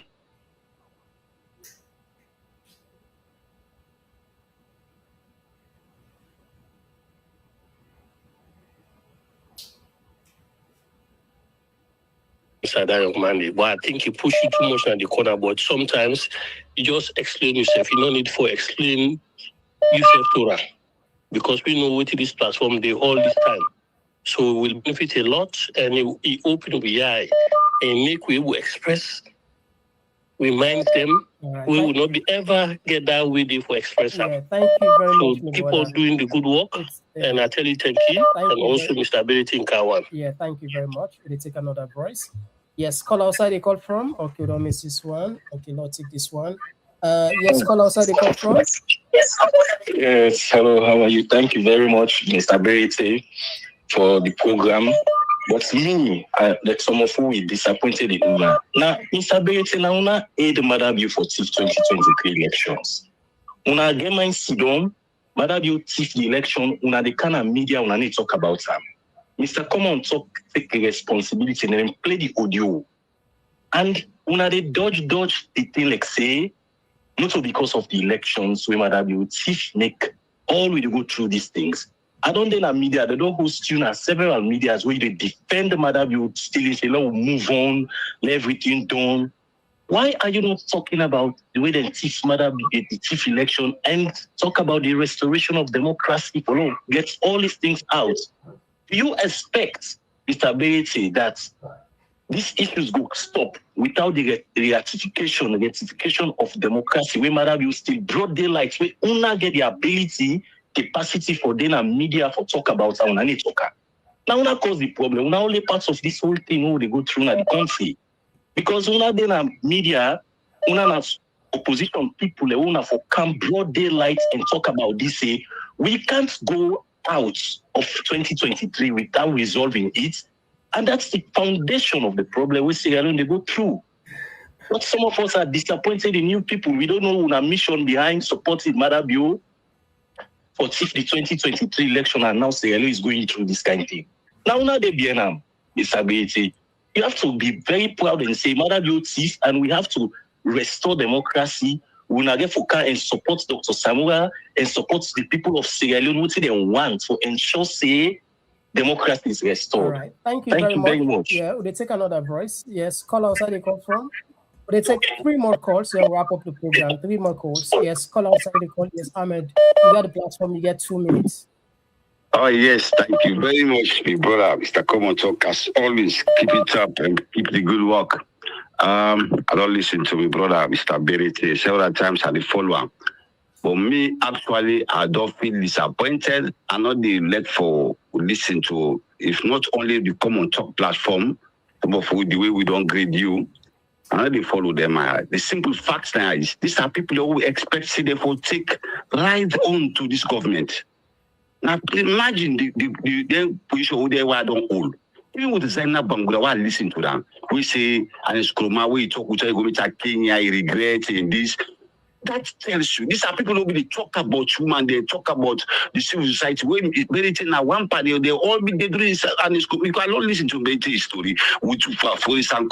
That young man, but I think you push you too much on the corner. But sometimes you just explain yourself. You don't need for explain yourself to her because we know what this platform they all this time. So we will benefit a lot, and it open the eye and make we will express. We mind them. Right. We will not be ever get that way there for express them. Yeah, thank you very much. So keep on doing the good work, and I tell you thank you, and also Mr. Bayraytay in Kawan. Yeah, thank you very much. We'll take another voice. Yes, call outside they call from. Okay, don't miss this one. Okay, not take this one. Yes, call outside they call from. Yes, hello, how are you? Thank you very much, Mr. Bayraytay, for the program. But me, like some of you will disappointed in Una. Now, Mr. Bayraytay, now Una aid Maada Bio for 2023 elections. Una get my sidon, Maada Bio tiff the election, Una the kind of media Una need to talk about them. Mr. Komon-Tok take the responsibility and then play the audio. And Una they dodge the thing like say, not because of the elections, we Maada Bio tiff make all we go through these things. I don't think media, they don't host you now several medias where they defend the Maada Bio still say, let move on, let everything done. Why are you not talking about the way they teach Maada Bio, the chief election, and talk about the restoration of democracy for get all these things out? Do you expect, Mr. Bayraytay, that these issues go stop without the ratification of democracy, where Maada Bio still broad daylight, where Una get the ability, capacity for them and media for talk about how Una need talk. Now Una cause the problem. Una only parts of this whole thing who they go through in the country. Because Una then media, Una has opposition people, Una for come broad daylight and talk about this. Say, we can't go out of 2023 without resolving it. And that's the foundation of the problem we Sierra Leone they go through. But some of us are disappointed in new people. We don't know Una mission behind supporting Maada Bio. But if the 2023 election and now Sierra Leone is going through this kind of thing. Now they be Mr. Bayraytay, you have to be very proud and say, Maada Bio thief, and we have to restore democracy. We now get focus and support Dr. Samoa and support the people of Sierra Leone, what they want to ensure say democracy is restored. All right. Thank you very much. Yeah, will they take another voice? Yes, call outside they call from. Will they take 3 more calls? We'll wrap up the program. 3 more calls. Yes, call outside the call. Yes, Ahmed, you got the platform. You get 2 minutes. Oh, yes, thank you very much, my brother, Mr. Komon-Tok. As always, keep it up and keep the good work. I don't listen to my brother, Mr. Bayraytay. Several times I follow him. But me, actually, I don't feel disappointed. I'm not the let for listen to, if not only the Komon-Tok platform, but for the way we don't grade you, I know they follow them. The simple facts now is these are people who expect see them for take right on to this government. Now imagine the position who they were don't hold. Even with the sign up Bangura, listen to them. We say and it's Kroma, we talk with Kenya, he regret and this. That tells you these are people who really talk about human, they talk about the civil society. When Bayraytay now one party, they all be doing and you cannot listen to Bayraytay's story, which for instance,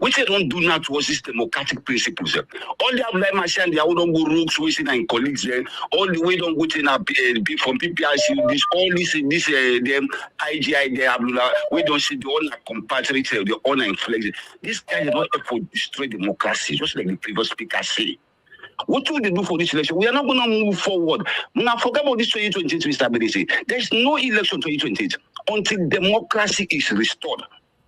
which they don't do now towards these democratic principles. All the Abdulai Bayraytay, they don't go rogues, we see and colleagues there. All the way don't go to from PPRC, this all this them IGI, they Abdulai, we don't see the honor compatriots, the honor inflection. This guy is not for destroy democracy, just like the previous speaker say. What will they do for this election? We are not going to move forward. Now, forget about this 2028, Mr. Bayraytay. There's no election 2028 until democracy is restored.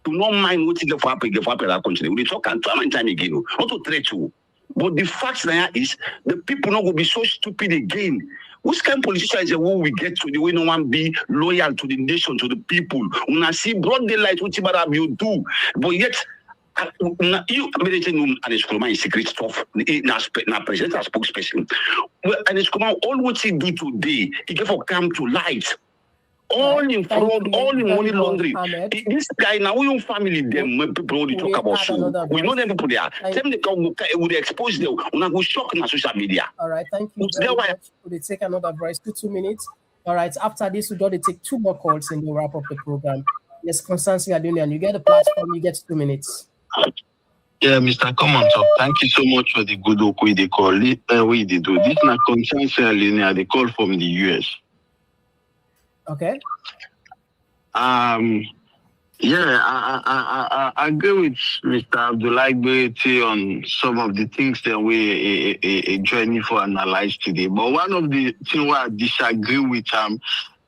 Do not mind what is happening in our country. We talk time and time again, not to threat you. But the fact now is the people not going to be so stupid again. Which kind of politician is the way we get to the way no one be loyal to the nation, to the people? When I see broad daylight, what you do, but yet. You Bayraytay and his command is secret stuff. Now president as spokesperson. Well, and his command, all what he do today, he gave for come to light. All in fraud, all in money laundering. This guy now, we own family them when people only talk about so. We know them people there. Them they would expose them. We go shock on social media. All right, thank you very much. We'll take another voice, 2 minutes. All right, after this, we're going to take 2 more calls and we'll wrap up the program. Yes, Constance Yadunian, you get the platform, you get 2 minutes. Yeah, Mr. Komon-Tok, thank you so much for the good work we they call it. We they do this. Now, concern Sierra Leone, they call from the US. Okay. Yeah, I agree with Mr. Abdulai Bayraytay on some of the things that we journey for analyze today. But one of the things where I disagree with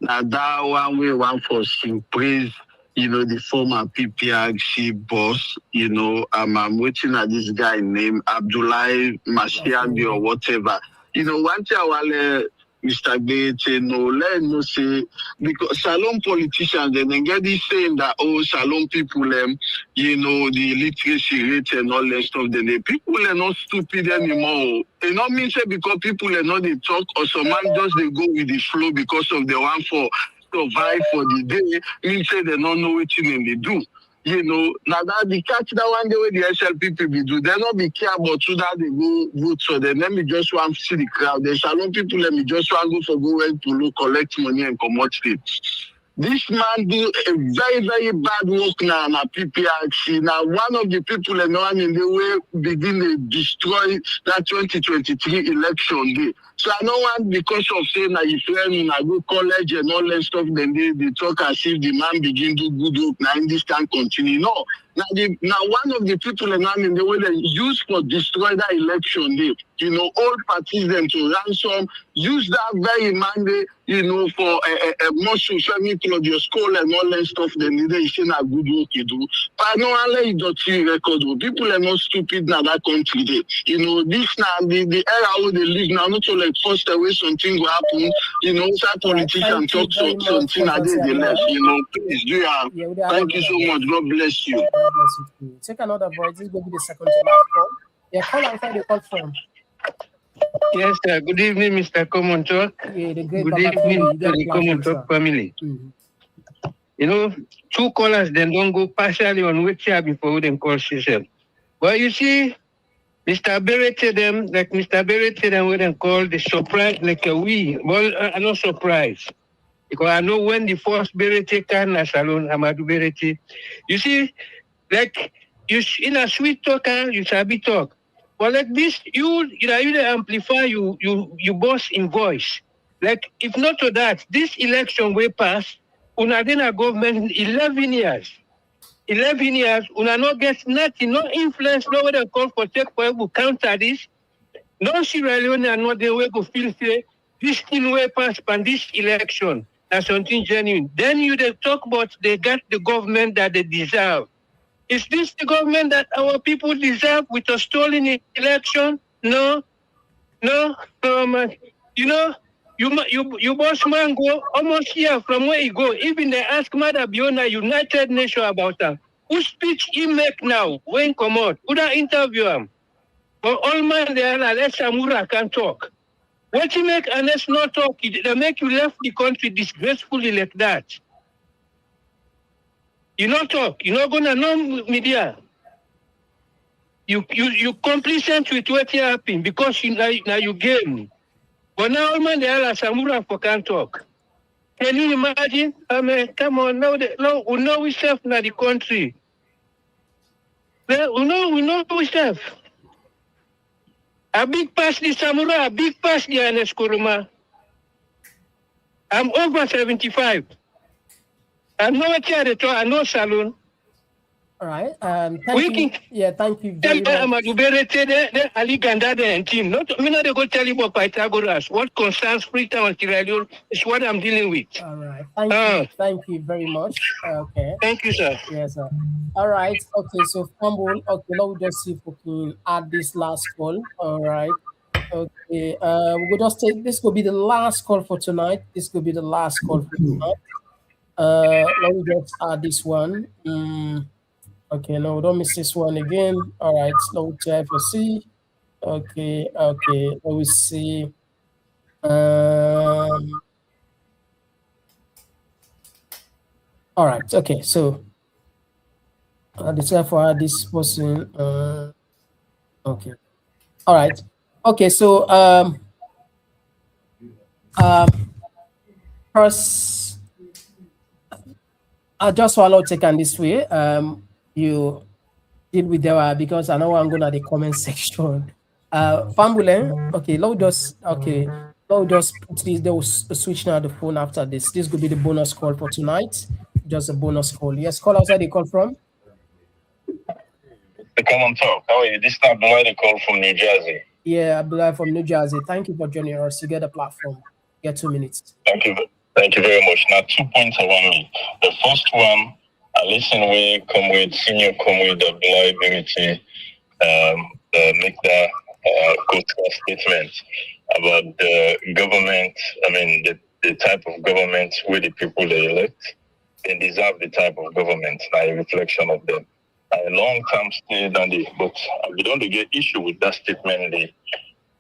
now that one way one for some praise. The former PPRC boss, I'm waiting at this guy named Abdulai Bayraytay or whatever. One thing I want Mr. Bayraytay let no say, because Salon politicians, then get this saying that, Salon people, the literacy rate and all that stuff, then the people are not stupid anymore. It not mean say because people are not they talk or some man just they go with the flow because of the one for survive for the day, mean say they don't know what they do. Now that the catch that one day where the SLPP be do, they not be care about who that they go vote for them. Let me just want to see the crowd. The Salon people, let me just want to go to look, collect money and come out it. This man do a very, very bad work now in PPRC. Now, one of the people in the way begin to destroy that 2023 election day. So I don't want, because of saying that if friend I go college and all that stuff, then they talk as if the man begin to do good work. Now, this can continue. No. Now one of the people in the way they use for destroy that election day, all parties them to ransom, use that very Monday, for a more social media of your school and all that stuff, then they say a good work you do. But no, I don't see record. People are not stupid now that country day. This now the era where they live now, not so like first away something will happen, some politicians talk something I did the left, please do thank you so much. God bless you. Take another voice. This will be the second to last call. Yeah, call outside the call from. Yes, sir. Good evening, Mr. Komon-Tok. Yeah, the great good evening to the Komon-Tok family. Mm-hmm. 2 callers then don't go partially on which year before they call system. But you see, Mr. Bayraytay them, like Mr. Bayraytay them, what they call the surprise, like a we. Well, I'm not surprised. Because I know when the first Bayraytay came na salon, Amadou Bayraytay. You see, like, you in a sweet talker, you sabi talk. But like this, you amplify, you boast in voice. Like, if not to that, this election will pass, una then a government 11 years. 11 years, una not get nothing, no influence, no way they call for take for to counter this. No Sierra Leone are not the way to feel say this thing will pass on this election. That's something genuine. Then you they talk about they got the government that they deserve. Is this the government that our people deserve with a stolen election? No, man. You know, you boss man go almost here from where he go. Even they ask Maada Bio United Nations about that. Who speech he make now when come out? Who that interview him? But all man there let Samura can talk. What you make and let's not talk, they make you left the country disgracefully like that. You not talk, you're not gonna know media. You complacent with what happened because now you game. But now all man there Samura for can't talk. Can you imagine? I mean, come on, we know we self now the country. We know we self. A big pass the Samurai, a big pass the Ernest Kuruma. I'm over 75. I'm not here at all, I'm no salon. All right. Thank you. Yeah, thank you very much. Amadou Bayraytay, Ali Gandade and team. Not they go tell you about Pythagoras. What concerns Freetown and Sierra Leone is what I'm dealing with. All right. Thank you very much. Okay. Thank you, sir. Yes, sir. All right. Okay, so fumble. Okay, let me just see if we can add this last call. All right. Okay. We'll just take this will be the last call for tonight. This will be the last call for tonight. Let me just add this one. Okay, no, don't miss this one again. All right, slow check for C. Okay, let me see. All right, okay, so I decide for this person. Okay, all right, okay, so first, I just want to take on this way. You deal with that because I know I'm going to the comment section. Fambule, okay, let me just put this. They will switch now the phone after this. This could be the bonus call for tonight. Just a bonus call. Yes, call outside. They call from the Komon-Tok. How are you? This is Abdulai call from New Jersey. Yeah, Abdulai from New Jersey. Thank you for joining us. You get a platform. You get 2 minutes. Thank you very much. Now 2 points I want to make. The first one. I listen with senior comrade Abdulai Bayraytay make that statement about the government. I mean, the type of government where the people they elect, they deserve the type of government. Now, a reflection of them. A long-term stay than they, but we don't get issue with that statement in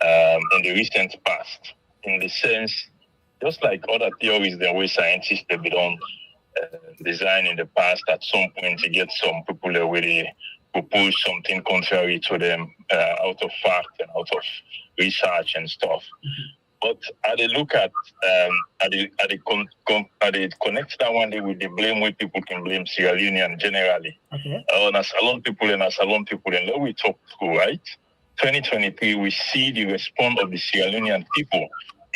the recent past. In the sense, just like other theories, the way scientists they don't. Design in the past, at some point to get some people that really propose something contrary to them out of fact and out of research and stuff. But I look at I connect that one day with the blame where people can blame Sierra Leone generally. Okay. Salon people and then we talk through, right? 2023, we see the response of the Sierra Leonean people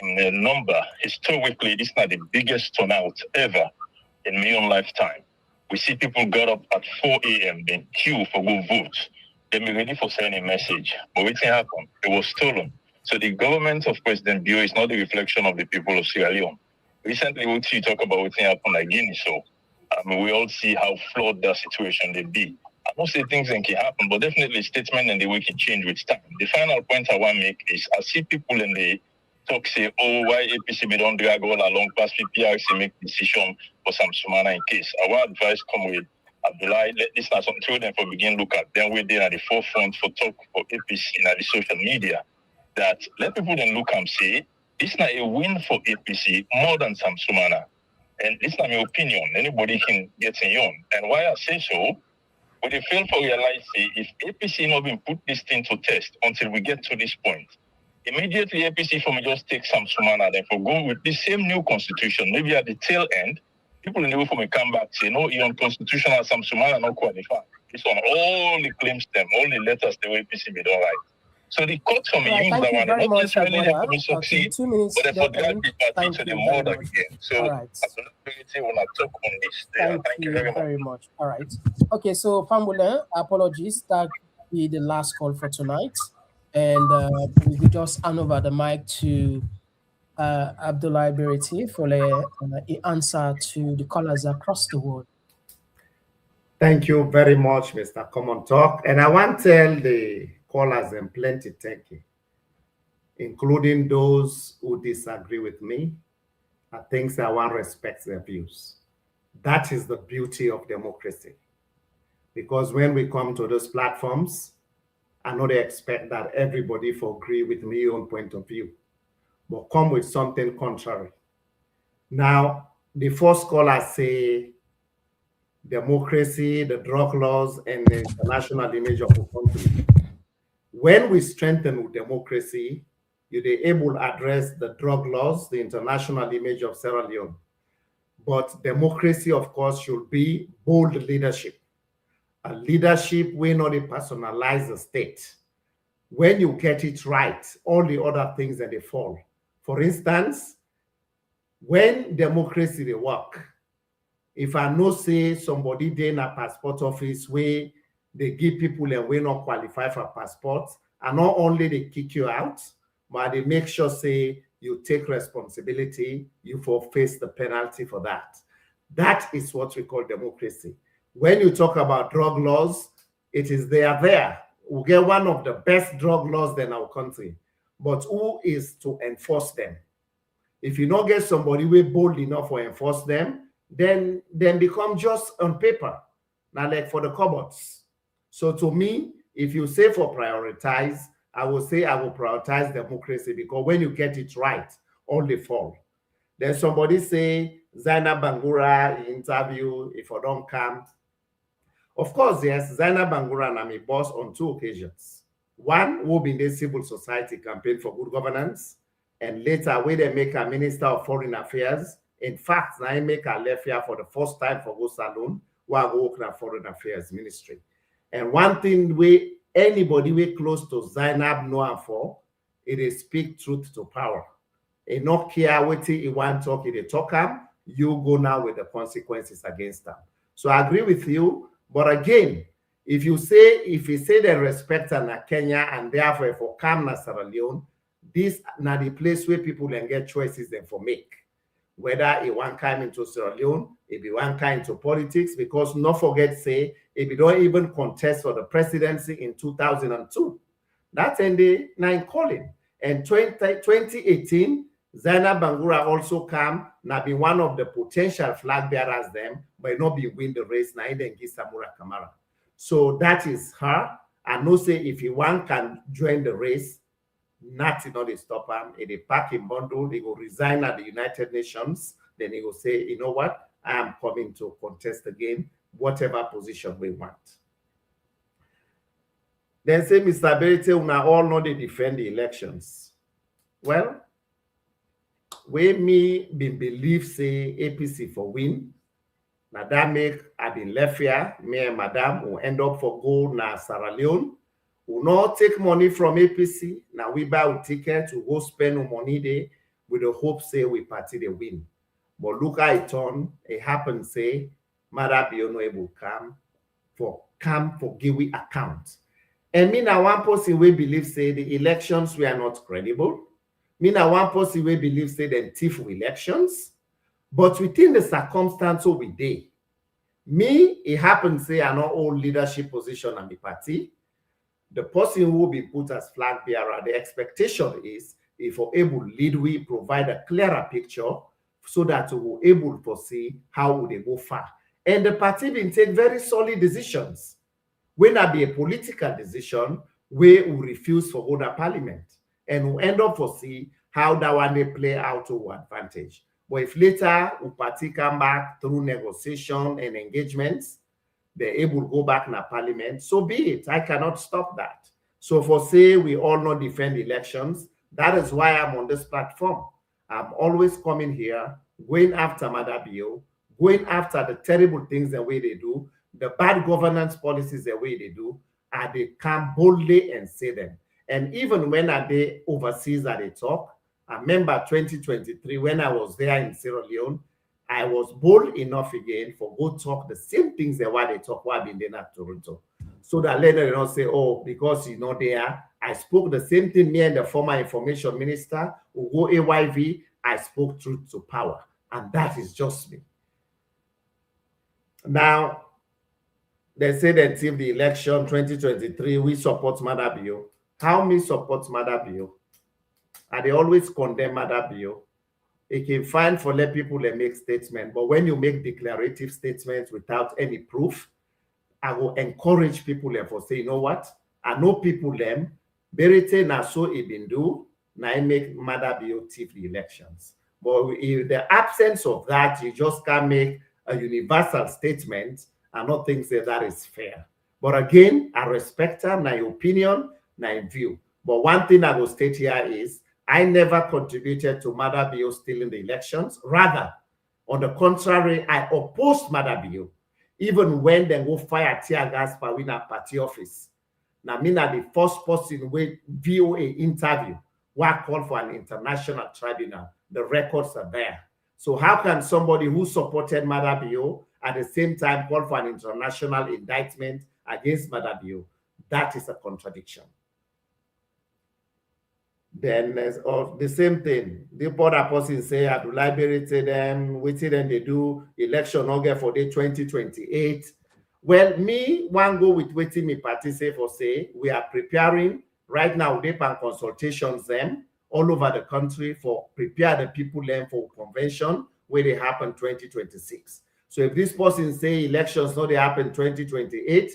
in the number. Historically, this is not the biggest turnout ever in my own lifetime. We see people got up at 4 a.m. then queue for go vote. They be ready for sending a message. But what happened? It was stolen. So the government of President Bio is not the reflection of the people of Sierra Leone. Recently, we see talk about what happened at Guinea. So we all see how flawed that situation they be. I don't say things can happen, but definitely statement and the way it change with time. The final point I want to make is I see people in the talk say, oh, why APC don't drag all along past PPRC make decision for SamSumana's in case. I want advice come with Abdulai, let this not something through them for begin look at. Then we're there at the forefront for talk for APC in the social media. That let people then look and say, this is not a win for APC more than SamSumana. And this is not my opinion. Anybody can get in on. And why I say so, But they fail to realize, say, if APC not been put this thing to test until we get to this point, immediately APC for me just take SamSumana, then for go with the same new constitution, maybe at the tail end, people in the way for me come back say, no, you're unconstitutional, SamSumana not qualified. It's on all the claims them, all the letters the APC be don't like. So the court for me use that one, not necessarily have to succeed, but they forgot the party to the murder again. So Abdulai when I talk on this, thank you very much. All right. Okay, so Fambule, apologies. That will be the last call for tonight. And we will just hand over the mic to Abdulai Bayraytay for the answer to the callers across the world. Thank you very much, Mr. Komon-Tok. And I want to tell the callers and plenty thank you, including those who disagree with me. I think I want to respect their views. That is the beauty of democracy. Because when we come to those platforms, I know they expect that everybody will agree with me on point of view, but come with something contrary. Now, the first caller say democracy, the drug laws, and the international image of the country. When we strengthen democracy, you're able to address the drug laws, the international image of Sierra Leone. But democracy, of course, should be bold leadership. A leadership will not personalize the state. When you get it right, all the other things that they fall. For instance, when democracy they work, if I know say somebody there in a passport office where they give people and we not qualify for passports, and not only they kick you out, but they make sure say you take responsibility, you will face the penalty for that. That is what we call democracy. When you talk about drug laws, it is there. We get one of the best drug laws in our country, but who is to enforce them? If you don't get somebody who is bold enough to enforce them, then become just on paper, not like for the cupboards. So to me, if you say for prioritize, I will say I will prioritize democracy, because when you get it right, all they fall. Then somebody say, Zainab Bangura interview, if I don't come. Of course, yes, Zainab Bangura and I'm a boss on 2 occasions. One, will be in the civil society campaign for good governance, and later, when they make a Minister of Foreign Affairs. In fact, I make a left here for the first time for go salon, while I work in the Foreign Affairs Ministry. And one thing anybody we close to Zainab know for, it is speak truth to power. And not care what he want to talk, if talk him, you go now with the consequences against them. So I agree with you. But again, if you say they respect Kenya and therefore for come na Sierra Leone, this na the place where people can get choices then for make. Whether it one come into Sierra Leone, it be one kind into politics, because not forget say if you don't even contest for the presidency in 2002, that's in the 9 calling. And 2018, Zainab Bangura also come now be one of the potential flag bearers them, but not be win the race now then give Samura Kamara. So that is her. And no say if you one can join the race, nothing not they stop him. If they pack him bundle, they go resign at the United Nations. Then he will say, you know what, I am coming to contest again, whatever position we want. Then say, Mr. Bayraytay, we all know they defend the elections. Well, when me been believe say APC for win, now that make I been left here, me and Madam will end up for go na Sierra Leone. We not take money from APC. Now we buy a ticket to go spend money there with the hope say we party the win. But look at it on, it happens say Maada Bio no able come for give we account. And me now one person we believe say the elections were not credible. Me now one person we believe say them thief elections. But within the circumstance we did, me, it happens say I not hold leadership position in the party. The person who will be put as flag bearer, the expectation is if we're able to lead, we provide a clearer picture so that we're able to see how would they go far. And the party will take very solid decisions. When there be a political decision, we will refuse for other parliament. And we'll end up for see how that one they play out to our advantage. But if later the party come back through negotiation and engagements, they're able to go back in parliament, so be it. I cannot stop that. So for say we all not defend elections, that is why I'm on this platform. I'm always coming here, going after Maada Bio, going after the terrible things the way they do, the bad governance policies the way they do, and they come boldly and say them. And even when they overseas that they talk, I remember 2023 when I was there in Sierra Leone, I was bold enough again for go talk the same things that why they talk while being there at Toronto. So that later they don't say, oh, because you know there, I spoke the same thing, me and the former information minister, Ugo AYV, I spoke truth to power. And that is just me. Now, they say that if the election 2023, we support Maada Bio. How me support Maada Bio? And they always condemn Maada Bio. It can fine for let people make statements, but when you make declarative statements without any proof, I will encourage people for say, you know what? I know people them, Bayraytay na so it been do, na I make Maada Bio thief the elections. But in the absence of that, you just can't make a universal statement and not think that is fair. But again, I respect them, my opinion, my view. But one thing I will state here is, I never contributed to Maada Bio stealing the elections. Rather, on the contrary, I opposed Maada Bio, even when they go fire tear gas for win a party office. Now, me na the first person with VOA interview, where I called for an international tribunal. The records are there. So how can somebody who supported Maada Bio at the same time call for an international indictment against Maada Bio? That is a contradiction. Then there's the same thing. The other person say Abdulai Bayraytay them, waiting and they do election okay for the 2028. Well, me one go with waiting me party say for say we are preparing right now. They pan consultations them all over the country for prepare the people them for convention where they happen 2026. So if this person say elections not they happen 2028.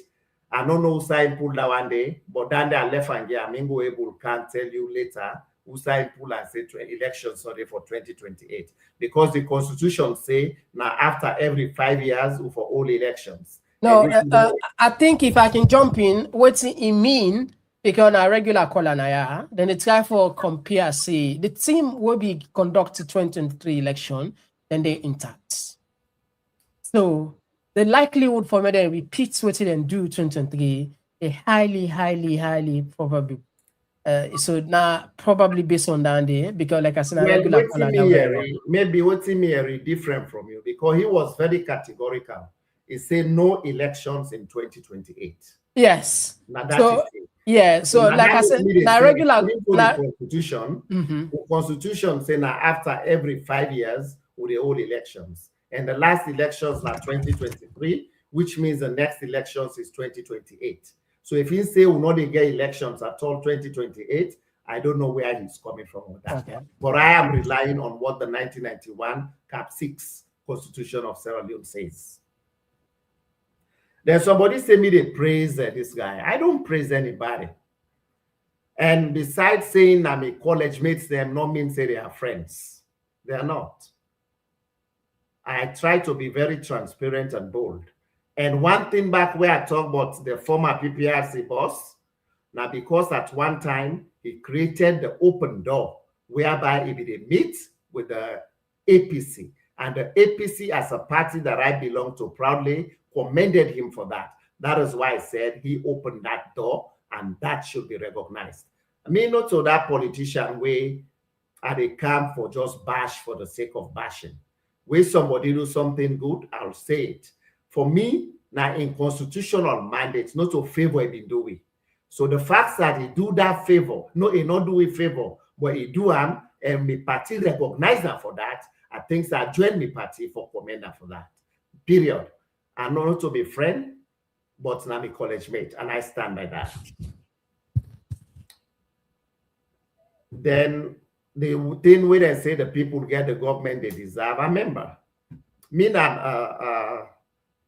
I don't know who signed pull that one day, but then they are left and yeah, I'm go able can't tell you later who signed pull and say elections sorry for 2028 because the constitution say now after every 5 years for all elections. No, I think if I can jump in, what's it mean? Because a regular caller now, then it's time for PPRC. The team will be conducted 2023 election, then they intact. So the likelihood for me to repeat what they do 2023 is highly probable. So now probably based on that day, because like I said, maybe what's different from you because he was very categorical. He said no elections in 2028. Yes. Now that is it. Yeah. So like I said, now regular constitution, the constitution say now after every 5 years with the old elections. And the last elections are 2023, which means the next elections is 2028. So if he say we'll not get elections at all 2028, I don't know where he's coming from with that. Okay. But I am relying on what the 1991 Cap 6 Constitution of Sierra Leone says. Then somebody say me they praise this guy. I don't praise anybody. And besides saying I'm a college mates, them not mean say they are friends. They are not. I try to be very transparent and bold. And one thing back where I talk about the former PPRC boss, now because at one time he created the open door whereby if they meet with the APC, and the APC as a party that I belong to proudly commended him for that. That is why I said he opened that door and that should be recognized. I mean, not to that politician way they come for just bash for the sake of bashing. When somebody do something good, I'll say it. For me, now in constitutional mandates, not to favor him do we. So the fact that he do that favor, no, he not do a favor, but he do and me party recognize that for that. I think that join me party for commender for that. Period. I'm not to be friend, but now me college mate, and I stand by that. Then the thing where they say the people get the government they deserve. I remember me an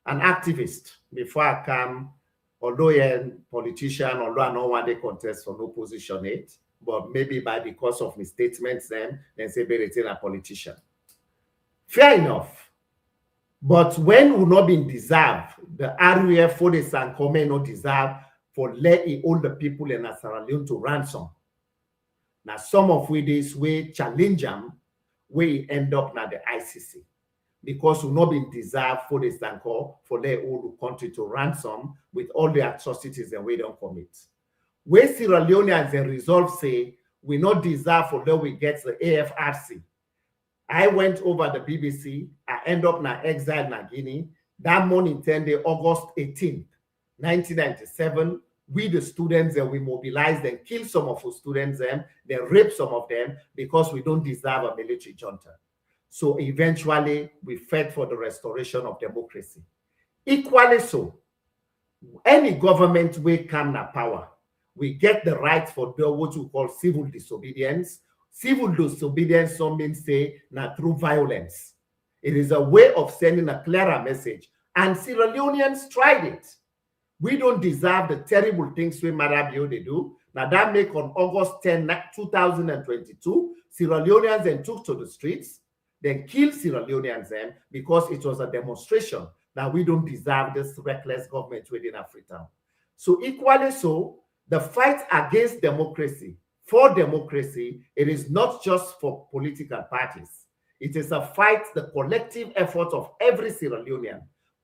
activist before I come, although a politician, although I know one they contest for no position it, but maybe because of my statements then say Bayraytay a politician. Fair enough. But when we not been deserved, the RUF for the Sankome not deserve for letting all the people in Sierra Leone to ransom. Now some of this we challenge them, we end up now the ICC. Because we not been deserved for the Sanko for let all the country to ransom with all the atrocities and we don't commit. Where Sierra Leone as a result say we not deserve for let we get the AFRC. I went over the BBC. I end up na exile na Guinea. That morning, 10 day, August 18th, 1997, we the students and we mobilized and killed some of our students then raped some of them because we don't deserve a military junta. So eventually we fought for the restoration of democracy. Equally so, any government will come na power, we get the right for what we call civil disobedience. Civil disobedience, some means say, na through violence. It is a way of sending a clearer message. And Sierra Leoneans tried it. We don't deserve the terrible things we Maada Bio they do. Now that make on August 10, 2022, Sierra Leoneans then took to the streets, then killed Sierra Leoneans then because it was a demonstration that we don't deserve this reckless government within Africa. So equally so, the fight against democracy, for democracy, it is not just for political parties. It is a fight, the collective effort of every Sierra Leonean,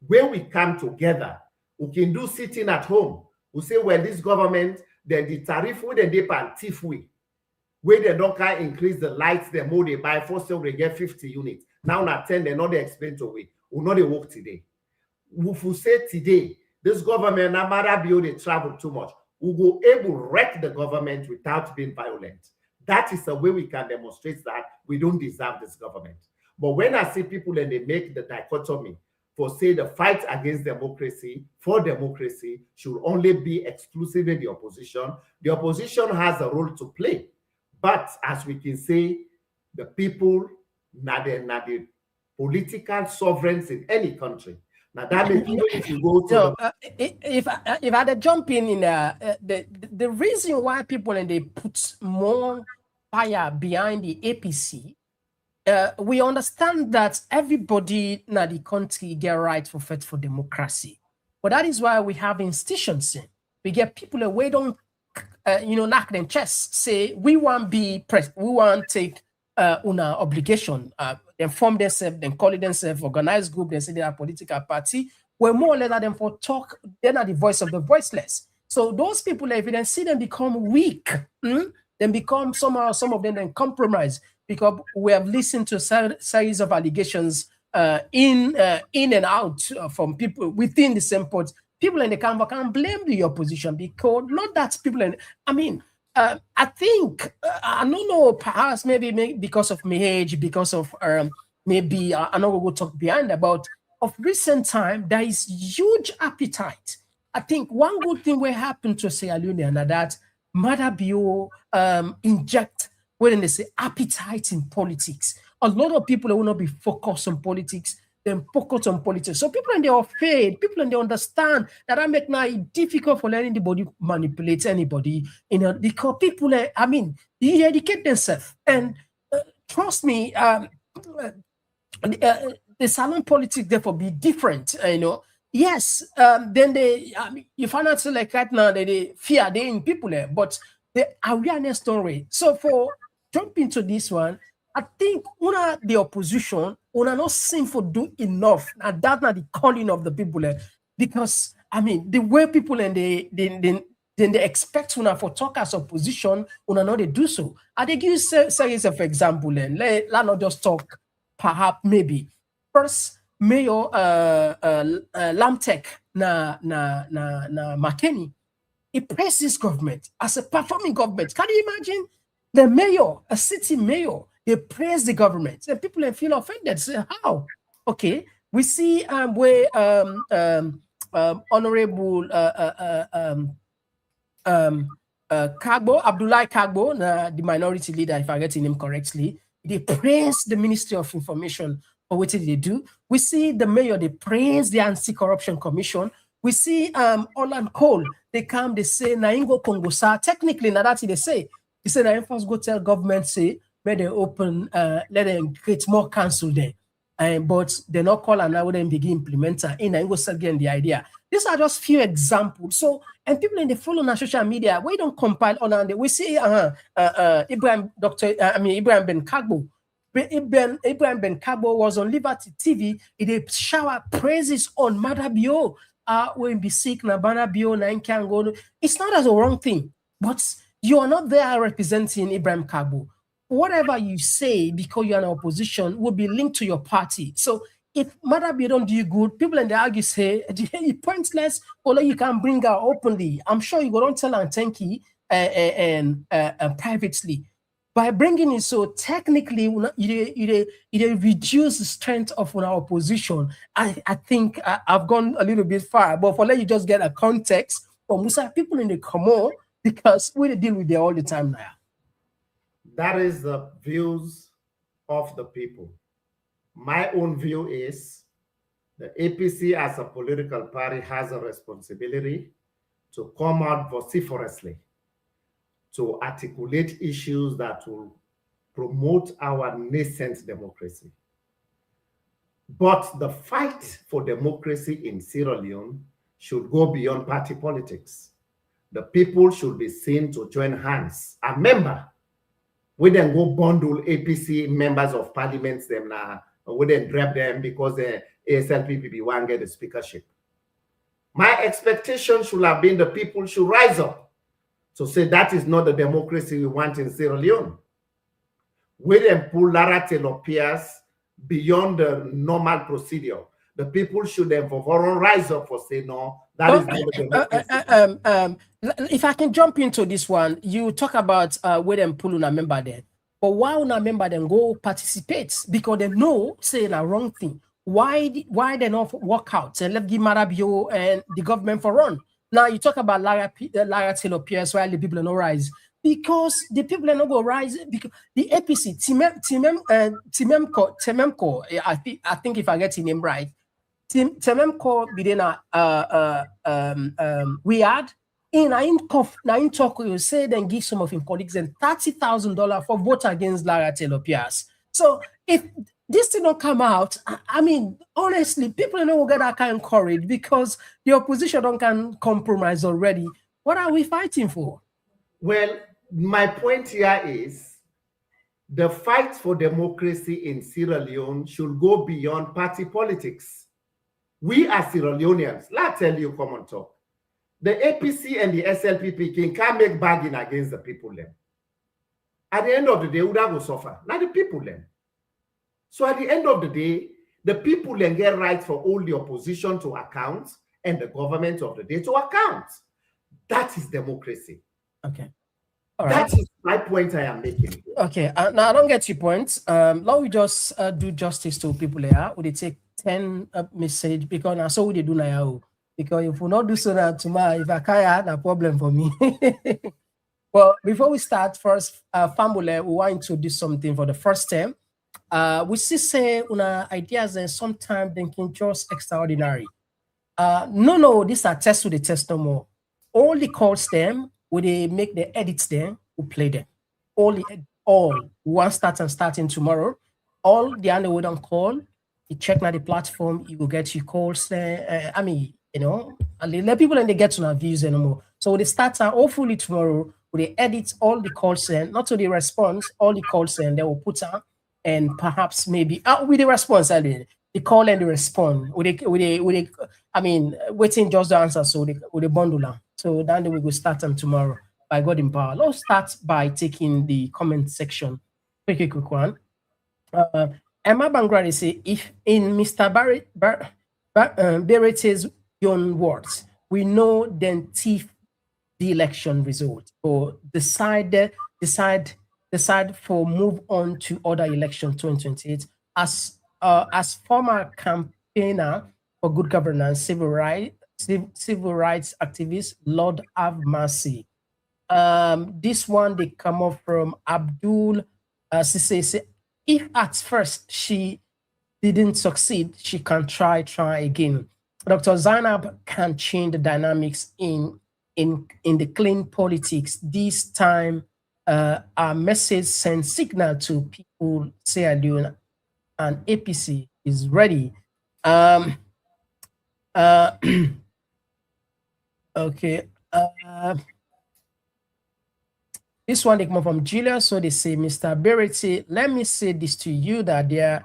where we come together. We can do sitting at home. We say, well, this government, then the tariff we then they pay thief we. Where they don't can increase the lights, the more they buy, first they get 50 units. Now not 10, they not they explain to we. We know they work today. If we say today, this government, no matter Bio, they travel too much. We go able to wreck the government without being violent. That is the way we can demonstrate that we don't deserve this government. But when I see people and they make the dichotomy for say the fight against democracy, for democracy, should only be exclusively the opposition. The opposition has a role to play. But as we can say, the people, not the political sovereigns in any country. Now that means even if you go to so, if I had to jump in the reason why people and they put more fire behind the APC, we understand that everybody in the country get right for fight for democracy, but that is why we have institutions. We get people away don't knock their chest, say we want be we want take una obligation. Then form themselves, then call it themselves organized group, then say they are political party. We're more or less at them for talk, they're not the voice of the voiceless. So those people, if you then see them become weak, then become some of them then compromise, because we have listened to a series of allegations in and out from people within the same pot. People in the camp can't blame the opposition because not that people I think, I don't know, perhaps maybe because of my age, because of maybe, I know we'll talk behind about, of recent time, there is huge appetite. I think one good thing will happen to Sierra Leone and that Maada Bio inject, when they say appetite in politics. A lot of people will not be focused on politics, then focus on politics. So people and they are afraid, people and they understand that I make now difficult for anybody manipulate anybody, because people, they educate themselves. And trust me, the salon politics therefore be different, Yes, then you find out like right now that they fear they in people there, but the awareness story. So for jump into this one, I think the opposition not seem for do enough, and that's not the calling of the people because the way people and they expect for talk as opposition, not they do so. I they give you series of example let not just talk. Perhaps maybe first Mayor Lamtek na Makeni, he praised this government as a performing government. Can you imagine the mayor, a city mayor? They praise the government, and people feel offended. Say, how? Okay, we see where Honorable Kagbo, Abdulai Kagbo, the minority leader, if I get his name correctly, they praise the Ministry of Information for what they do. We see the mayor, they praise the Anti-Corruption Commission. We see Orland Cole, they come, they say, Naingo Kongosa. Technically, now that's what they say. They say, na first go tell government, say, let them open, let them create more council there. but they're not call and now then begin implementer in and go again the idea. These are just few examples. So, and people in the follow on social media, we don't compile on and we see Ibrahim Ben Kagbo. Ibrahim Ben Kagbo was on Liberty TV. He shower praises on Maada Bio. When be sick, na Maada Bio, na can go. It's not as a wrong thing, but you are not there representing Ibrahim Kagbo. Whatever you say because you're in opposition will be linked to your party. So if Maada Bio don't do good, people in the argue say it's pointless, or you can bring her openly. I'm sure you go don't tell and thank you and privately. By bringing it, so technically, you reduce the strength of our opposition. I think I've gone a little bit far, but for let you just get a context for Musa people in the Komon, because we deal with them all the time now. That is the views of the people. My own view is the APC as a political party has a responsibility to come out vociferously to articulate issues that will promote our nascent democracy. But the fight for democracy in Sierra Leone should go beyond party politics. The people should be seen to join hands. A member, we then go bundle APC members of parliament them now, we then grab them because the ASLPPB won't get the speakership. My expectation should have been the people should rise up to say that is not the democracy we want in Sierra Leone. We then pull Lara Taylor Pierce beyond the normal procedure. The people should then rise up for say no, that is not the democracy. If I can jump into this one, you talk about where them pull a member there. But why una member then go participate? Because they know saying a wrong thing. Why they not work out and let give Maada Bio and the government for run? Now you talk about Lara Taylor Pierce, while the people are not rise. Because the people are not going to rise because the APC, Tememko, I think if I get his name right, Tememko Bidena we had in talk you say then give some of his colleagues and $30,000 for vote against Lara Taylor Pierce. So if this did not come out, I mean, honestly, people don't get that kind of courage because the opposition don't can compromise already. What are we fighting for? Well, my point here is the fight for democracy in Sierra Leone should go beyond party politics. We are Sierra Leoneans. Let's tell you, Komon-Tok. The APC and the SLPP can't make bargain against the people then. At the end of the day, who that will suffer? Not the people then. So at the end of the day, the people then get right for all the opposition to account and the government of the day to account. That is democracy. Okay. All right. That is my point I am making. Okay. Now I don't get your point. Now we just do justice to people here. Would they take 10 message because now so we do now. Because if we not do so now tomorrow, if I can't, no problem for me. Well, before we start, first, Fambule, we want to do something for the first time. We still say una ideas and sometimes they can just extraordinary. No, these are tests with the test no more. All the calls them, when they make the edits them, we play them. All one starting tomorrow. All the other we don't call. You check now the platform, you will get your calls. I mean, you know, and let people and they get to our views anymore. So they start hopefully tomorrow. They edit all the calls and not to the response, all the calls and they will put out and perhaps maybe with the response, the call and the response. I mean, waiting just the answer, so with the bundle. So then we will start on tomorrow by God in power. Let's start by taking the comment section. Quick one. Emma Bangrani say, if in Mr. Bayraytay's own words, we know then thief the election result or decide for move on to other election 2028 as former campaigner for good governance, civil rights activist, Lord have mercy. This one they come up from Abdul say if at first she didn't succeed, she can try again. Dr. Zainab can change the dynamics in the clean politics. This time, our message sends signal to people, Sierra Leone and APC. is ready. Okay. This one they come from Julia. So they say, Mr. Bayraytay, let me say this to you that there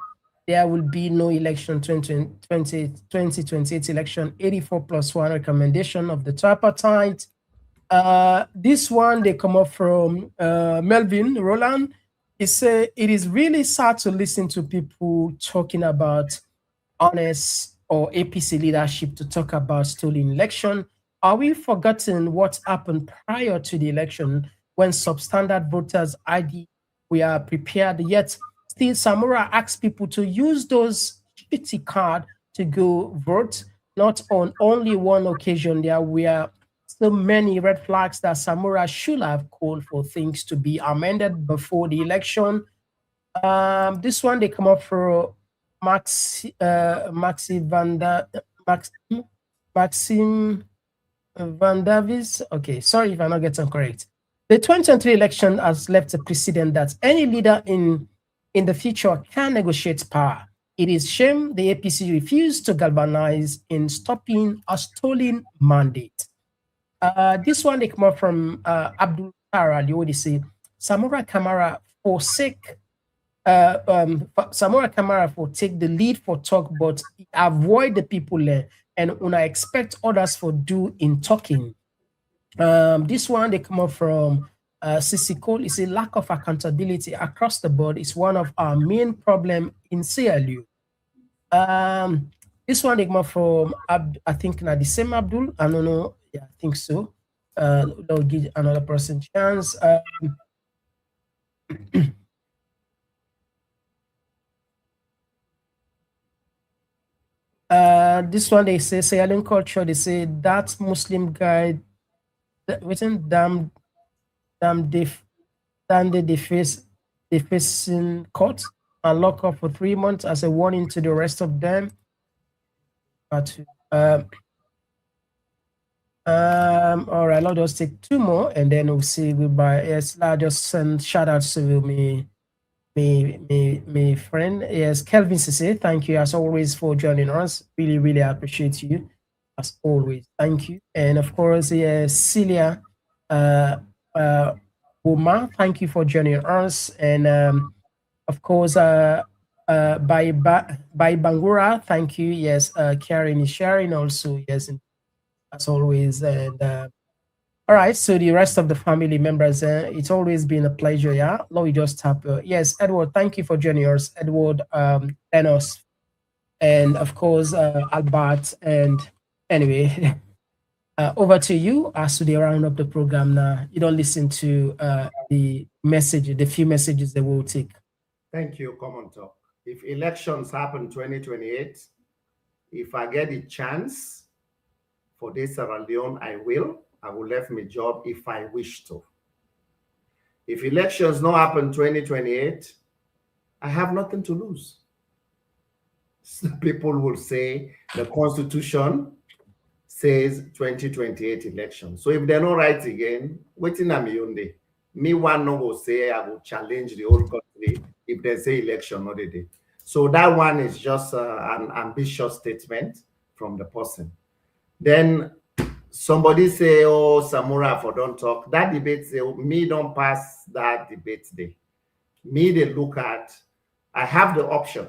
will be no election 2028 election, 84+1 recommendation of the tripartite. This one they come up from Melvin Roland. He said it is really sad to listen to people talking about honest or APC leadership to talk about stolen election. Are we forgotten what happened prior to the election when substandard voters ID we are prepared, yet still Samura asks people to use those shitty card to go vote? Not on only one occasion. There were so many red flags that Samura should have called for things to be amended before the election. This one they come up for Maxime Van Davis. Okay, sorry if I'm not getting correct. The 2023 election has left a precedent that any leader in the future can negotiate power. It is shame the APC refused to galvanize in stopping a stolen mandate. This one they come up from Abdulai Bayraytay. They say Samura Kamara forsake Samura Kamara for take the lead for talk, but avoid the people there, and when I expect others for do in talking. This one they come up from Sisi Cole. Is a lack of accountability across the board is one of our main problem in Sierra Leone. This one they come up from I think not the same Abdul. I don't know. Yeah, I think so. They'll give another person chance. This one they say Sierra Leone culture. They say that Muslim guy written damn they face in court and lock up for 3 months as a warning to the rest of them. But all right, I'll just take 2 more and then we'll see goodbye. Yes, I'll just send shout outs to me friend. Yes, Kelvin Sisse, thank you as always for joining us. Really appreciate you as always. Thank you. And of course, yes, Celia Boma, thank you for joining us. And of course, by Bangura, thank you. Yes, Karen is sharing also. Yes, as always. And all right, so the rest of the family members, it's always been a pleasure. Yeah, let me just tap. Yes, Edward, thank you for joining us. Edward, Enos, and of course, Albert. And anyway, over to you as to the round of the program now. You don't listen to the message, the few messages that we'll take. Thank you, Komon-Tok. If elections happen 2028, if I get a chance for this Sierra Leone, I will leave my job if I wish to. If elections not happen 2028, I have nothing to lose. People will say the Constitution says 2028 election. So if they're not right again, waiting at me on day. Me one no will say I will challenge the whole country if they say election not a day. So that one is just an ambitious statement from the person. Then somebody say, oh, Samura for don't talk. That debate say, oh, me don't pass that debate day. Me they look at, I have the option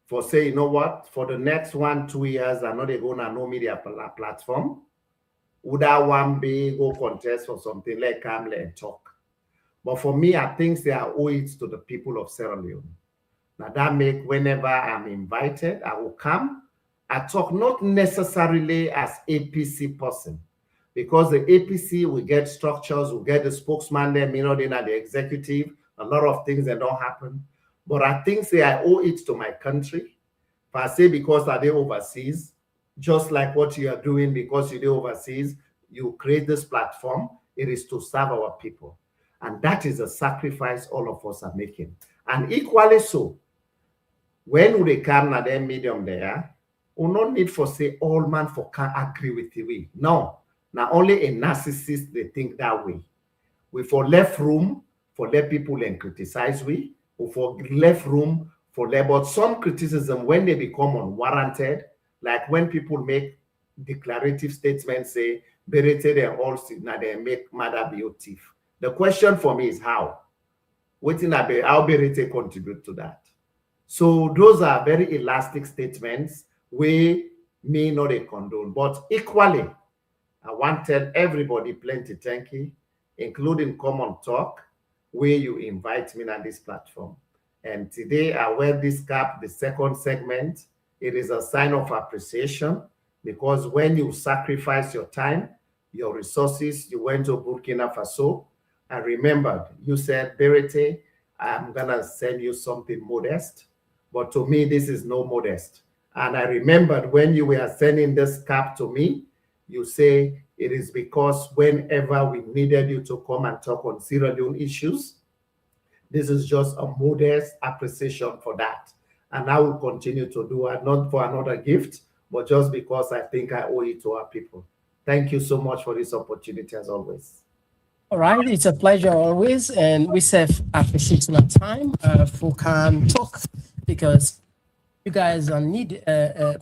for say, you know what, for the next 1-2 years, I know they're gonna know me their platform. Would I one be go contest for something like calmly and talk? But for me, I think they are owe it to the people of Sierra Leone. Now that make whenever I'm invited, I will come. I talk not necessarily as APC person, because the APC will get structures, will get the spokesman there, you know, then at the executive, a lot of things that don't happen. But I think say I owe it to my country. If I say because I did overseas, just like what you are doing because you did overseas, you create this platform, it is to serve our people. And that is a sacrifice all of us are making. And equally so, when we come at their medium there, we no need for say all man for can agree with you. No, now only a narcissist they think that way. We for left room for let people and criticize we, or for left room for labor. Some criticism, when they become unwarranted, like when people make declarative statements, say, Bayraytay, they all now they make Maada Bio thief. The question for me is how? Waiting how Bayraytay contribute to that. So those are very elastic statements we may not condone, but equally, I want to tell everybody plenty thank you, including Komon-Tok, where you invite me on this platform. And today I wear this cap, the second segment. It is a sign of appreciation because when you sacrifice your time, your resources, you went to Burkina Faso, I remembered you said, Bayraytay, I'm gonna send you something modest, but to me, this is no modest. And I remembered when you were sending this cap to me, you say it is because whenever we needed you to come and talk on Sierra Leone issues, this is just a modest appreciation for that. And I will continue to do it, not for another gift, but just because I think I owe it to our people. Thank you so much for this opportunity as always. All right, it's a pleasure always, and we serve appreciating our time for Komon-Tok because you guys are need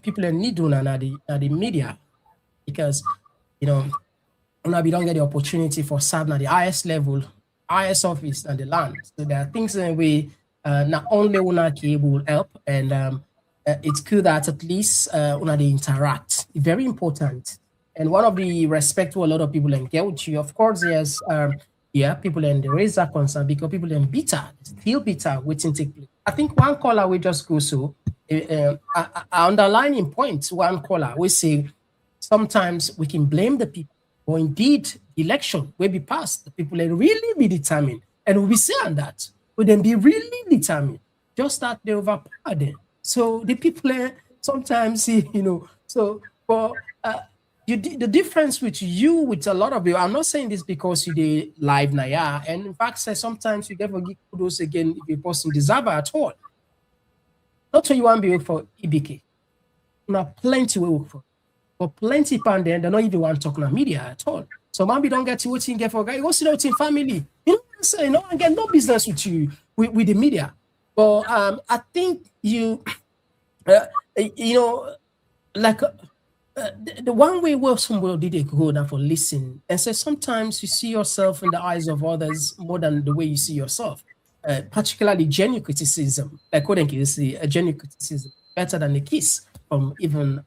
people in need at the media because we don't get the opportunity for serving at the highest level, highest office and the land. So there are things that we not only una will help, and it's good that at least una they interact. Very important. And one of the respect to a lot of people engage you, of course, yes, people in the raise that concern because people in bitter, still bitter, waiting to take place. I think one caller we just go so underlining point, one caller we say sometimes we can blame the people, or indeed election will be passed. The people will really be determined, and we'll be saying that will then be really determined. Just that they overpower them. So the people sometimes, so for. The difference with a lot of you, I'm not saying this because you did live Naya, and in fact, sometimes you never give kudos again if a person deserve it at all. Not so you want to be work for EBK. You have plenty to work for. But plenty pound then they don't even want to talk on media at all. So maybe don't get to what you get for a guy, you go sit out in family. And get no business with you with the media. But I think you like the one way where somebody did go now for listen and say sometimes you see yourself in the eyes of others more than the way you see yourself, particularly genuine criticism. Like what you see, a genuine criticism better than a kiss from even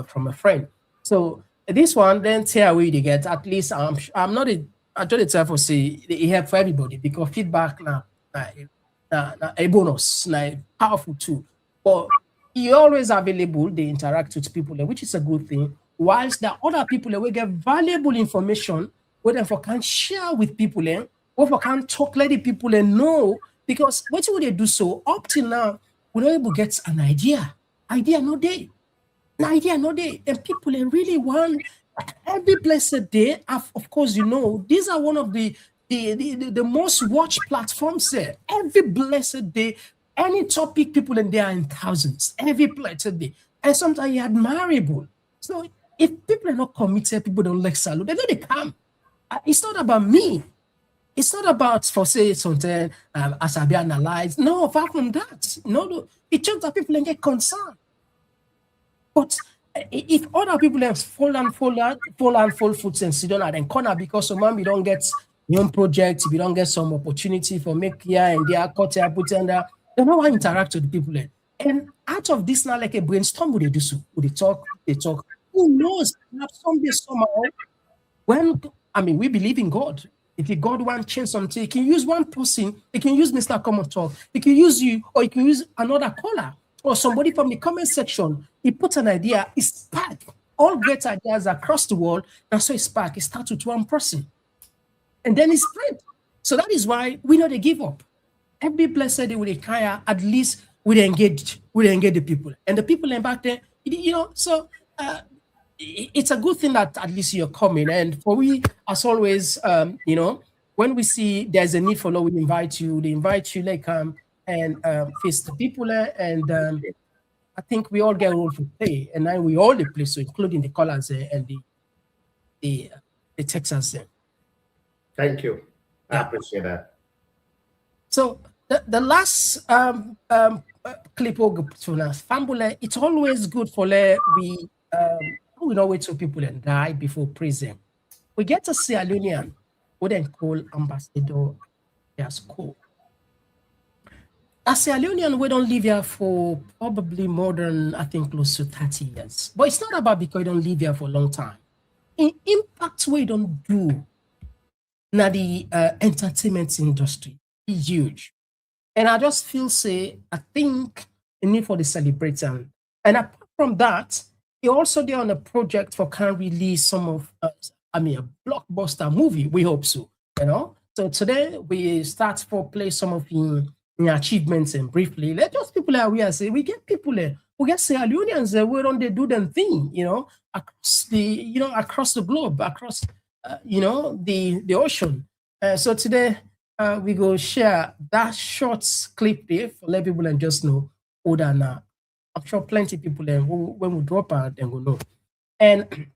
from a friend. So this one then tell we to get at least I'm not I don't tell for say it help for everybody because feedback now a bonus, now powerful too. But you're always available, they interact with people, which is a good thing. Whilst the other people will get valuable information, where they can share with people, or can talk, let the people know. Because what would they do so? Up till now, we're not able to get an idea. Idea no day. An idea no day. And people really want every blessed day. Of course, these are one of the most watched platforms there. Every blessed day. Any topic, people in there are in thousands, every blessed day. And sometimes admirable. So if people are not committed, people don't like salute, they don't come. It's not about me. It's not about for say something as I be analyzed. No, far from that. No. It's just that people get concerned. But if other people have fall foot and sit down at the corner because some we don't get young projects, we don't get some opportunity for make here and there, cut here, put under. They don't want to interact with the people. And out of this now, like a brainstorm, would they do so? Would they talk? Who knows? Perhaps someday, somehow, we believe in God. If God wants to change something, he can use one person, he can use Mr. Komon-Tok, he can use you, or he can use another caller, or somebody from the comment section. He puts an idea, it sparks. All great ideas across the world, and so it sparks. It starts with one person. And then it spread. So that is why we know they give up. Every blessed day with a kaya, at least we engage the people. And the people in back there, so it's a good thing that at least you're coming. And for we, as always, when we see there's a need for law, they invite you, like come and face the people. And I think we all get a role to play. And now we all the play, so including the callers and the Texans there. Thank you. I appreciate that. So the last clip of Fambule, it's always good for we know wait till people and die before prison. We get a Sierra Leonean who then call ambassador as cool. A Sierra Leonean we don't live here for probably more than I think close to 30 years. But it's not about because we don't live here for a long time. In impact we don't do now the entertainment industry is huge. And I just feel I think the need for the celebration. And apart from that, he also there on a project for can release some of a blockbuster movie. We hope so, you know. So today we start for play some of the achievements and briefly. Let just people are we say we get people there. We get Sierra Leoneans where don't they do them thing, you know, across the globe, across the ocean. So today we go share that short clip there for let people and just know who that now. I'm sure plenty of people then when we drop out then go know. And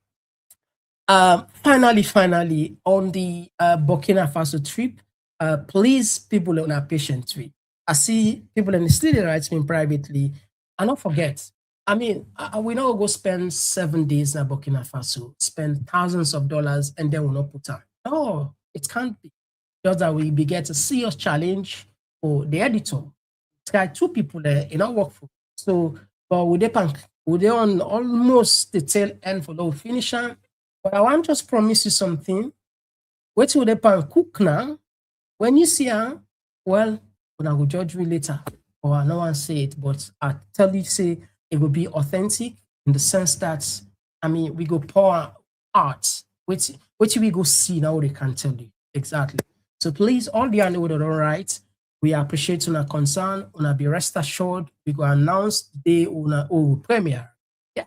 finally on the Burkina Faso trip, please people on our patient with. I see people in the studio writes me privately. And don't forget, we know go spend 7 days in Burkina Faso, spend thousands of dollars, and then we'll not put time. No, it can't be. Just that we get a serious challenge for the editor. It's got 2 people there in our work for. So, but we're on almost the tail end for the finisher. But I want to just promise you something. Wait till the pan cook now. When you see her, well, when I will judge me later. Or I don't want to say it, but I tell you, say it will be authentic in the sense that, we go pour art, which we go see now, they can tell you. Exactly. So please, all the other all right, we appreciate your concern. Una be rest assured, we go announce the premiere. Yeah,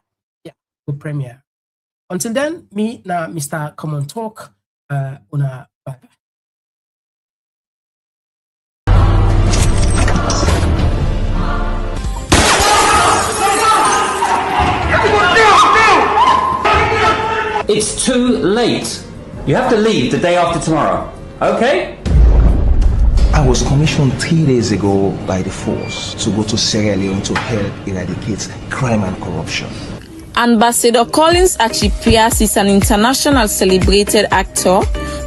premiere. Until then, me now, Mr. Komon-Tok, una bye. It's too late. You have to leave the day after tomorrow. Okay? I was commissioned 3 days ago by the force to go to Sierra Leone to help eradicate crime and corruption. Ambassador Collins Achipias is an international celebrated actor,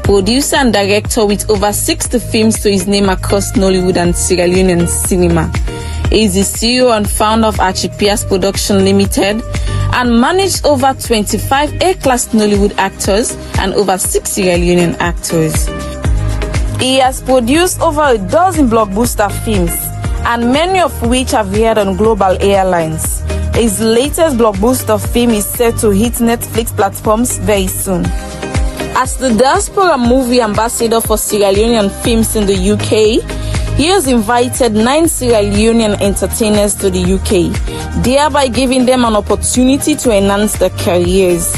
producer and director with over 60 films to his name across Nollywood and Sierra Leonean cinema. He is the CEO and founder of Achipias Production Limited and managed over 25 A-class Nollywood actors and over 6 Sierra Leonean actors. He has produced over a dozen blockbuster films, and many of which have aired on global airlines. His latest blockbuster film is set to hit Netflix platforms very soon. As the diaspora movie ambassador for Sierra Leonean films in the UK, he has invited 9 Sierra Leonean entertainers to the UK, thereby giving them an opportunity to enhance their careers.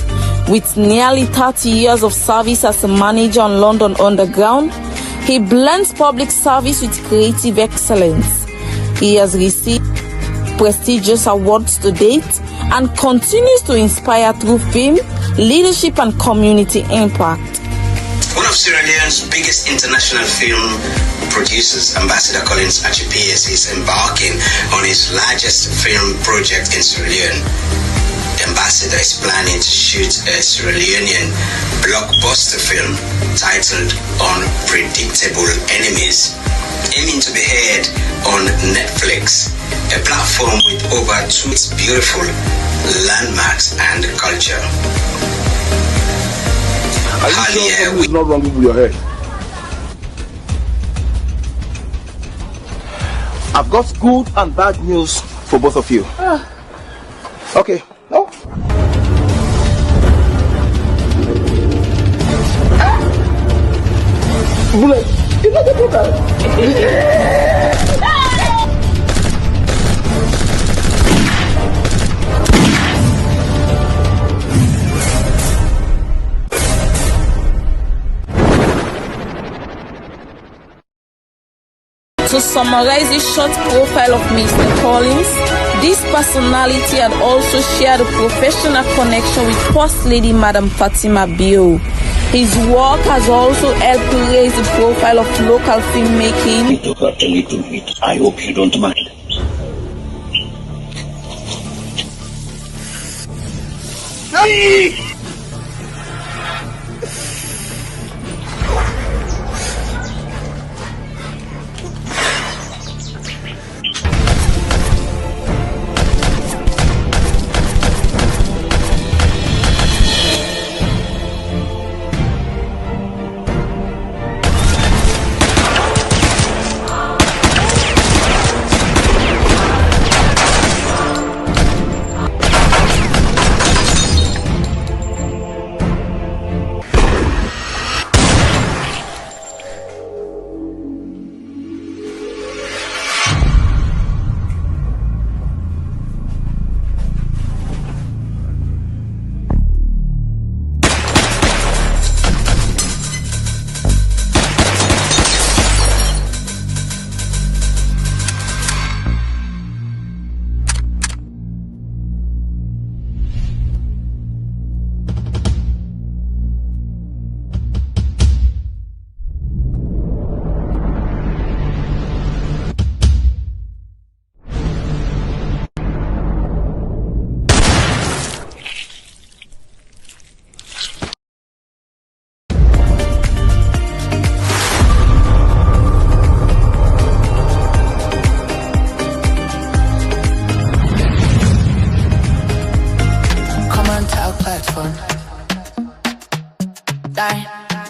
With nearly 30 years of service as a manager on London Underground, he blends public service with creative excellence. He has received prestigious awards to date and continues to inspire through film, leadership and community impact. One of Sierra Leone's biggest international film producers, Ambassador Collins Achipias, is embarking on his largest film project in Sierra Leone. The ambassador is planning to shoot a Sierra Leonean blockbuster film titled Unpredictable Enemies, aiming to be aired on Netflix, a platform with over 2 beautiful landmarks and culture. Are you sure something is not wrong with your head? I've got good and bad news for both of you. Okay. No. Bullet. You got the problem. To summarize a short profile of Mr. Collins, this personality had also shared a professional connection with First Lady Madam Fatima Bio. His work has also helped to raise the profile of local filmmaking. It took a little bit. I hope you don't mind.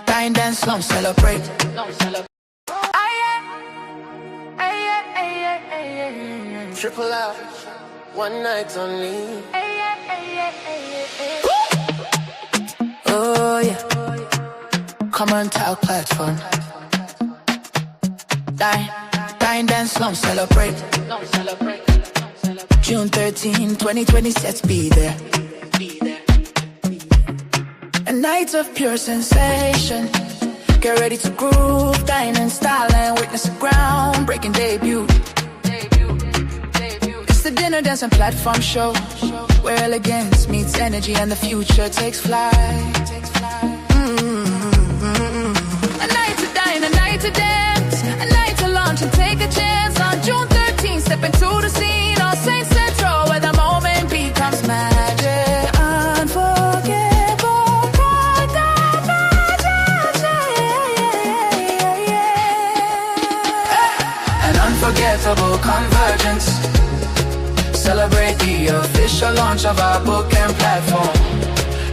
Dine, dance, slum, celebrate. Triple out, one night only. Oh yeah, Komon-Tok platform. Dine, dance, slum, celebrate. June 13, 2020, let's be there. A night of pure sensation. Get ready to groove, dine in style and witness a groundbreaking debut. It's the dinner, dance and platform show, where elegance meets energy and the future takes flight. A night to dine, a night to dance, a night to launch and take a chance. On June 13th, step into the scene on St. Central, where the moment becomes magic. Unforgettable. Unforgettable convergence. Celebrate the official launch of our book and platform.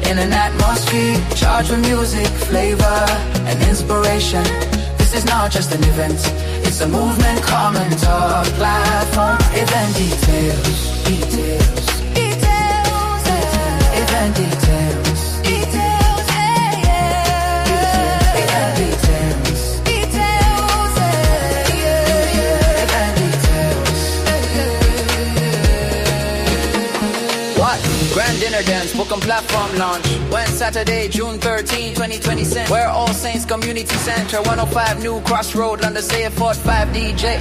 In an atmosphere charged with music, flavor, and inspiration. This is not just an event, it's a movement. Komon-Tok platform. Event details. Event details. Grand dinner dance, book and platform launch. When Saturday, June 13, 2020. Where All Saints Community Center, 105 New Crossroad, London, say a 45 DJ.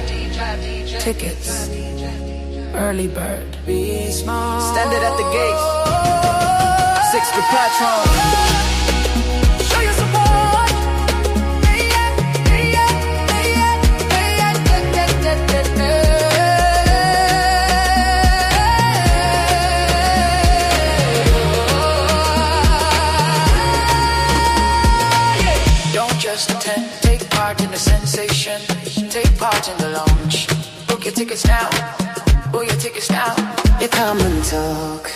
Tickets, early bird. Standard at the gate. 6 to platform. Take part in the sensation. Take part in the launch. Book your tickets now. Book your tickets now. You Komon-Tok.